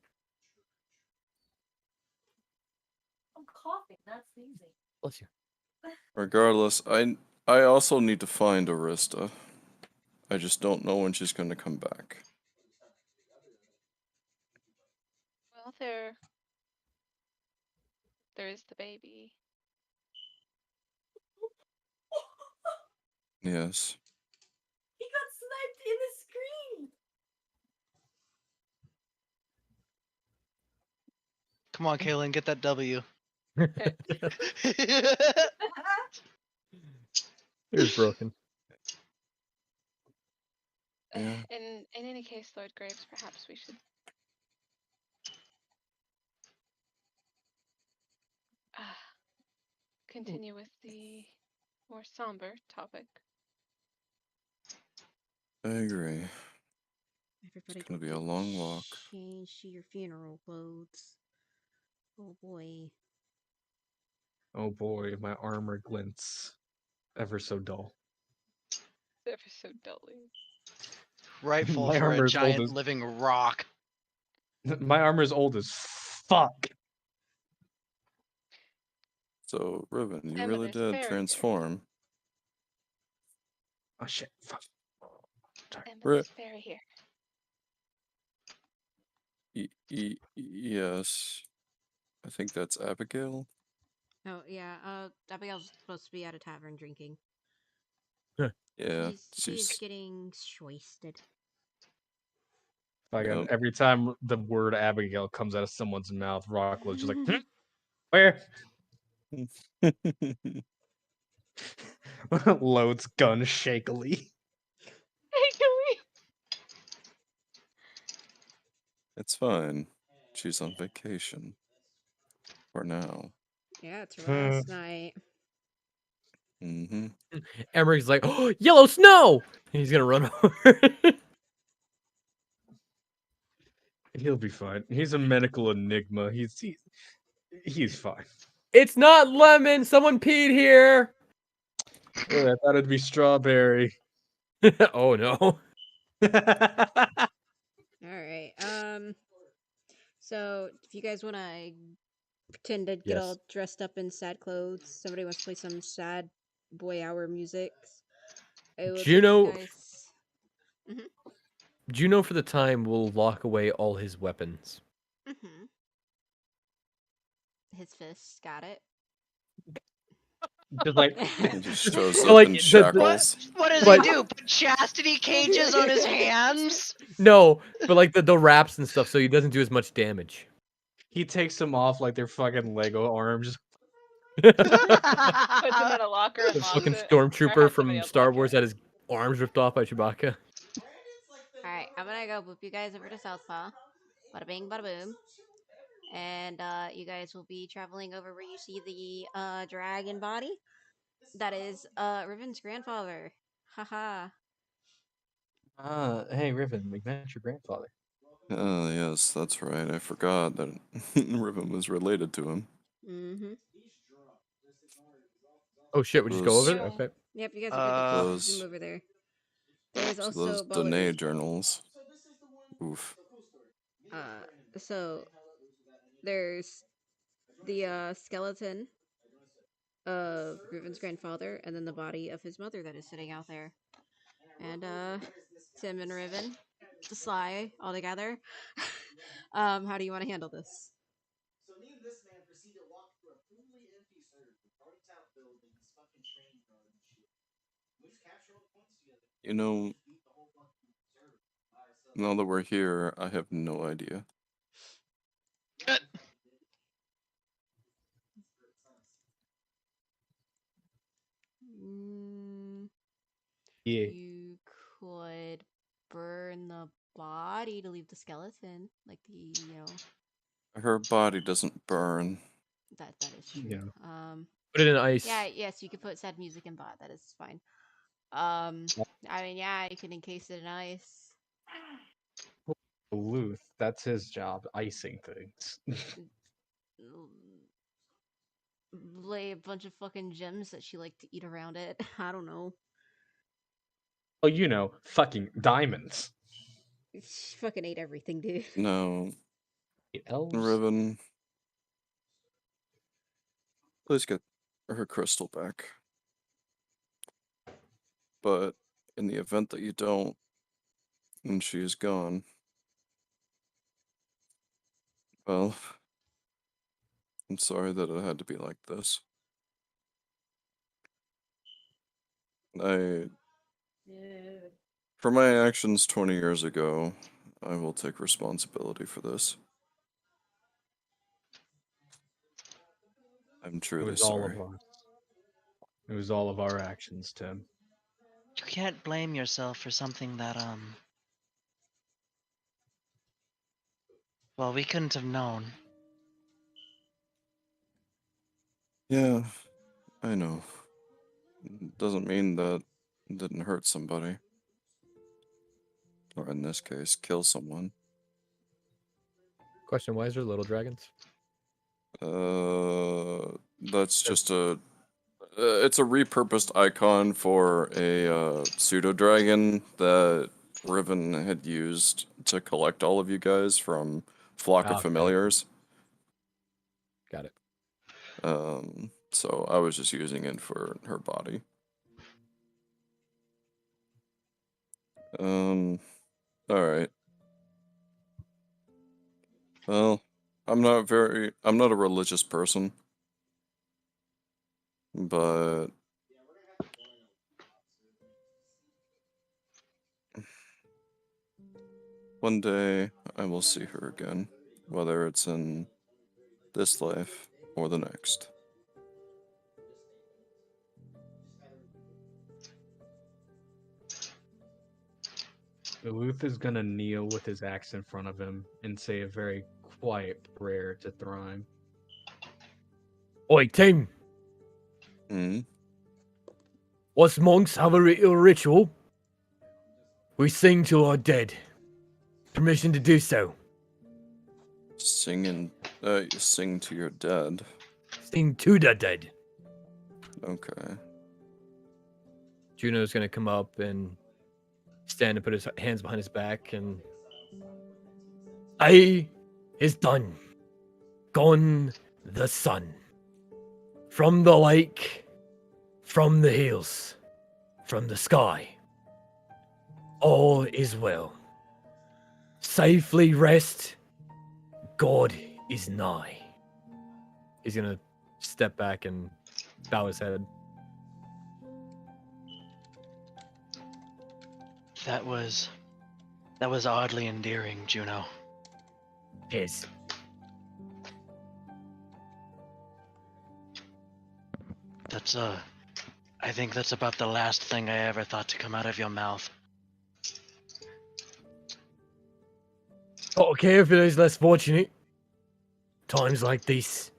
coughing, not sneezing. Bless you. Regardless, I also need to find Arista. I just don't know when she's gonna come back. Well, there is the baby. Yes. He got sniped in the screen. Come on, Kaylin, get that W. It was broken. Yeah. In any case, Lord Graves, perhaps we should continue with the more somber topic. I agree. Everybody It's gonna go be a get long walk. changed to your funeral clothes. Oh boy. Oh boy, my armor glints ever so dull. Ever so dully. Rightful My for a armor is old giant as living rock. my armor is old as fuck. So, Riven, you Emma, really there's did fairy here. transform. Oh shit, fuck. Sorry. Emma, there's fairy here. Yes. I think that's Abigail. Oh yeah, Abigail's supposed to be at a tavern drinking. Yeah, She's getting shoisted. Fucking Yep. every time the word Abigail comes out of someone's mouth, Rocklo's just like, where? Loads gun shakily. It's fine. She's on vacation. For now. Yeah, it's her last night. Mm-hmm. Emmerich's like, oh, yellow snow! He's gonna run over. He'll be fine. He's a medical enigma. He's fine. It's not lemon. Someone peed here. Really, I thought it'd be strawberry. Oh no. All right. So if you guys want to pretend to get all dressed up in sad clothes, somebody wants to play some sad boy hour music. I will take you guys. Juno for the time will lock away all his weapons. His fists, got it. Just like He just shows So, up like, in the- shackles. What does he do? Put chastity cages on his hands? No, but like the wraps and stuff, so he doesn't do as much damage. He takes them off like they're fucking Lego arms. Puts them in a locker and The locks fucking it. stormtrooper Or has somebody from else Star lock Wars it. had his arms ripped off by Chewbacca. Alright, I'm gonna go boop you guys over to Southpaw. Bada bing, bada boom. And you guys will be traveling over where you see the dragon body. That is Riven's grandfather. Haha. Hey Riven, we met your grandfather. Oh, yes, that's right. I forgot that Riven was related to him. Mm-hmm. Oh shit, we just go over there? Okay. Yep, you guys are good to Those, zoom over there. There's so also those Baba Danae Ooze. journals. Oof. So there's the skeleton of Riven's grandfather, and then the body of his mother that is sitting out there. And Tim and Riven, the Sly, all together. How do you want to handle this? You know, now that we're here, I have no idea. Yeah. You could burn the body to leave the skeleton, like Her body doesn't burn. that is true. Yeah. Put it in ice. Yeah, yes, you could put sad music in bot. That is fine. I mean, yeah, you can encase it in ice. Luth, that's his job, icing things. Lay a bunch of fucking gems that she liked to eat around it. I don't know. Oh, you know, fucking diamonds. She fucking ate everything, dude. No. Elves? Riven. Please get her crystal back. But in the event that you don't, and she is gone, well, I'm sorry that it had to be like this. For my actions 20 years ago, I will take responsibility for this. I'm It truly was all sorry. of us. It was all of our actions, Tim. You can't blame yourself for something that, well, we couldn't have known. Yeah, I know. Doesn't mean that it didn't hurt somebody. Or in this case, kill someone. Question: why is there little dragons? That's just a. It's a repurposed icon for a pseudo dragon that Riven had used to collect all of you guys from Flock of Okay. Familiars. Got it. So I was just using it for her body. Alright. Well, I'm not a religious person, but one day I will see her again, whether it's in this life or the next. Duluth is gonna kneel with his axe in front of him and say a very quiet prayer to Thrime. Oi, Tim. Us monks have a ritual. We sing to our dead. Permission to do so. Sing to your dead. Sing to the dead. Okay. Juno's gonna come up and stand and put his hands behind his back and I is done. Gone the sun. From the lake, from the hills, from the sky. All is well. Safely rest. God is nigh. He's gonna step back and bow his head. That was oddly endearing, Juno. Is. That's I think that's about the last thing I ever thought to come out of your mouth. Gotta care for those less fortunate. Times like this.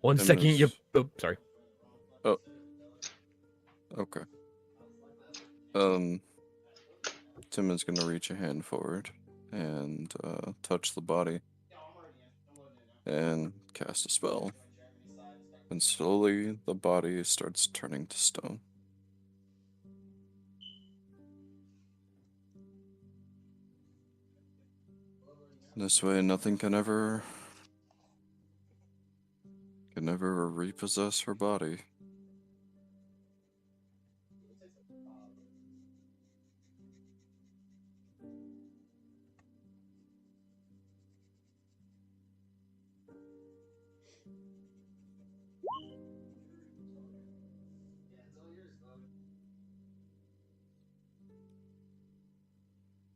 One Tim second, you. is- Oh, sorry. Oh. Okay. Tim is gonna reach a hand forward and touch the body and cast a spell. And slowly the body starts turning to stone. This way nothing can ever repossess her body.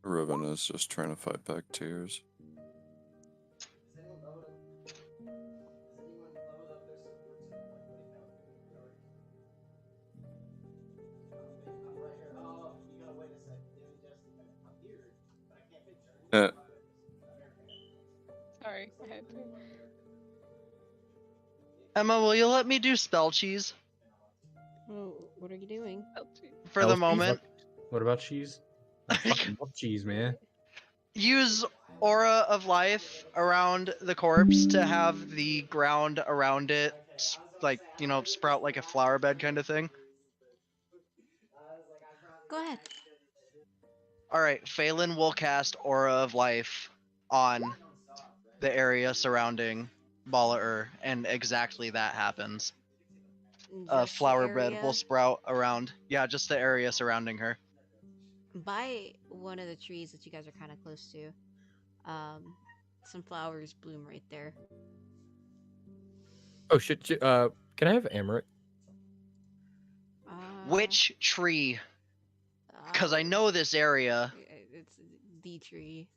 Riven is just trying to fight back tears. Sorry, I had to. Emma, will you let me do spell cheese Oh, what are you doing? for the moment? What about cheese? I fucking love cheese, man. Use Aura of Life around the corpse to have the ground around it, like, sprout like a flower bed kind of thing. Go ahead. Alright, Phelan will cast Aura of Life on the area surrounding Bala and exactly that happens. A Just the flower bed will area sprout around. Yeah, just the area surrounding her. by one of the trees that you guys are kind of close to. Some flowers bloom right there. Oh shit! Can I have Amaret? Which tree? Because I Uh, know this area. It's the tree.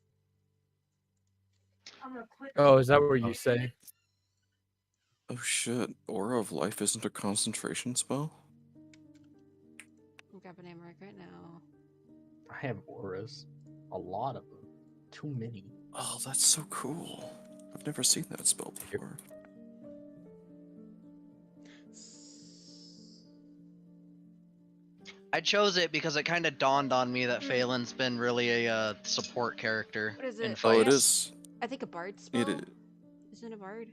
Oh, is that where you say? Oh shit, Aura of Life isn't a concentration spell? I'm grabbing Amaranth right now. I have auras. A lot of them. Too many. Oh, that's so cool. I've never seen that spell before. I chose it because it kind of dawned on me that Phelan's been really a support character What is in it? fights. Oh, it is. I think a bard spell. It is. Isn't it a bard?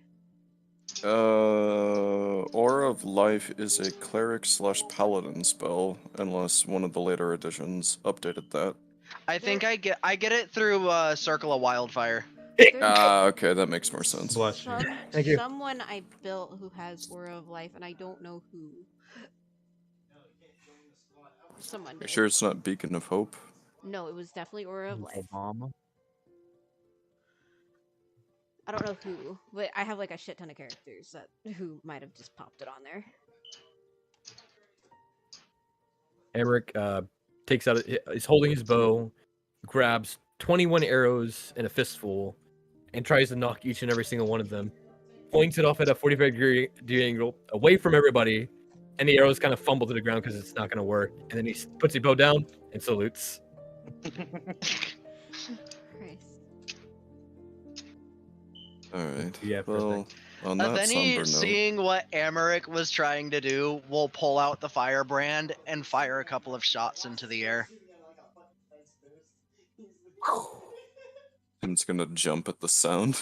Aura of Life is a cleric / paladin spell, unless one of the later editions updated that. I think I get it through Circle of Wildfire. Ah, okay, that makes more sense. Bless you. Thank you. Someone I built who has Aura of Life, and I don't know who. Someone You did. sure it's not Beacon of Hope? No, it was definitely Aura of Life. Obama. I don't know who, but I have like a shit ton of characters that who might have just popped it on there. Emmerich takes out. He's holding his bow, grabs 21 arrows in a fistful, and tries to knock each and every single one of them. Points it off at a 45-degree angle away from everybody, and the arrows kind of fumble to the ground because it's not going to work. And then he puts the bow down and salutes. Christ. Alright. Yeah, well, on that Aveni, somber note, seeing what Emmerich was trying to do, will pull out the firebrand and fire a couple of shots into the air. Tim's gonna jump at the sound.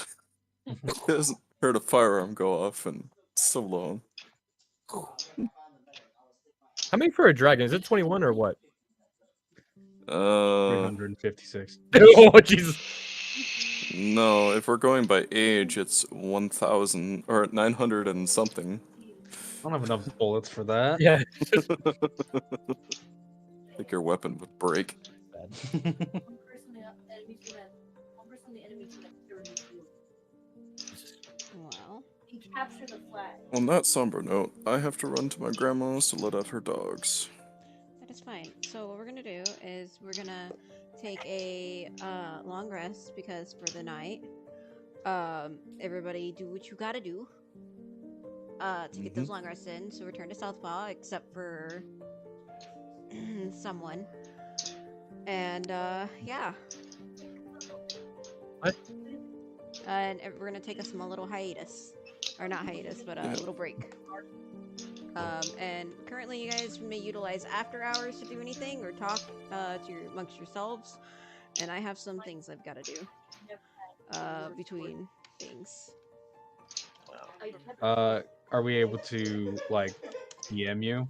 He hasn't heard a firearm go off in so long. How many for a dragon? Is it 21 or what? 356. Oh, Jesus. No, if we're going by age, it's 1,000 or 900 and something. I don't have enough bullets for that. Yeah. I think your weapon would break. Well, He captured the flag. On that somber note, I have to run to my grandma's to let out her dogs. that is fine. So what we're gonna do is we're gonna take a long rest because for the night, everybody do what you gotta do to get those long rests in. So return to Southpaw, except for someone. And yeah. What? And we're gonna take a small little hiatus, or not hiatus, but a little break. And currently, you guys may utilize after hours to do anything or talk amongst yourselves. And I have some things I've got to do between things. Are we able to like DM you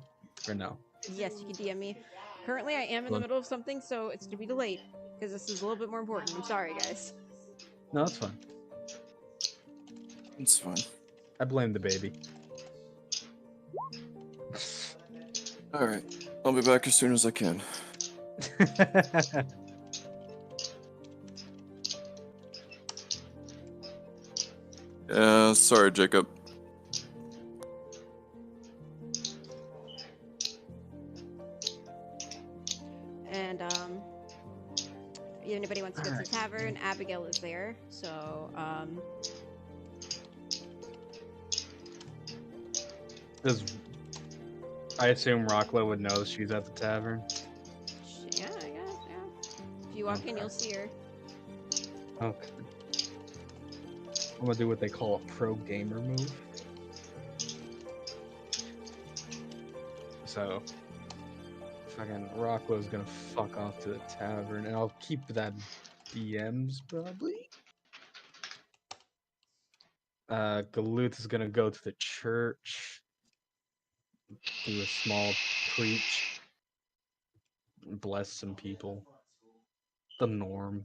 or no? Yes, you can DM me. Currently, I am in the middle of something, so it's to be delayed because this is a little bit more important. I'm sorry, guys. No, that's fine. It's fine. I blame the baby. Alright, I'll be back as soon as I can. Sorry, Jacob. And if anybody wants to go to the tavern, Abigail is there. So I assume Rocklow would know she's at the tavern. yeah, I guess, yeah. If you walk in, you'll see her. Okay. I'm gonna do what they call a pro gamer move. So, fucking Rockwell's gonna fuck off to the tavern, and I'll keep that DMs probably. Galuth is gonna go to the church, do a small preach, bless some people. The norm.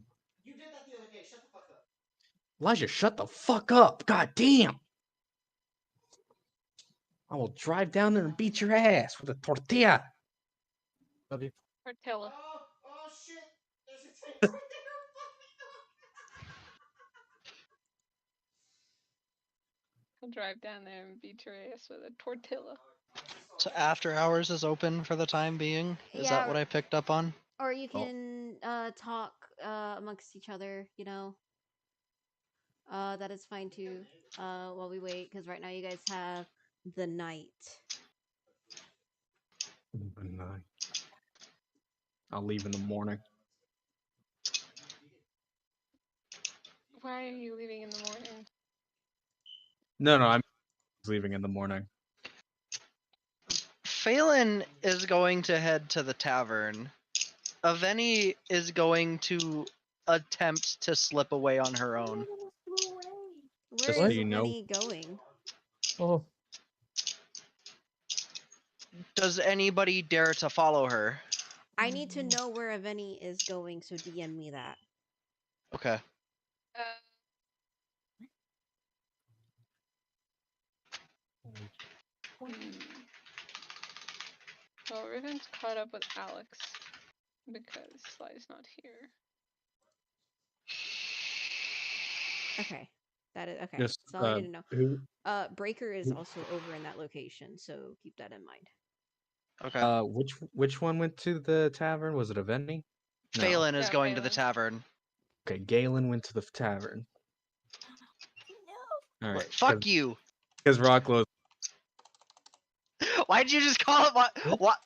Elijah, shut the fuck up. God damn. I will drive down there and beat your ass with a tortilla. Love you. Tortilla. Oh shit! There's a tank right there. I'll drive down there and beat your ass with a tortilla. So after hours is open for the time being. Is that what I picked up on? Or you can talk amongst each other, you know. That is fine too. While we wait, because right now you guys have the night. Good night. I'll leave in the morning. Why are you leaving in the morning? No, I'm leaving in the morning. Phelan is going to head to the tavern. Aveni is going to attempt to slip away on her own. Where Just is so you know. Aveni going? Oh. Does anybody dare to follow her? I need to know where Aveni is going, so DM me that. Okay. Well, Riven's caught up with Alex because Sly's not here. Okay. That is okay. Just, That's all I need to know. who? Breaker is also over in that location, so keep that in mind. Okay. Which one went to the tavern? Was it Aveni? No. Phelan is going to the tavern. Okay, Galen went to the tavern. All right. Fuck you. Because Rocklow. Why'd you just call it what?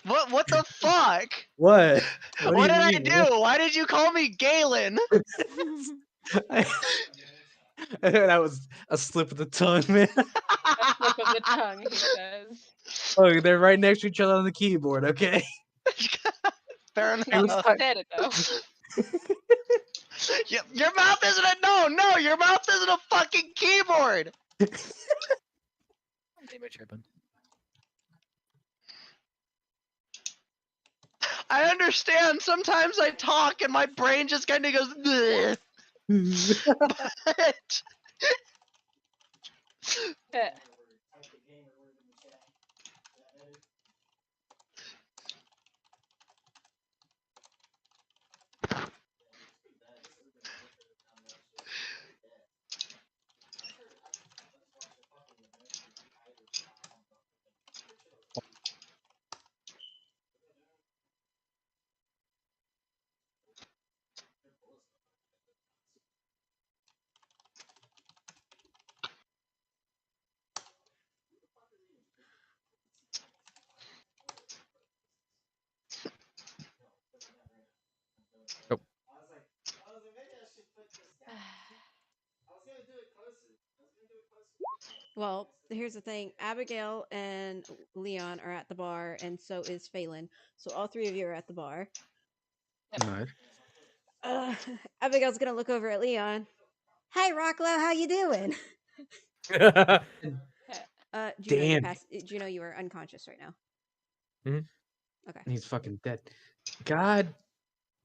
What the fuck? What? What did I do? Why did you call me Galen? That was a slip of the tongue, man. A slip of the tongue, he says. Oh, they're right next to each other on the keyboard, okay? Fair He enough. said it though. Your mouth isn't a no, your mouth isn't a fucking keyboard. I understand. Sometimes I talk and my brain just kind of goes. Bleh. But... Well, here's the thing. Abigail and Leon are at the bar, and so is Phelan. So all three of you are at the bar. Nice. Abigail's gonna look over at Leon. Hey, Rocklow, how you doing? Juno, Damn. Juno, you are unconscious right now. Mm-hmm. Okay. He's fucking dead. God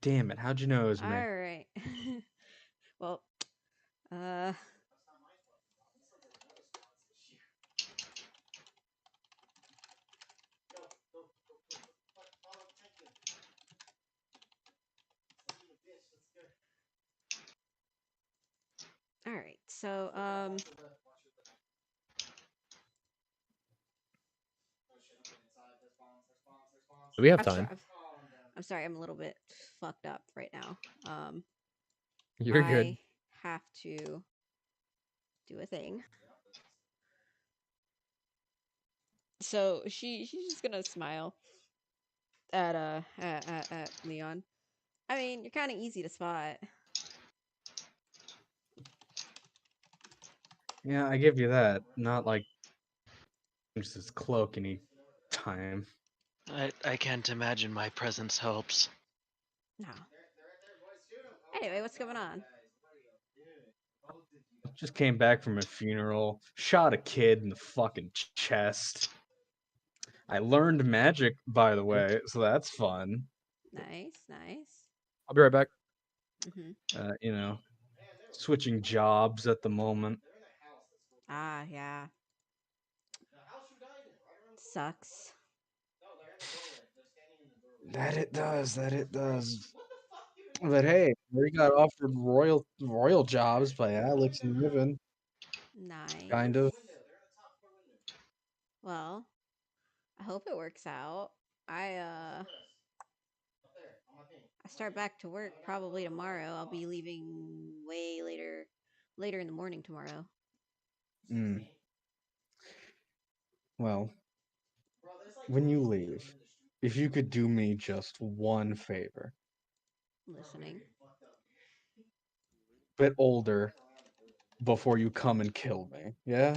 damn it. How'd you know it was me? All right. Well, all right. So, Do we have time? I'm sorry, I'm a little bit fucked up right now. You're good. I have to do a thing. So she's just gonna smile at Leon. I mean, you're kind of easy to spot. Yeah, I give you that. Not like just his cloak any time. I can't imagine my presence helps. No. Anyway, what's going on? Just came back from a funeral, shot a kid in the fucking chest. I learned magic, by the way, so that's fun. Nice. I'll be right back. Mm-hmm. You know, switching jobs at the moment. Ah, yeah. Sucks. That it does. That it does. But hey, we got offered royal jobs by Alex and Riven. Nice. Kind of. Well, I hope it works out. I start back to work probably tomorrow. I'll be leaving way later in the morning tomorrow. Mm. Well, when you leave, if you could do me just one favor. Listening. Bit older before you come and kill me. Yeah?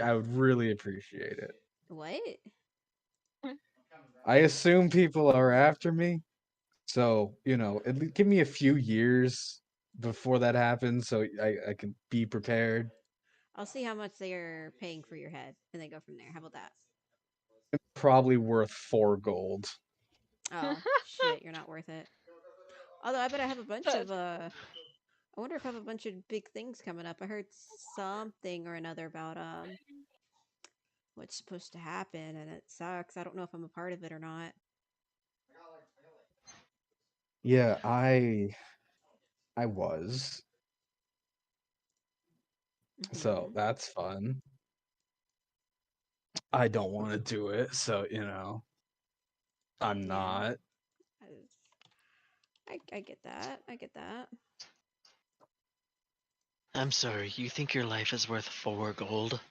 I would really appreciate it. What? I assume people are after me. So, give me a few years before that happens so I can be prepared. I'll see how much they're paying for your head and then go from there. How about that? Probably worth 4 gold. Oh, shit, you're not worth it. Although I bet I have a bunch of I wonder if I have a bunch of big things coming up. I heard something or another about what's supposed to happen and it sucks. I don't know if I'm a part of it or not. Yeah, I was. So, that's fun. I don't want to do it, so, I'm not. I get that. I get that. I'm sorry, you think your life is worth 4 gold?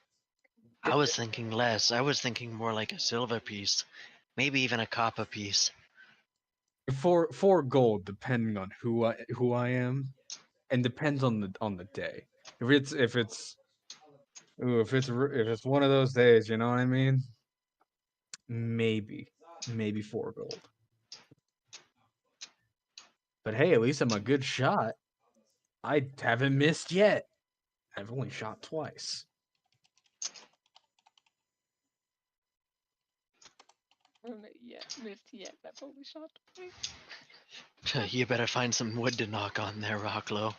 I was thinking less. I was thinking more like a silver piece. Maybe even a copper piece. For gold, depending on who I am, and depends on the day. If it's one of those days, you know what I mean? Maybe 4 gold. But hey, at least I'm a good shot. I haven't missed yet. I've only shot twice. Missed yet. That's only shot twice. You better find some wood to knock on there, Rocklow.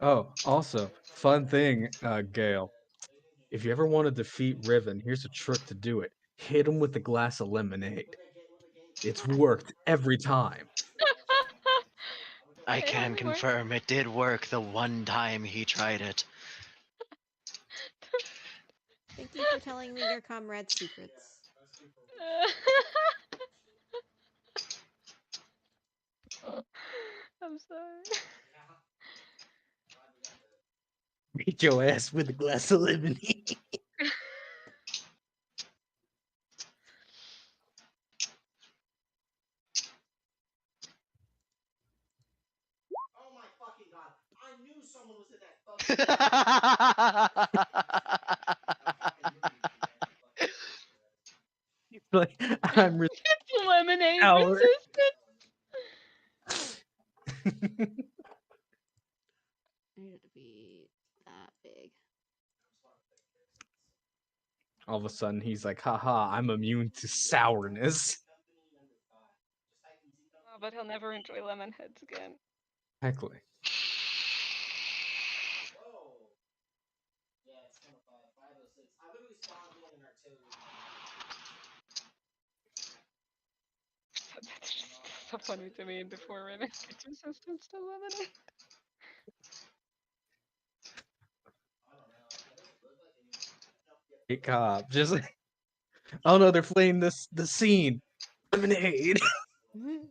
Oh, also, fun thing, Gale. If you ever want to defeat Riven, here's a trick to do it. Hit him with a glass of lemonade. It's worked every time. I can confirm it did work the one time he tried it. Thank you for telling me your comrade's secrets. I'm sorry. Beat your ass with a glass of lemonade. Like I'm lemonade Hour. resistant. I need it to be that big. All of a sudden, he's like, haha, I'm immune to sourness. Oh, but he'll never enjoy lemon heads again. Heckly. That's just so funny to me. Before Riven gets resistance to lemonade. Hey, cop, just like, oh no, they're playing the scene. Lemonade. I'm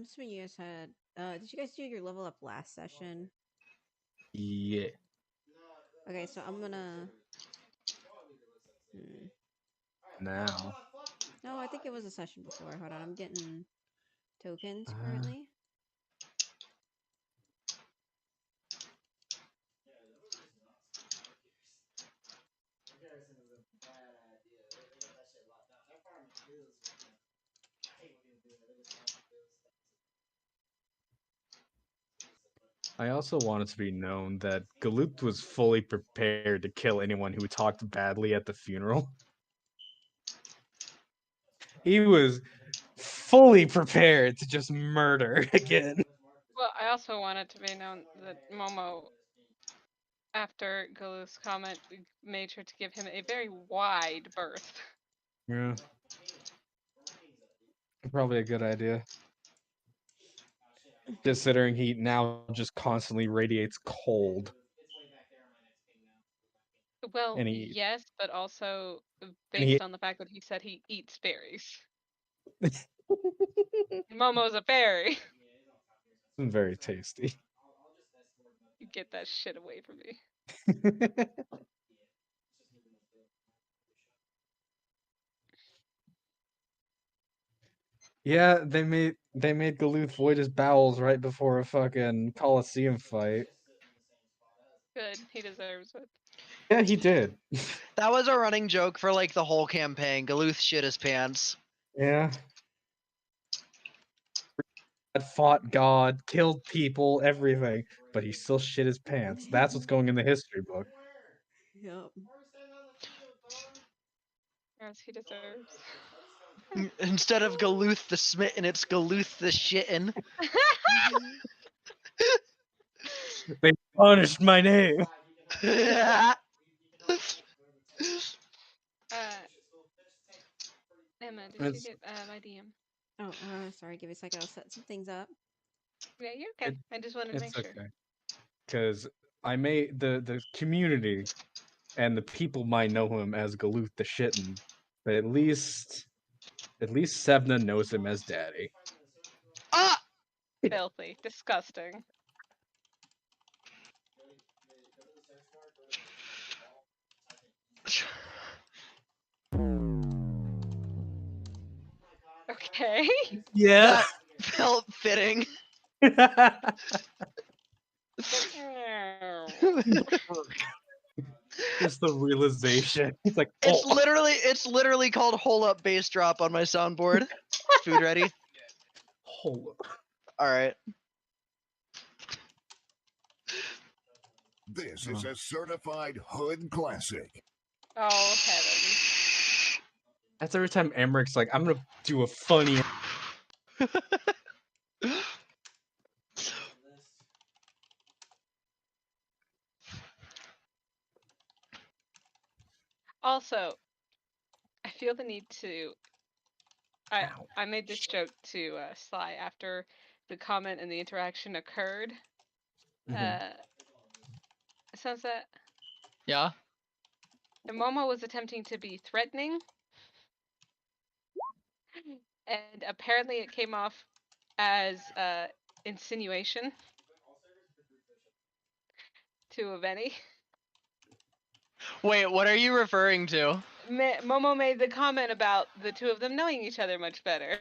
assuming you guys had. Did you guys do your level up last session? Yeah. Okay, so I'm gonna. Now. No, I think it was a session before. Hold on, I'm getting tokens currently. I also want it to be known that Galuth was fully prepared to kill anyone who talked badly at the funeral. He was fully prepared to just murder again. Well, I also want it to be known that Momo, after Galuth's comment, made sure to give him a very wide berth. Yeah. Probably a good idea. Considering he now just constantly radiates cold. Well, And he- yes, but also he- based on the fact that he said he eats berries. Momo's a fairy. Very tasty. You get that shit away from me. Yeah, they made Galuth void his bowels right before a fucking Coliseum fight. Good, he deserves it. Yeah, he did. That was a running joke for like the whole campaign. Galuth shit his pants. Yeah. Fought God, killed people, everything, but he still shit his pants. That's what's going in the history book. Yep. As he deserves. Instead of Galuth the smitten, it's Galuth the shitten. They punished my name. Emma, did you get my DM? Oh, sorry. Give me a second. I'll set some things up. Yeah, you're okay. I just wanted to make sure. Okay. Because I made the community and the people might know him as Galuth the Shitten, but at least Sevna knows him as Daddy. Ah! Filthy. Disgusting. Okay. Yeah. That felt fitting. Just the realization. It's like, oh. It's literally called hole up bass drop on my soundboard. Food ready? Hole up. Alright. This is a certified hood classic. Oh, heavens. That's every time Emmerich's like, I'm gonna do a funny. Also, I feel the need to. I made this joke to Sly after the comment and the interaction occurred. Sunset. Yeah. And Momo was attempting to be threatening, and apparently it came off as insinuation to Aveni. Wait, what are you referring to? Momo made the comment about the two of them knowing each other much better.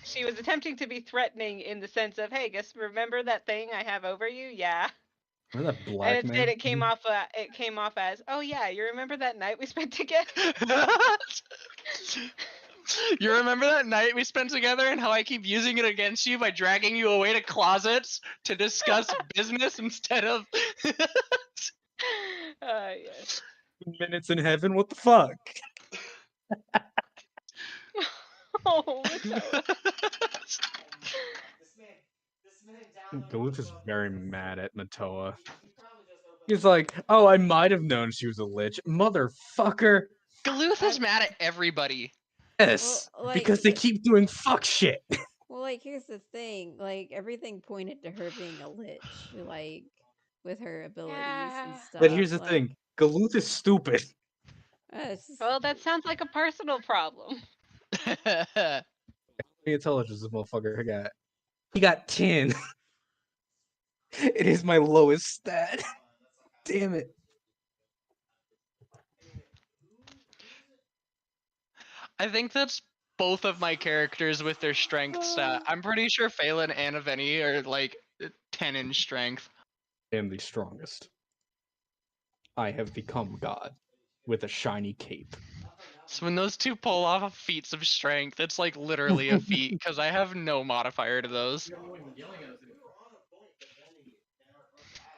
She was attempting to be threatening in the sense of, hey, remember that thing I have over you? Yeah. Remember that black And instead man? it came off as, oh yeah, you remember that night we spent together? You remember that night we spent together and how I keep using it against you by dragging you away to closets to discuss business instead of Yes. Minutes in heaven, what the fuck? Oh, Matteo. Galuth is very mad at Matoa. He's like, oh, I might have known she was a lich. Motherfucker. Galuth is mad at everybody. Yes, Well, like, because they keep doing fuck shit. Well, like, here's the thing. Like, everything pointed to her being a lich, like, with her abilities and stuff. But here's the like, thing. Galuth is stupid. Well, that sounds like a personal problem. How many intelligence this motherfucker got? He got 10. It is my lowest stat. Damn it. I think that's both of my characters with their strength stat. I'm pretty sure Phelan and Aveni are like 10 in strength. I am the strongest. I have become God with a shiny cape. So when those two pull off feats of strength, it's like literally a feat because I have no modifier to those.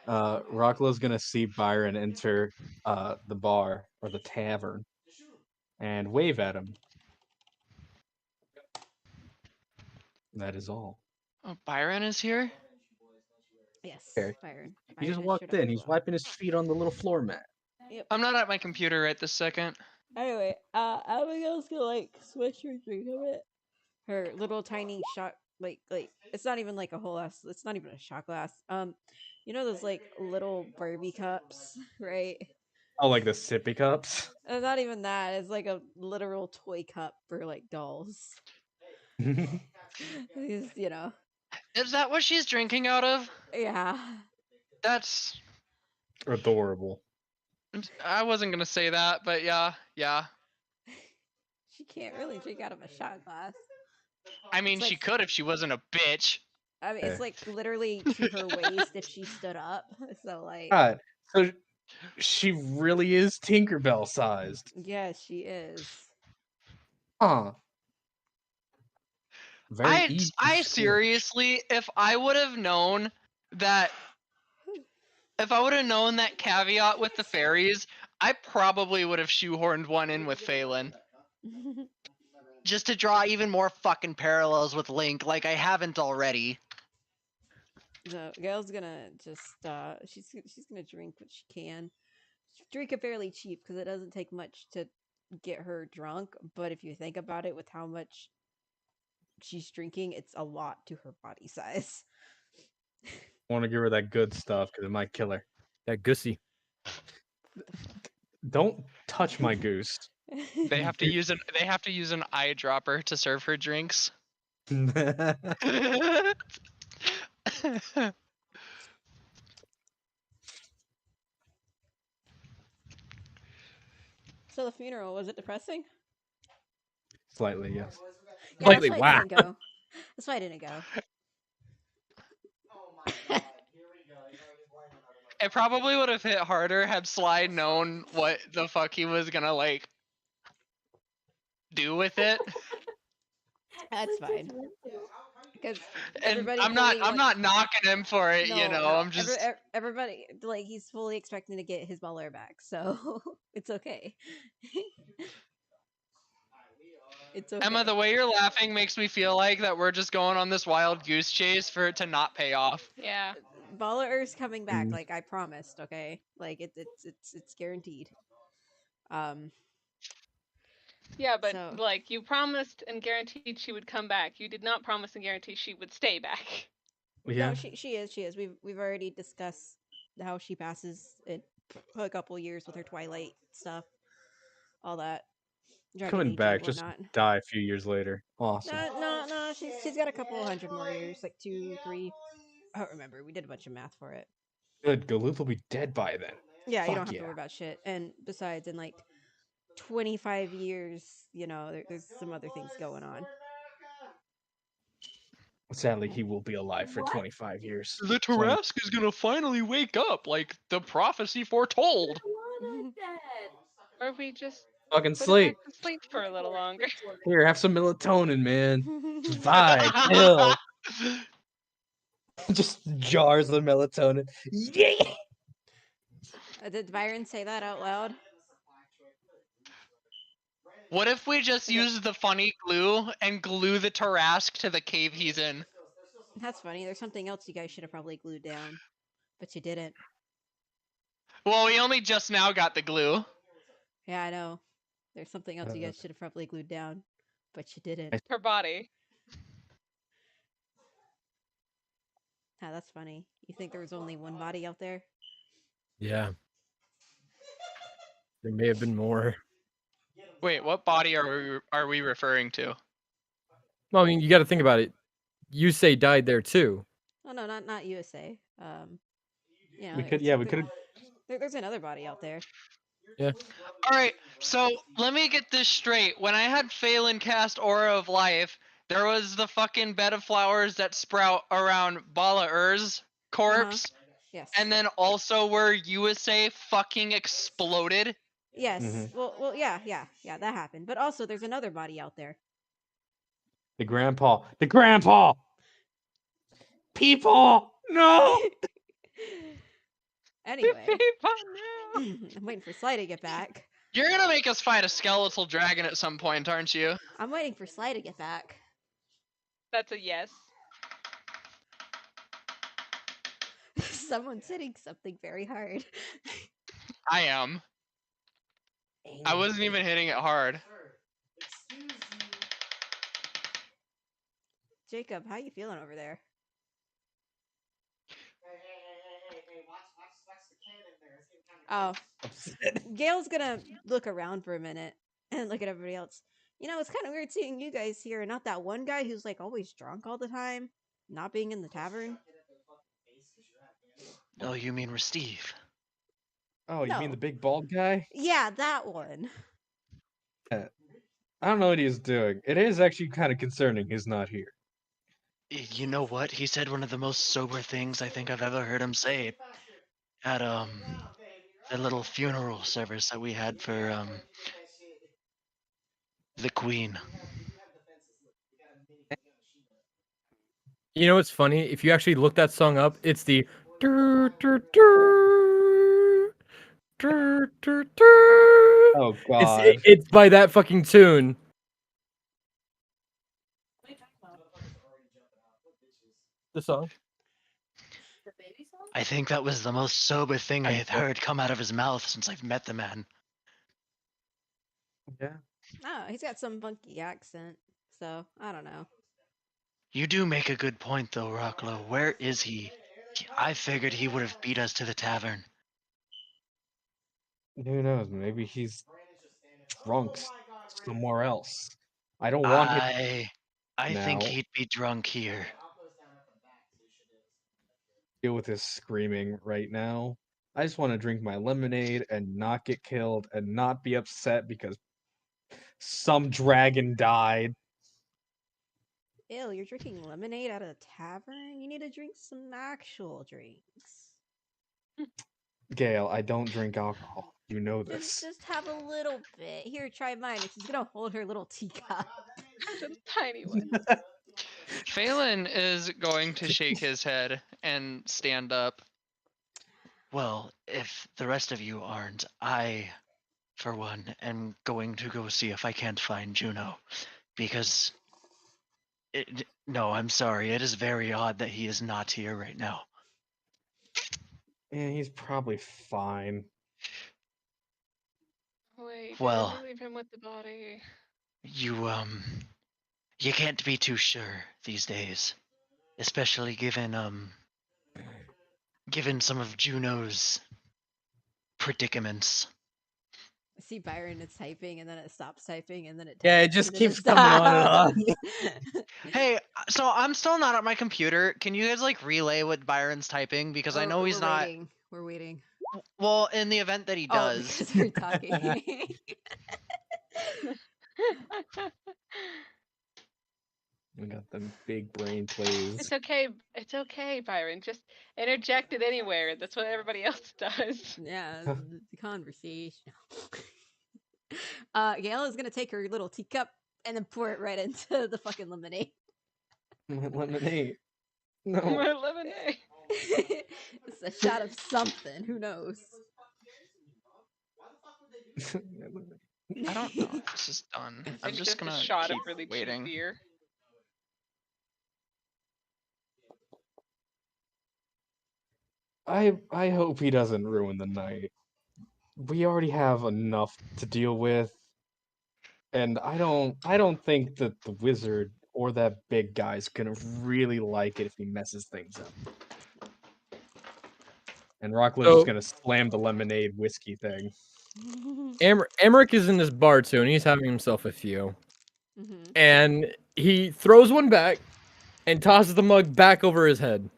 Rocklow's gonna see Byron enter the bar or the tavern and wave at him. That is all. Oh, Byron is here? Yes, Okay. Byron. He just Byron has walked showed up in. as He's well. wiping his feet on the little floor mat. Yep. I'm not at my computer right this second. Anyway, Abigail's gonna like switch her drink a bit. Her little tiny shot, like it's not even like a whole ass. It's not even a shot glass. You know those like little Barbie cups, right? Oh, like the sippy cups. Not even that. It's like a literal toy cup for like dolls. These, you know. Is that what she's drinking out of? Yeah. That's Adorable. I wasn't gonna say that, but yeah. She can't really drink out of a shot glass. I mean, It's she like, could if she wasn't a bitch. I mean, it's like literally to her waist if she stood up. So like. God, so she really is Tinkerbell sized. Yeah, she is. Huh. Very easy. I seriously, if I would have known that caveat with the fairies, I probably would have shoehorned one in with Phelan. Just to draw even more fucking parallels with Link, like I haven't already. So Gail's gonna just she's gonna drink what she can. Drink it fairly cheap because it doesn't take much to get her drunk. But if you think about it, with how much she's drinking, it's a lot to her body size. I want to give her that good stuff because it might kill her. That gussy. Don't touch my goose. They have to use an eyedropper to serve her drinks. So the funeral, was it depressing? Slightly, yes. Yeah, Slightly, that's why I wow. didn't go. That's why I didn't go. It probably would have hit harder had Sly known what the fuck he was gonna like do with it. That's fine. Because And I'm not knocking him for it, you know. I'm just everybody like he's fully expecting to get his baller back, so it's okay. It's okay. Emma, the way you're laughing makes me feel like that we're just going on this wild goose chase for it to not pay off. Yeah. Baller Earth's coming back, like I promised. Okay, like it's guaranteed. Yeah, but So- like you promised and guaranteed she would come back. You did not promise and guarantee she would stay back. Yeah. No, she is. We've already discussed how she passes it a couple years with her Twilight stuff, all that. Dragon Coming Age back, and just whatnot. die a few years later. Awesome. No. She's got a couple hundred more years, like 2, 3. I don't remember. We did a bunch of math for it. Good. Galoof will be dead by then. Yeah, you Fuck don't have yeah. to worry about shit. And besides, in like 25 years, you know, there's some other things going on. Sadly, he will be alive for 25 years. The Tarrasque is gonna finally wake up, like the prophecy foretold. Or we just Fucking put sleep. it back to sleep for a little longer. Here, have some melatonin, man. Vibe, chill. Just jars of melatonin. Yeah. Did Byron say that out loud? What if we just use the funny glue and glue the Tarrasque to the cave he's in? That's funny. There's something else you guys should have probably glued down, but you didn't. Well, we only just now got the glue. Yeah, I know. There's something else you guys should have probably glued down, but you didn't. Her body. Ah, that's funny. You think there was only one body out there? Yeah. There may have been more. Wait, what body are we referring to? Well, I mean, you got to think about it. Yusei died there too. Oh no, not USA. You know, We could, yeah, we there- could. There's another body out there. Yeah. All right, so let me get this straight. When I had Phelan cast Aura of Life, there was the fucking bed of flowers that sprout around Bala Ur's corpse, Yes. and then also where USA fucking exploded. Yes. Mhm. Well, yeah, that happened. But also, there's another body out there. The grandpa. The grandpa. People. No. Anyway, People, no. I'm waiting for Sly to get back. You're gonna make us fight a skeletal dragon at some point, aren't you? I'm waiting for Sly to get back. That's a yes. Someone's hitting something very hard. I am. I wasn't even hitting it hard. Jacob, how you feeling over there? Oh, Gail's gonna look around for a minute and look at everybody else. You know, it's kind of weird seeing you guys here and not that one guy who's like always drunk all the time, not being in the tavern. Oh, you mean Steve? Oh, you mean No. the big bald guy? Yeah, that one. I don't know what he's doing. It is actually kind of concerning he's not here. You know what? He said one of the most sober things I think I've ever heard him say at the little funeral service that we had for the Queen. You know what's funny? If you actually look that song up, it's the Oh God! It's by that fucking tune. The song. I think that was the most sober thing I had heard come out of his mouth since I've met the man. Yeah. Oh, he's got some funky accent, so I don't know. You do make a good point, though, Rocklo. Where is he? I figured he would have beat us to the tavern. Who knows? Maybe he's drunk somewhere else. I don't want him. I think now. he'd be drunk here. Deal with his screaming right now. I just want to drink my lemonade and not get killed and not be upset because some dragon died. Ew, you're drinking lemonade at a tavern? You need to drink some actual drinks. Gail, I don't drink alcohol. You know this. Just have a little bit. Here, try mine. And she's gonna hold her little teacup. Just tiny one. Phelan is going to shake his head and stand up. Well, if the rest of you aren't, I, for one, am going to go see if I can't find Juno. Because... no, I'm sorry. It is very odd that he is not here right now. Yeah, he's probably fine. Wait, Well, did we leave him with the body? You can't be too sure these days. Especially given some of Juno's predicaments. See Byron, it's typing and then it stops typing and then it types, Yeah, it just and then keeps coming on and on. Hey, so I'm still not at my computer. Can you guys like relay what Byron's typing? Because I know he's not. Waiting. We're waiting. Well, in the event that he does. Oh, because we're talking. We got them big brain plays. It's okay. It's okay, Byron. Just interject it anywhere. That's what everybody else does. Yeah, the conversation. Gail is gonna take her little teacup and then pour it right into the fucking lemonade. Lemonade. No. My lemonade. It's a shot of something. Who knows? I don't know if this is done. I'm It's just gonna a shot keep of really cheap waiting. beer. I hope he doesn't ruin the night. We already have enough to deal with. And I don't think that the wizard or that big guy's gonna really like it if he messes things up. And Rockledge is gonna slam the lemonade whiskey thing. Emmerich is in this bar too, and he's having himself a few. And he throws one back and tosses the mug back over his head.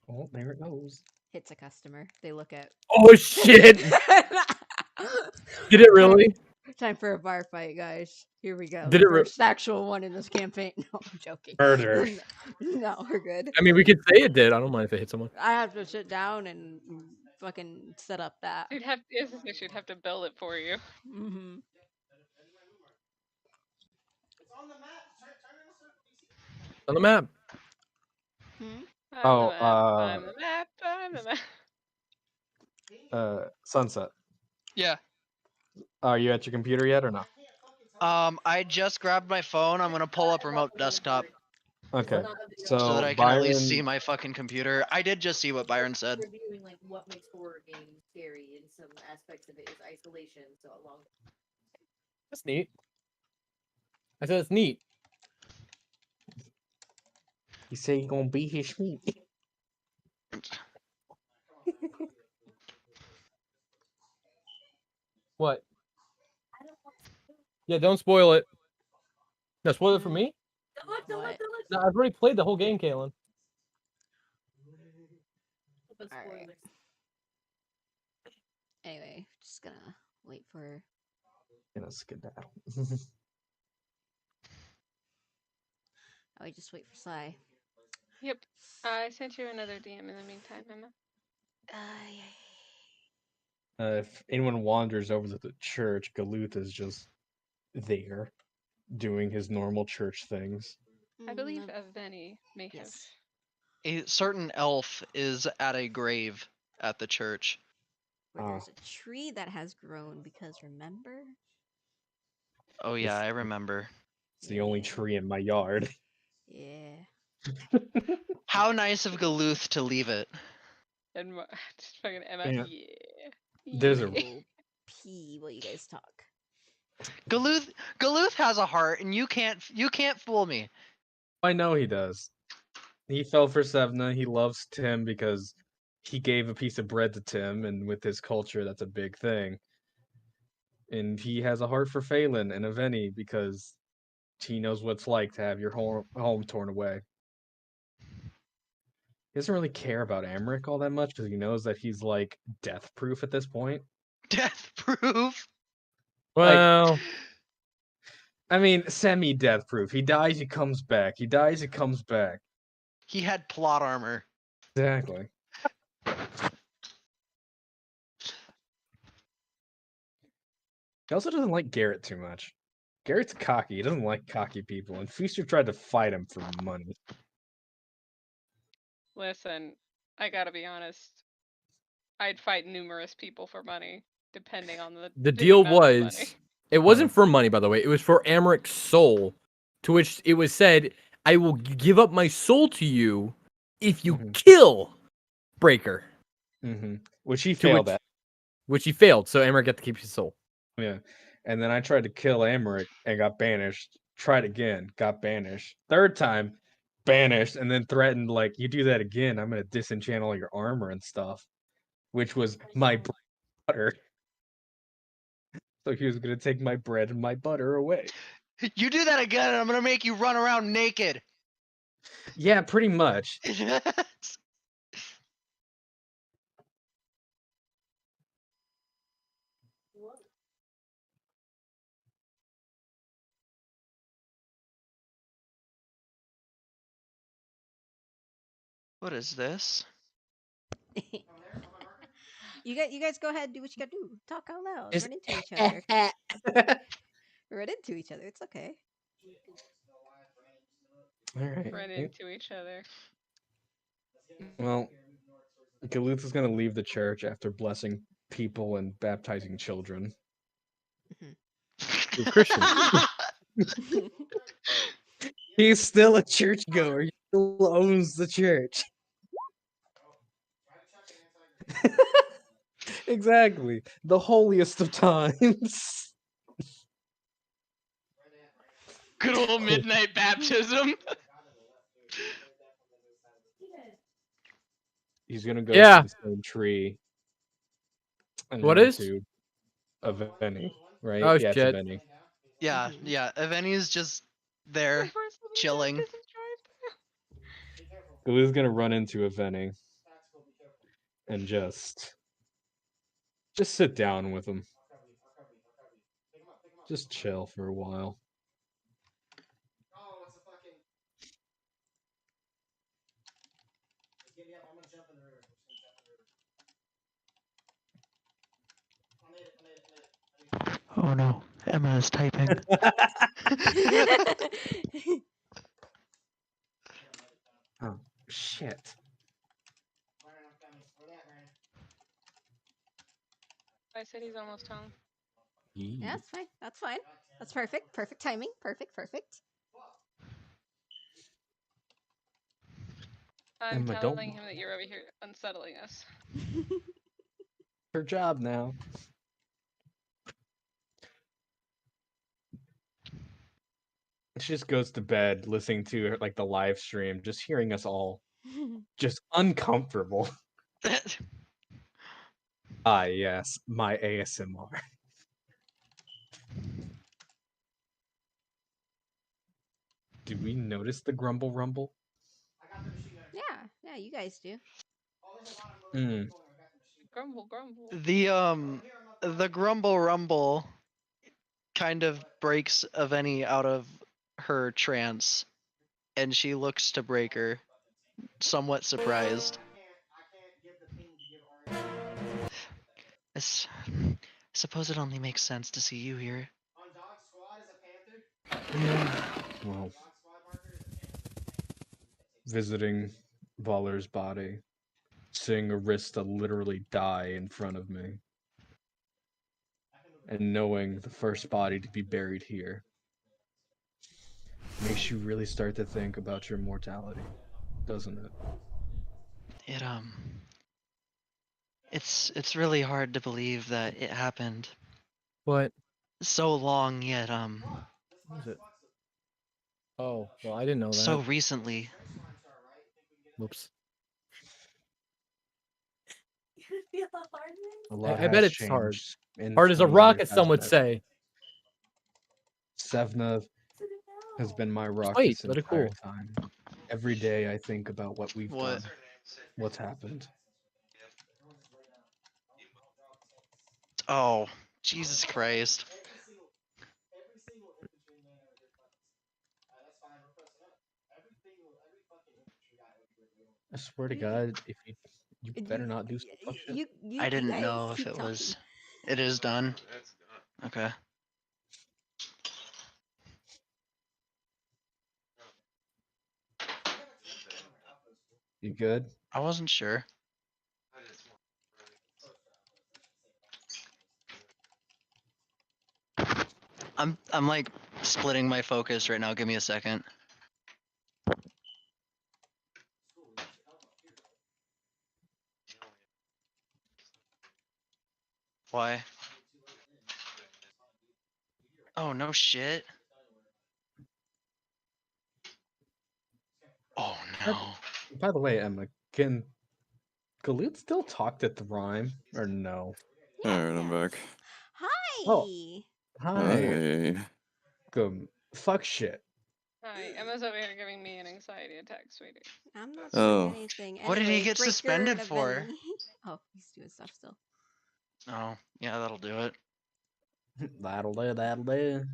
Oh, there it goes. Hits a customer. They look at. Oh shit! Did it really? Time for a bar fight, guys. Here we go. Did The it first actual one in this campaign. No, I'm joking. Murder. No, we're good. I mean, we could say it did. I don't mind if it hit someone. I have to sit down and fucking set up that. She'd have to build it for you. Mm-hmm. On the map. Hmm? I'm the map. I'm the map. I'm the map. Sunset. Yeah. Are you at your computer yet or not? I just grabbed my phone. I'm gonna pull up remote desktop. Okay. So that So I can at least see Byron, my fucking computer. I did just see what Byron said. Reviewing like what makes horror games scary, and some aspects of it is isolation. So along. That's neat. I said it's neat. you say you're gonna be his meat. What? Yeah, don't spoil it. No, spoil it for me? What? No, I've already played the whole game, Kaylin. Alright. Anyway, just gonna wait for. Gonna skedaddle. I just wait for Sai. Yep. I sent you another DM in the meantime, Emma. If anyone wanders over to the church, Galuth is just there, doing his normal church things. I believe Aveni may have. A certain elf is at a grave at the church. Where there's a tree that has grown because remember? Oh yeah, I remember. It's the only tree in my yard. Yeah. How nice of Galuth to leave it. And just fucking Emma. Yeah. Yeah. There's a P while you guys talk. Galuth has a heart, and you can't fool me. I know he does. He fell for Sevna. He loves Tim because he gave a piece of bread to Tim, and with his culture, that's a big thing. And he has a heart for Phelan and Aveni because he knows what it's like to have your home torn away. He doesn't really care about Amric all that much because he knows that he's like death proof at this point. Death proof? Well, I mean, semi-death proof. He dies, he comes back. He dies, he comes back. He had plot armor. Exactly. He also doesn't like Garrett too much. Garrett's cocky. He doesn't like cocky people, and Feaster tried to fight him for money. Listen, I gotta be honest. I'd fight numerous people for money, depending on the deal amount of money. was, it wasn't for money, by the way. It was for Amaric's soul, to which it was said, "I will give up my soul to you if you kill Breaker." Which he failed at. Which he failed, so Amaric got to keep his soul. Yeah. And then I tried to kill Amaric and got banished. Tried again, got banished. Third time, banished, and then threatened, like, you do that again, I'm going to disenchant all your armor and stuff. Which was my bread and butter. So he was going to take my bread and my butter away. You do that again, and I'm gonna make you run around naked. Yeah, pretty much. What is this? You guys go ahead, do what you gotta do. Talk out loud. Run into each other. Run into each other. It's okay. All right. Run into each other. Well, Galuth is going to leave the church after blessing people and baptizing children. You're Christian. He's still a churchgoer. He still owns the church. Exactly. The holiest of times. Good old midnight baptism. He's gonna go Yeah. to the same tree. And What run is? to Aveni, right? Oh, yeah, shit. it's Aveni. Yeah, yeah. Aveni's just there, chilling. Galuth's gonna run into Aveni and just sit down with him. Just chill for a while. Oh no, Emma is typing. Oh, shit. I said he's almost home. Yeah, that's fine. That's fine. That's perfect. Perfect timing. Perfect. I'm Emma, telling him that you're over here unsettling us. Her job now. She just goes to bed listening to like the live stream, just hearing us all just uncomfortable. Ah, yes, my ASMR. Did we notice the grumble rumble? Yeah, you guys do. Grumble. The grumble rumble kind of breaks of any out of her trance, and she looks to Breaker, somewhat surprised. I suppose it only makes sense to see you here. Well, visiting Valor's body, seeing Arista literally die in front of me, and knowing the first body to be buried here makes you really start to think about your mortality, doesn't it? It's really hard to believe that it happened. What? So long yet What is it? Oh, well, I didn't know that. So recently. Whoops. A lot I bet has it's hard. changed in Hard as a 20 rock, years, as some would hasn't say. it? Sevna has been my rock Wait, this let it entire cool. time. Every day I think about what we've What? done, what's happened. Oh, Jesus Christ. I swear to God, if you better not do some fuck shit. I didn't guys know if keep it was. talking. It is done. Okay. You good? I wasn't sure. I'm like splitting my focus right now. Give me a second. Why? Oh, no shit. Oh no. By the way, Emma, can Galut still talk to Thrime or no? Alright, I'm back. Hi. Oh, hi. Hey. Go fuck shit. Hi, Emma's over here giving me an anxiety attack, sweetie. I'm not Oh. doing anything. What did he Anyway, get Breaker suspended and for? Aveni. Oh, he's doing stuff still. Oh, yeah, that'll do it. That'll do.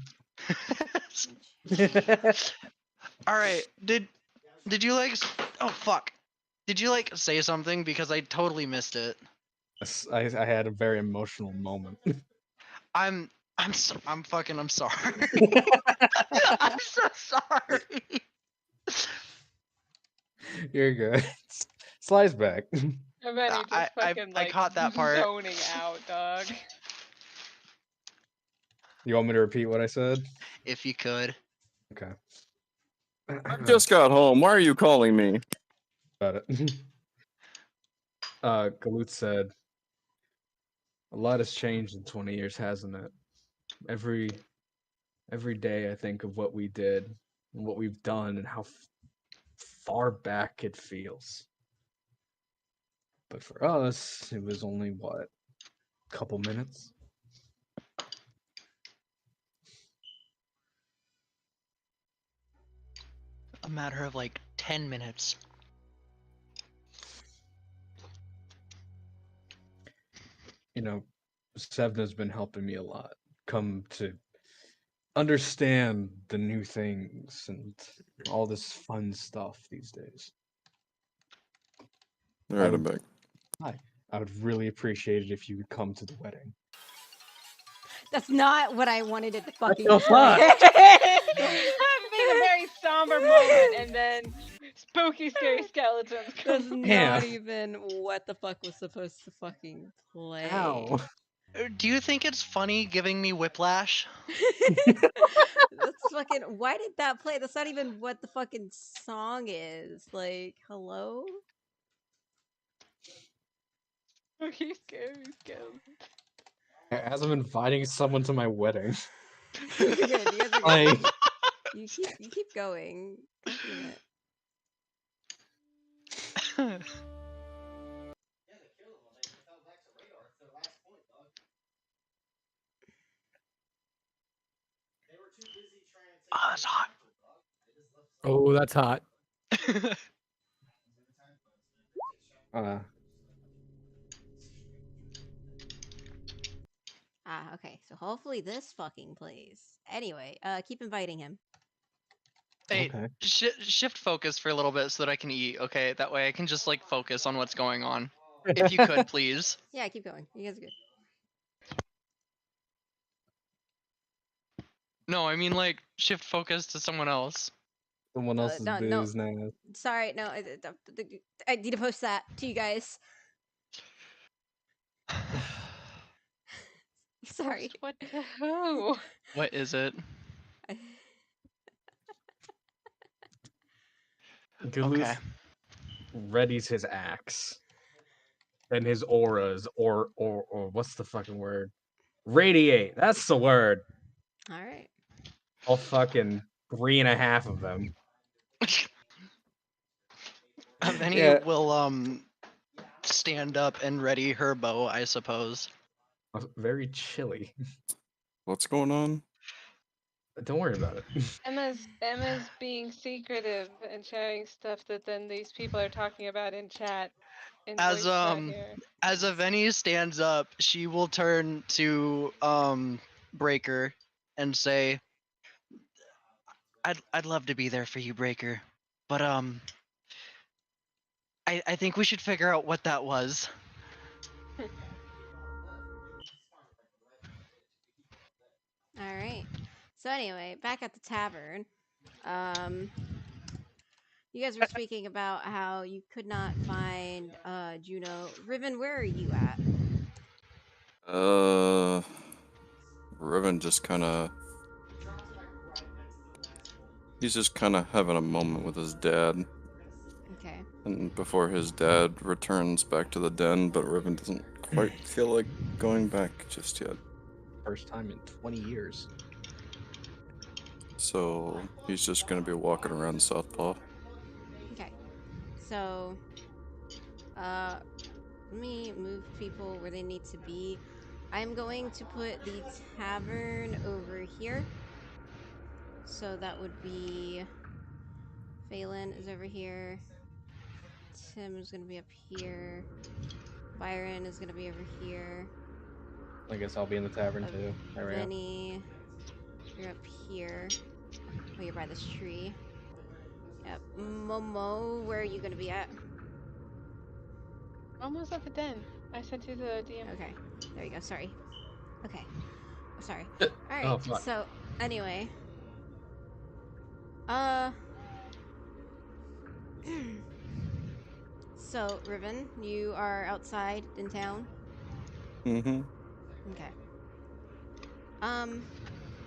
All right. Did you like? Oh fuck. Did you like say something because I totally missed it? I had a very emotional moment. I'm sorry. I'm so sorry. You're good. Slice back. Aveni just fucking I caught that part. zoning out, dog. You want me to repeat what I said? If you could. Okay. I just got home. Why are you calling me? Got it. Galut said, a lot has changed in 20 years, hasn't it? Every day I think of what we did and what we've done and how far back it feels. But for us, it was only what? A couple minutes? A matter of like 10 minutes. You know, Sevna's been helping me a lot. Come to understand the new things and all this fun stuff these days. Alright, I'm back. Hi. I would really appreciate it if you would come to the wedding. That's not what I wanted it to fucking the fuck? Being a very somber moment, and then spooky, scary skeletons come. That's Damn. not even what the fuck was supposed to fucking play. Ow. Do you think it's funny giving me whiplash? That's fucking. Why did that play? That's not even what the fucking song is. Like, hello? Spooky, scary skeletons. As I'm inviting someone to my wedding. You're good. You guys are good. Like, You keep going. God damn it. Oh, it's hot. Oh, that's hot. Okay. So hopefully this fucking plays. Anyway, keep inviting him. Hey, Okay. shift focus for a little bit so that I can eat. Okay, that way I can just like focus on what's going on. If you could, please. Yeah, keep going. You guys are good. No, I mean like shift focus to someone else. Someone else's no. business. Sorry, no. I need to post that to you guys. Sorry. What to who? What is it? Guluth Okay. readies his axe. And his auras, or what's the fucking word? Radiate. That's the word. All right. All fucking 3.5 of them. Then Yeah. will stand up and ready her bow, I suppose. Very chilly. What's going on? Don't worry about it. Emma's being secretive and sharing stuff that then these people are talking about in chat. In As voice chat here. as Aveni stands up, she will turn to Breaker and say, I'd love to be there for you, Breaker. But I think we should figure out what that was. All right. So anyway, back at the tavern, you guys were speaking about how you could not find Juno. Riven, where are you at? Riven just kind of. He's just kind of having a moment with his dad. Okay. And before his dad returns back to the den, but Riven doesn't quite feel like going back just yet. First time in 20 years. So he's just gonna be walking around Southpaw. Okay. So, let me move people where they need to be. I'm going to put the tavern over here. So that would be Phelan is over here. Tim is going to be up here. Byron is going to be over here. I guess I'll be in the tavern too. There we go. Vinny, you're up here. Oh, you're by this tree. Yep. Momo, where are you going to be at? Almost at the den. I sent you the DM. Okay. There you go. Sorry. Okay. Oh, sorry. Oh, Alright, fuck. so, anyway. So, Riven, you are outside in town? Mm-hmm. Okay.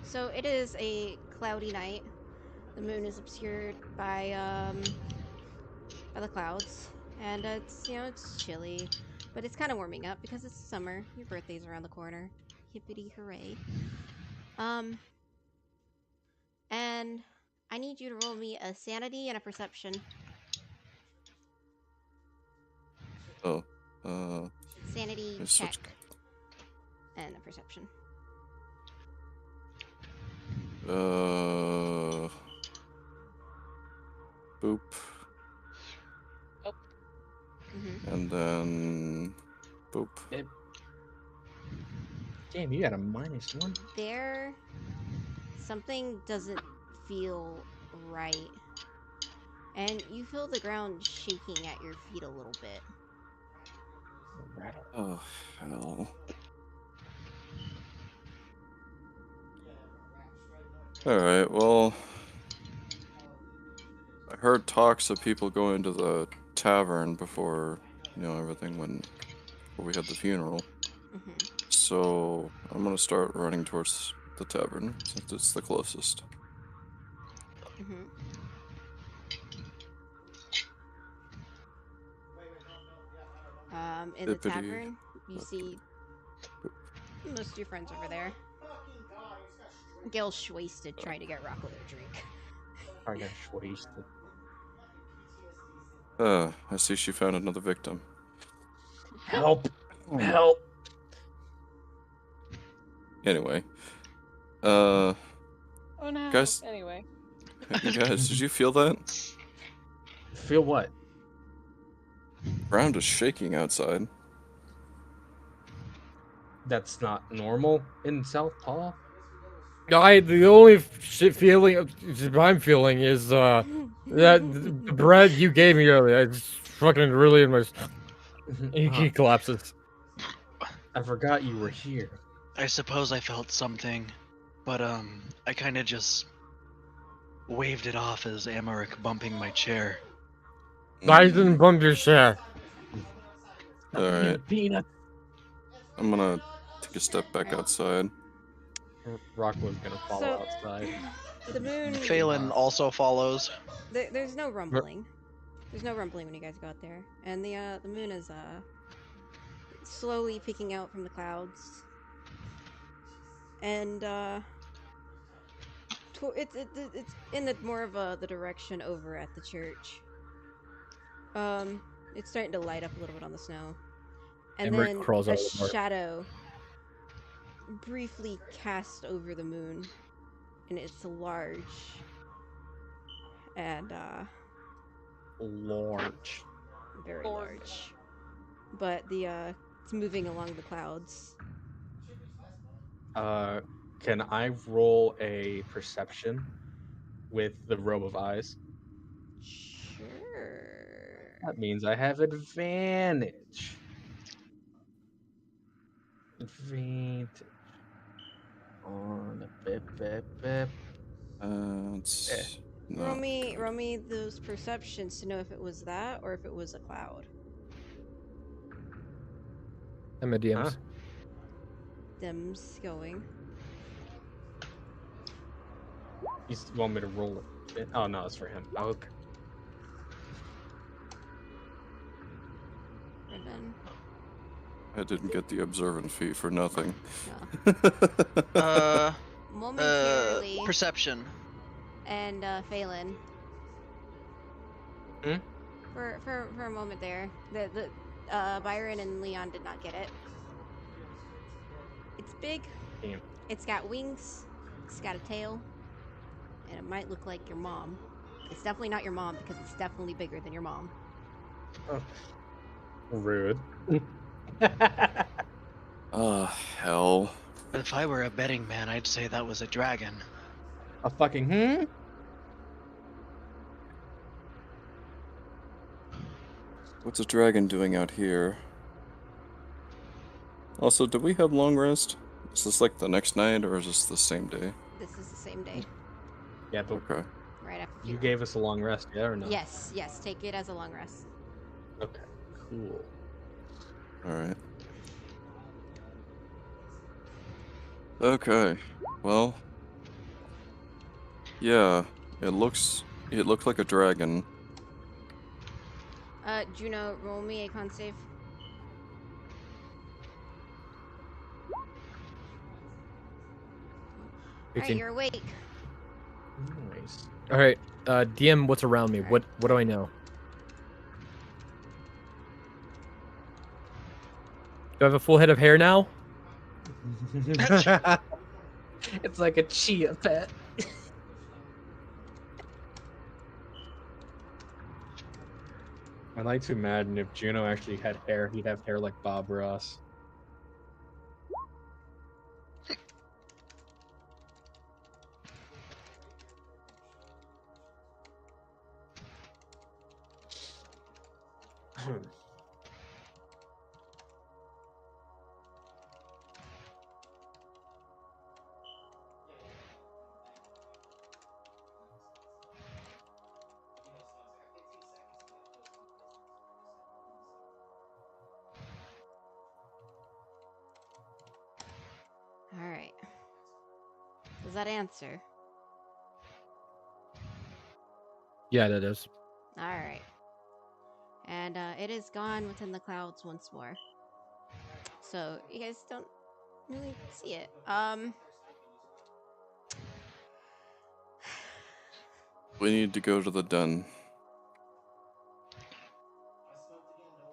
So it is a cloudy night. The moon is obscured by the clouds. And it's, it's chilly. But it's kind of warming up because it's summer. Your birthday's around the corner. Hippity hooray. And I need you to roll me a sanity and a perception. Oh, Sanity it's check. such- And a perception. Boop. Oh. And then, boop. Damn, you got a -1. There, something doesn't feel right. And you feel the ground shaking at your feet a little bit. Oh, hell. Alright, well, I heard talks of people going to the tavern before, everything went, before we had the funeral. Mm-hmm. So, I'm gonna start running towards the tavern, since it's the closest. Mm-hmm. In the Bippity. tavern, you see most of your friends over there. Gail's wasted trying to get Rocco a drink. I got wasted. I see she found another victim. Help! Help! Anyway, Oh no. guys, Anyway. guys, did you feel that? Feel what? Ground is shaking outside. That's not normal in South Paw. The only feeling I'm feeling is that the bread you gave me earlier. It's fucking really in my. He collapses. I forgot you were here. I suppose I felt something, but I kind of just waved it off as Amaric bumping my chair. I didn't bump your chair. Alright. Peanut. I'm gonna take a step back outside. Rocco's gonna follow outside. The moon. Phelan also follows. There's no rumbling. There's no rumbling when you guys go out there, and the moon is slowly peeking out from the clouds, and it's in the more of the direction over at the church. It's starting to light up a little bit on the snow, and Emmerich then crawls a out of the dark. shadow briefly cast over the moon, and it's large and large, very large, but it's moving along the clouds. Can I roll a perception with the robe of eyes? Sure. That means I have advantage. Advantage on a bip. It's Roll me those perceptions to know if it was that or if it was a cloud. I'm a DMs. Huh? Them's going. You want me to roll it? Oh no, it's for him. Oh, okay. Ribbon. I didn't get the observant feat for nothing. Momentarily. Perception. And Phelan. Hmm? For a moment there, the Byron and Leon did not get it. It's big. Damn. It's got wings. It's got a tail, and it might look like your mom. It's definitely not your mom because it's definitely bigger than your mom. Oh. Rude. Hell. If I were a betting man, I'd say that was a dragon. A fucking What's a dragon doing out here? Also, do we have long rest? Is this like the next night, or is this the same day? This is the same day. Yeah, but Okay. Right after you funeral. gave us a long rest, yeah or no? Yes, take it as a long rest. Okay, cool. Alright. Okay. Well. Yeah, it looked like a dragon. Juno, roll me a con save. Alright, you're awake. Nice. All right, DM, what's around me? What do I know? Do I have a full head of hair now? It's like a chia pet. I'd like to imagine if Juno actually had hair, he'd have hair like Bob Ross. All right. Does that answer? Yeah, that is. All right. And it is gone within the clouds once more. So you guys don't really see it. We need to go to the den.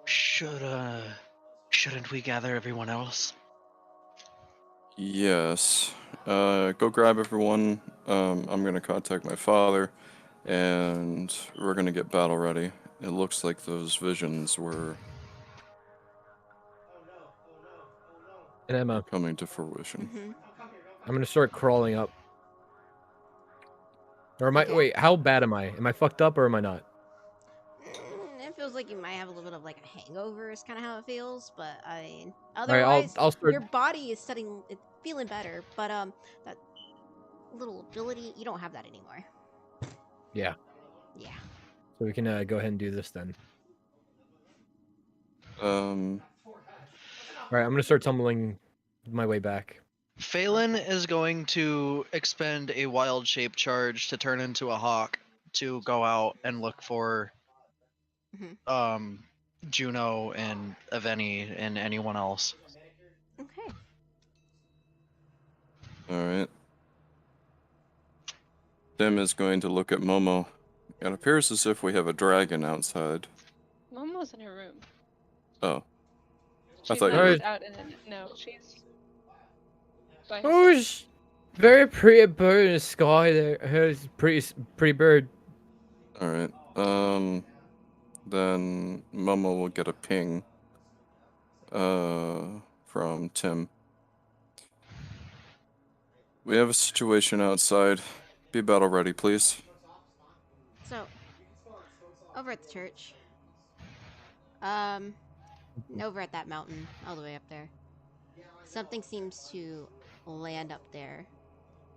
Shouldn't we gather everyone else? Yes. Go grab everyone. I'm gonna contact my father, and we're gonna get battle ready. It looks like those visions were And Emma, coming to fruition. I'm gonna start crawling up. Or am I? Okay. Wait, how bad am I? Am I fucked up or am I not? It feels like you might have a little bit of like a hangover. Is kind of how it feels. But I mean, All right, otherwise, I'll start. your body is feeling better. But that little ability, you don't have that anymore. Yeah. Yeah. So we can go ahead and do this then. All right, I'm gonna start tumbling my way back. Phelan is going to expend a wild shape charge to turn into a hawk to go out and look for Juno and Aveni and anyone else. Okay. Alright. Tim is going to look at Momo. It appears as if we have a dragon outside. Momo's in her room. Oh. I She's thought you not were... out in it. No, she's by Oh, herself. very pretty bird in the sky there. It's pretty bird. Alright. Then Momo will get a ping. From Tim. We have a situation outside. Be battle ready, please. So, over at the church, over at that mountain, all the way up there, something seems to land up there,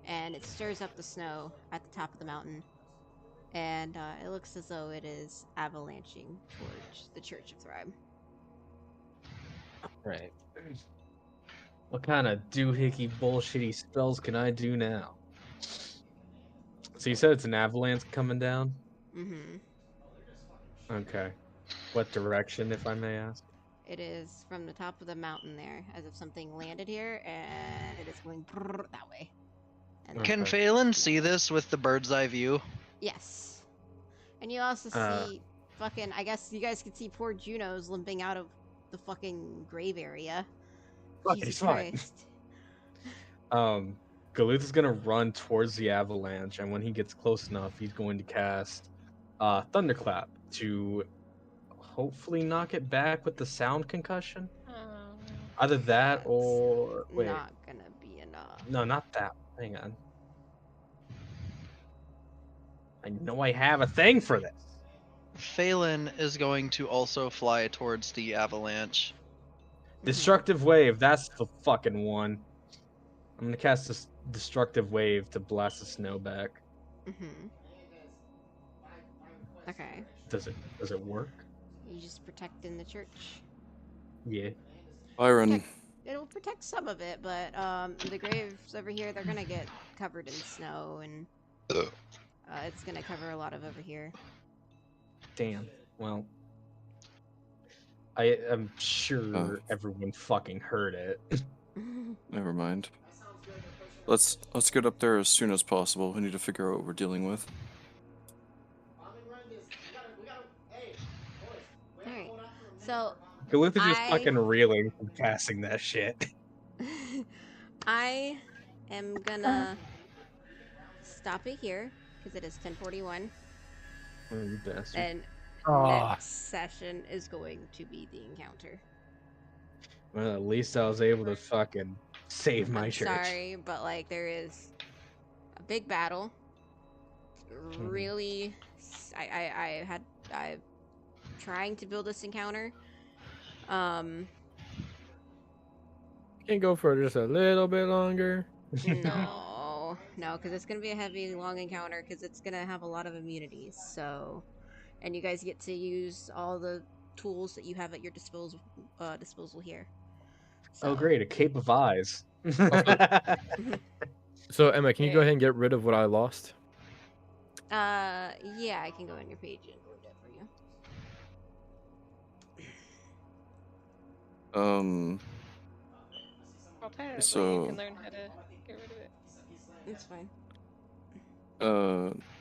and it stirs up the snow at the top of the mountain, and it looks as though it is avalanching towards the Church of Thribe. Right. What kind of doohickey bullshitty spells can I do now? So you said it's an avalanche coming down? Mm-hmm. Okay. What direction, if I may ask? It is from the top of the mountain there, as if something landed here, and it is going that way. And Can Phelan see this with the bird's eye view? Yes. And you also see fucking, I guess you guys can see poor Juno's limping out of the fucking grave area. Fuck, Jesus he's fine. Christ. Galuth is gonna run towards the avalanche, and when he gets close enough, he's going to cast Thunderclap to hopefully knock it back with the sound concussion. Either that or wait. Not gonna be enough. No, not that. Hang on. I know I have a thing for this. Phelan is going to also fly towards the avalanche. Destructive Wave, that's the fucking one. I'm gonna cast this Destructive Wave to blast the snow back. Mm-hmm. Okay. Does it work? You just protecting the church. Yeah. Byron. It'll protect some of it, but the graves over here, they're gonna get covered in snow, and it's gonna cover a lot of over here. Damn. Well, I am sure everyone fucking heard it. Never mind. Let's get up there as soon as possible. We need to figure out what we're dealing with. Alright. So Galuth is just fucking reeling from casting that shit. I am gonna stop it here because it is 10:41. Oh, you bastard. And next session is going to be the encounter. Well, at least I was able to fucking save my church. Sorry, but like there is a big battle. Really, I'm trying to build this encounter. Can go for just a little bit longer. No, because it's gonna be a heavy, long encounter because it's gonna have a lot of immunities. So, and you guys get to use all the tools that you have at your disposal here. So, Oh, great! A Cape of Eyes. So Emma, can you go Okay. ahead and get rid of what I lost? Yeah, I can go on your page and remove that for you. Alternatively, you can learn how to get rid of it. It's fine.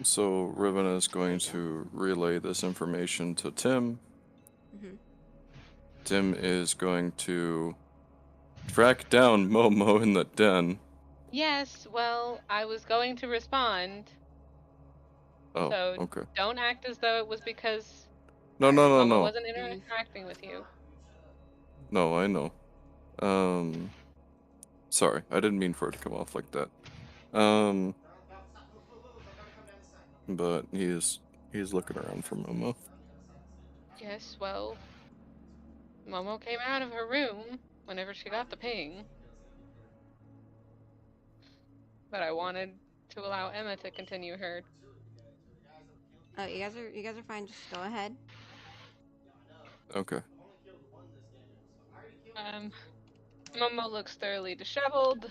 So Riven is going to relay this information to Tim. Mhm. Tim is going to track down Momo in the den. Yes, well, I was going to respond. Oh, So okay. don't act as though it was because No. Momo wasn't interacting with you. No, I know. Sorry, I didn't mean for it to come off like that. But he's looking around for Momo. Yes, well, Momo came out of her room whenever she got the ping. But I wanted to allow Emma to continue her. Oh, you guys are fine. Just go ahead. Okay. Momo looks thoroughly disheveled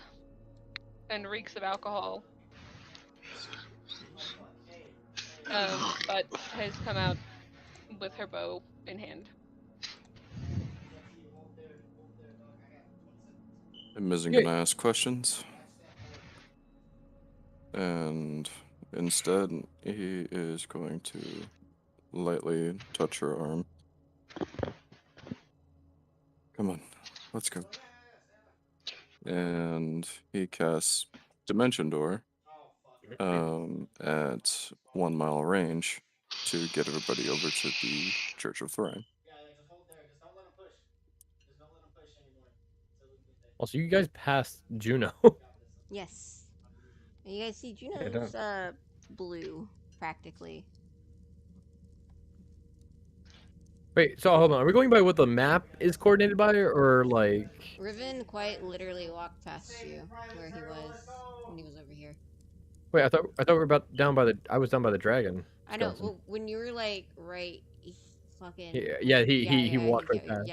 and reeks of alcohol. But has come out with her bow in hand. I'm gonna ask questions. And instead, he is going to lightly touch her arm. Come on, let's go. And he casts Dimension Door at 1 mile range to get everybody over to the Church of Thrain. Also, you guys passed Juno. Yes. And you guys see Yeah, Juno's blue practically. Wait, so hold on. Are we going by what the map is coordinated by, or like? Riven quite literally walked past you to where he was when he was over here. Wait, I thought we were about down by the. I was down by the dragon. I know. Skeleton. Well, when you were like right, fucking. He walked right past.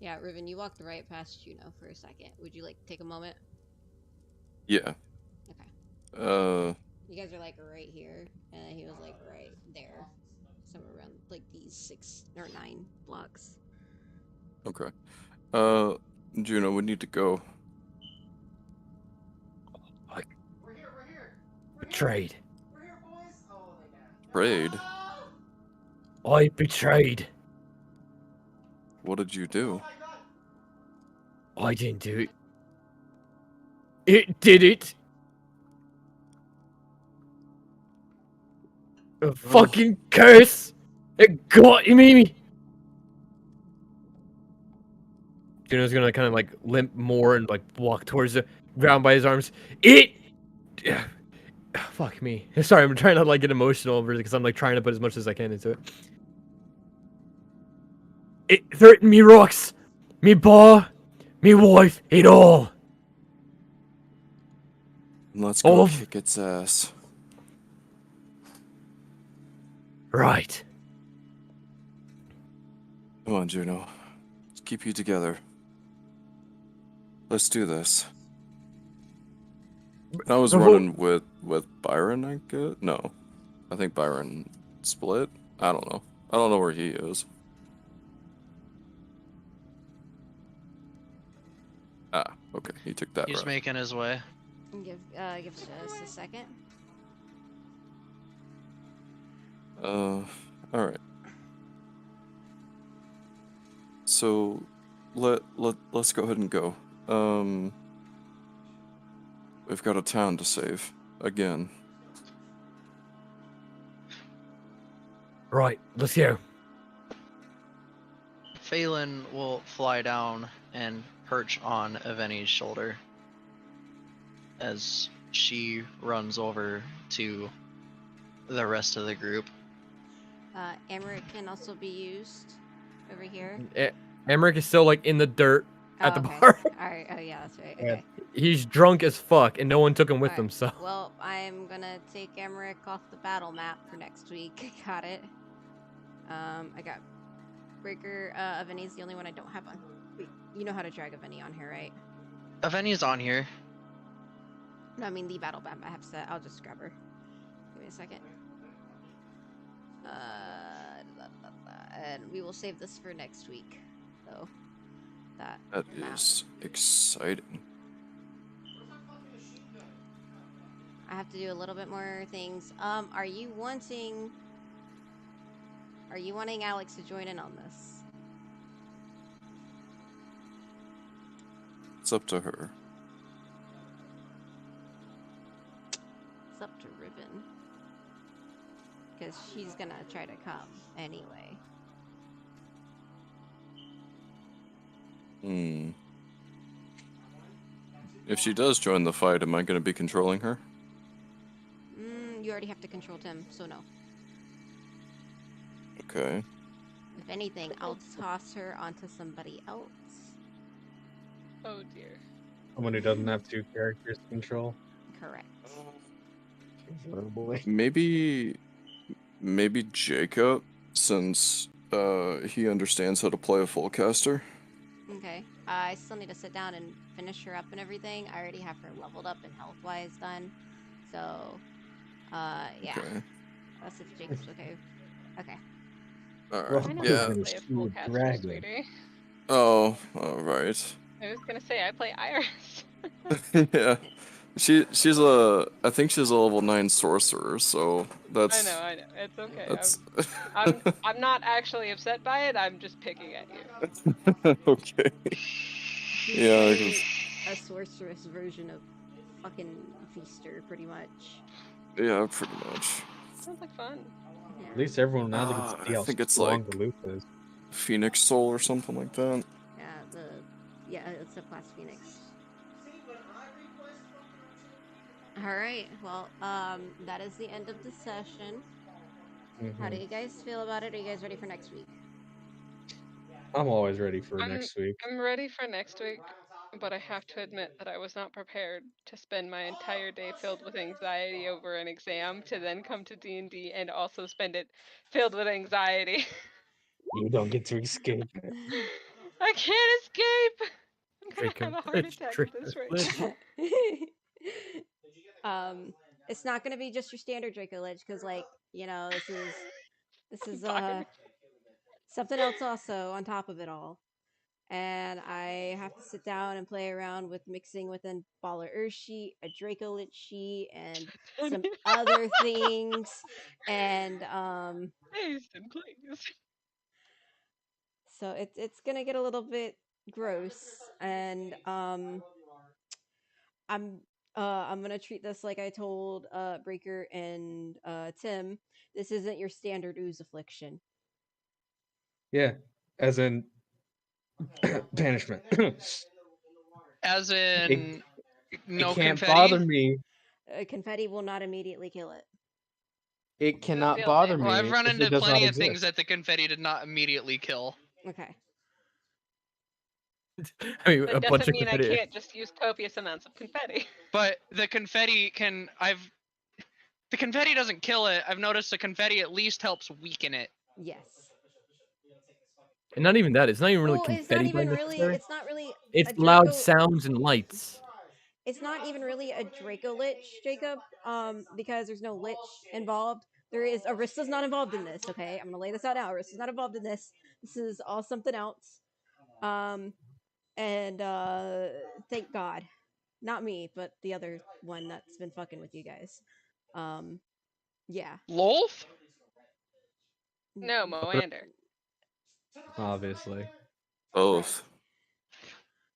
Yeah. Riven, you walked right past Juno for a second. Would you like to take a moment? Yeah. Okay. You guys are like right here, and then he was like right there, somewhere around like these 6 or 9 blocks. Okay. Juno, we need to go. Like, betrayed. Betrayed? I betrayed. What did you do? I didn't do it. It did it. A fucking curse. It got me. Juno's gonna kind of like limp more and like walk towards the ground by his arms. Fuck me. Sorry, I'm trying to like get emotional over it because I'm like trying to put as much as I can into it. It threatened me rocks, me bar, me wife, it all. Let's go kick its ass. Right. Come on, Juno. Let's keep you together. Let's do this. I was running with Byron, I guess? No. I think Byron split? I don't know. I don't know where he is. Ah, okay. He took that He's route. making his way. Give us a second. Alright. So, let's go ahead and go. We've got a town to save. Again. Right, let's go. Phelan will fly down and perch on Eveni's shoulder as she runs over to the rest of the group. Emmerich can also be used over here. Emmerich is still like in the dirt at the bar. Alright, oh yeah, that's right. Okay. He's drunk as fuck and no one took him with them, so. Well, I'm gonna take Emmerich off the battle map for next week. Got it. I got Breaker. Aveni's the only one I don't have on. Wait, you know how to drag Aveni on here, right? Avenue's on here. No, I mean the battle map I have set. I'll just grab her. Give me a second. And we will save this for next week, though. That map. is exciting. I have to do a little bit more things. Are you wanting Alex to join in on this? It's up to her. It's up to Ribbon. Because she's gonna try to come anyway. If she does join the fight, am I going to be controlling her? You already have to control Tim, so no. Okay. If anything, I'll toss her onto somebody else. Oh dear. Someone who doesn't have 2 characters to control. Correct. Oh boy. Maybe Jacob, since he understands how to play a full caster. Okay. I still need to sit down and finish her up and everything. I already have her leveled up and health-wise done. So, yeah. Okay. That's if Jacob's okay. Okay. Alright. I know Yeah. how to play a full caster, sweetie. Oh, alright. I was gonna say I play Iris. Yeah. She's a I think she's a level 9 sorcerer, so that's I know. It's okay. That's I'm not actually upset by it. I'm just picking at you. okay. She's Yeah, a sorceress version of fucking Feaster, pretty much. yeah, pretty much. Sounds like fun. At least everyone now can see I how think it's strong like the loop is. Phoenix Soul or something like that. Yeah, it's a class Phoenix. Alright, well, that is the end of the session. How do you guys feel about it? Are you guys ready for next week? I'm always ready for next week. I'm ready for next week, but I have to admit that I was not prepared to spend my entire day filled with anxiety over an exam to then come to D&D and also spend it filled with anxiety. You don't get to escape it. I can't escape! I'm gonna have a heart attack at this rate. It's not gonna be just your standard Draco Lich, because like, you know, this is something else also on top of it all. And I have to sit down and play around with mixing with a Baller Earth sheet, a Draco Lich sheet, and some other things. And please. So it's gonna get a little bit gross, and I'm gonna treat this like I told Breaker and Tim. This isn't your standard ooze affliction. Yeah, as in banishment. As in no it can't confetti? bother me. Confetti will not immediately kill it. It cannot bother me. Well, I've run if it into does plenty not of things exist. that the confetti did not immediately kill. Okay. I mean, That doesn't mean I can't just use copious amounts of confetti. But the confetti the confetti doesn't kill it. I've noticed the confetti at least helps weaken it. Yes. And not even that. It's not even really Well, confetti. it's not really. It's a loud Draco- sounds and lights. It's not even really a Draco Lich, Jacob, because there's no Lich involved. There is Arista's not involved in this. Okay, I'm gonna lay this out now. Arista's not involved in this. This is all something else. And thank God, not me, but the other one that's been fucking with you guys. Yeah. Lolth? No, Moander. Obviously. Both.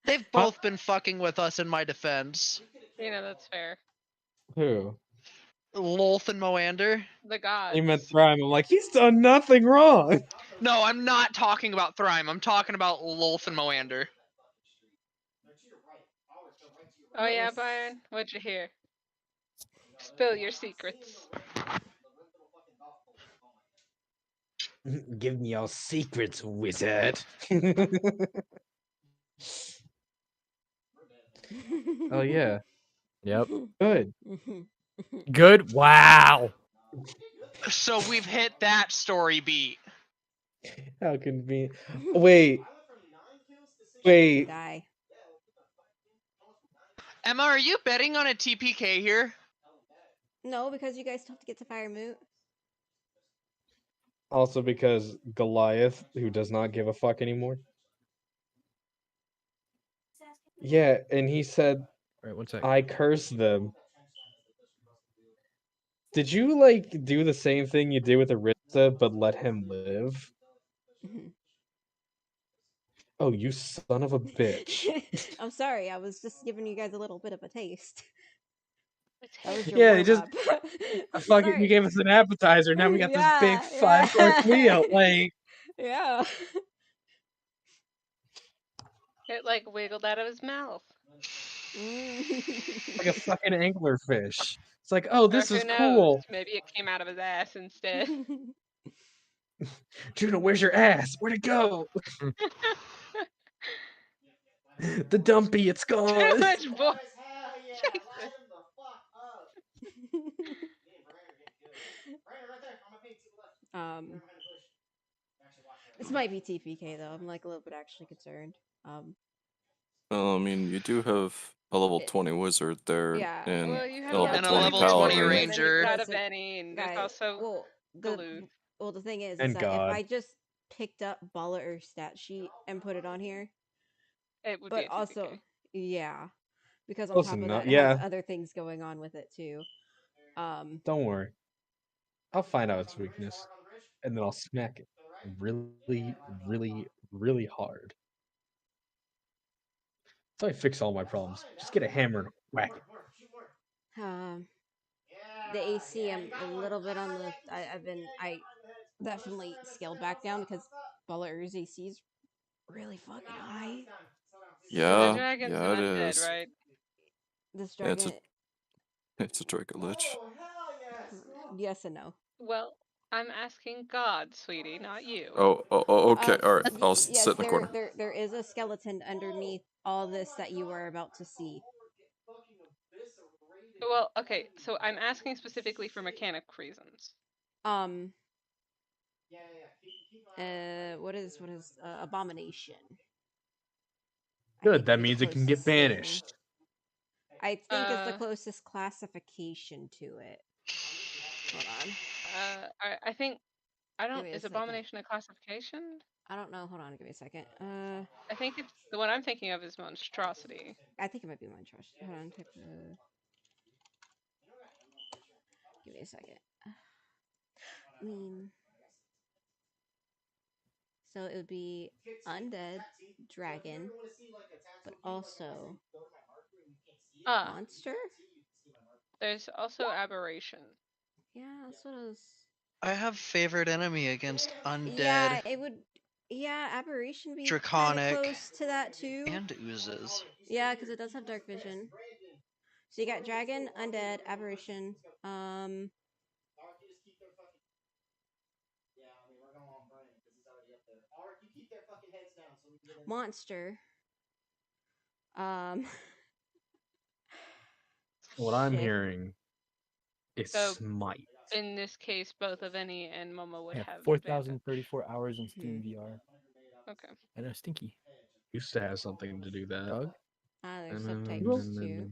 They've both been fucking with us in my defense. You know, that's fair. Who? Lolth and Moander. The gods. You meant Thrime. I'm like, he's done nothing wrong. No, I'm not talking about Thrime. I'm talking about Lolth and Moander. Oh yeah, Byron? What'd you hear? Spill your secrets. Give me your secrets, wizard. Oh yeah. Yep. Good. Good. Wow. So we've hit that story beat. How convenient. Wait. Die. Emma, are you betting on a TPK here? No, because you guys still have to get to Fire Moot. Also because Goliath, who does not give a fuck anymore. Yeah, and he said, Alright, 1 sec. I curse them. Did you, like, do the same thing you did with Arista, but let him live? Oh, you son of a bitch. I'm sorry, I was just giving you guys a little bit of a taste. That was your Yeah, warm up. fuck it, you gave us an appetizer, now we got this big Yeah, 5-course meal, like... Yeah. It like wiggled out of his mouth. Like a fucking anglerfish. It's like, oh, Or this who is knows? cool. Maybe it came out of his ass instead. Juno, where's your ass? Where'd it go? The dumpy, it's Too gone. much voice. Jesus. This might be TPK though. I'm like a little bit actually concerned. Well, I mean, you do have a level 20 wizard there Yeah. and Well, you a have level And a 20 level 20 paladin. ranger. Out of any, and there's also Galoof. Well, the thing is And that God. if I just picked up Bala or stat sheet and put it on here, It would but be a TPK. also yeah, because on Listen, top of no- that, it yeah. has other things going on with it too. Don't worry. I'll find out its weakness, and then I'll smack it really, really, really hard. That's how I fix all my problems. Just get a hammer and whack it. The AC, I'm a little bit on the. I definitely scaled back down because Bala Ur's AC is really fucking high. The Yeah, dragon's yeah, an it undead, is. right? This Yeah, dragon. it's a Draco Lich. Yes and no. Well, I'm asking God, sweetie, not you. Oh, okay, alright. I'll Yes, sit in the corner. there is a skeleton underneath all this that you were about to see. Well, okay, so I'm asking specifically for mechanic reasons. What is abomination? Good, that means it can get banished. I think it's the closest classification to it. Hold on. I think I don't. Give me a Is second. abomination a classification? I don't know. Hold on. Give me a second. I think it's the one I'm thinking of is monstrosity. I think it might be monstrosity. Hold on. Give me a second. I mean, so it would be undead dragon, but also monster. There's also aberration. Yeah, that's what I was. I have favorite enemy against undead. Yeah, it would. Yeah, aberration be Draconic close to that too. And oozes. Yeah, because it does have dark vision. So you got dragon, undead, aberration. Monster. What I'm hearing is So, smite. In this case, both of any and Momo would have 4,034 hours in Steam VR. Okay. And a stinky. Used to have something to do that. Dog? There's subtypes too.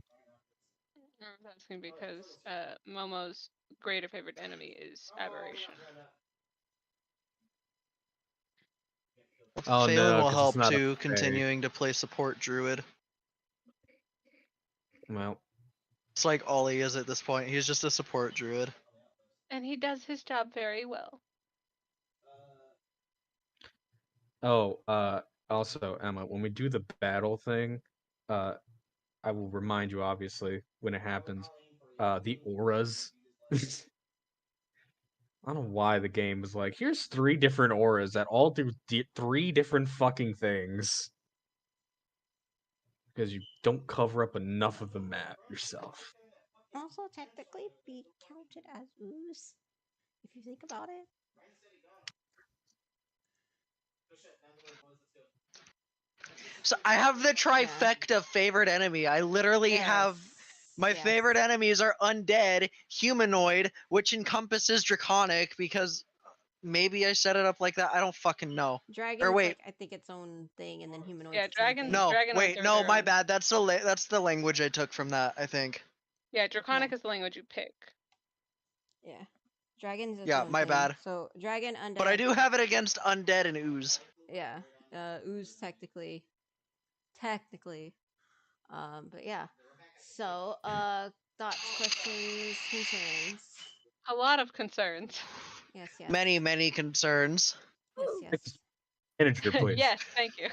I'm asking because Momo's greater favorite enemy is aberration. Oh, Phelan no, will 'cause it's help not a too, fairy. continuing to play support druid. Well, It's like all he is at this point. He's just a support druid. And he does his job very well. oh, also, Emma, when we do the battle thing, I will remind you, obviously, when it happens, the auras. I don't know why the game is like, here's 3 different auras that all do 3 different fucking things. Because you don't cover up enough of the map yourself. Also, technically, be counted as ooze if you think about it. So I have the trifecta favorite enemy. I literally have my favorite enemies are undead, humanoid, which encompasses draconic because Maybe I set it up like that. I don't fucking know. Dragon Or is wait. like, I think its own thing, and then humanoid. Yeah, dragons. No, Dragonoids wait, are no, their my own. bad. That's the language I took from that. I think. Yeah, draconic is the language you pick. Yeah, dragon's its Yeah, own my thing. bad. So dragon, undead. But I do have it against undead and ooze. Yeah, ooze technically. But yeah. So, thoughts, questions, concerns. A lot of concerns. Yes, yes. Many concerns. Yes, yes. Integer, please. Yes, thank you.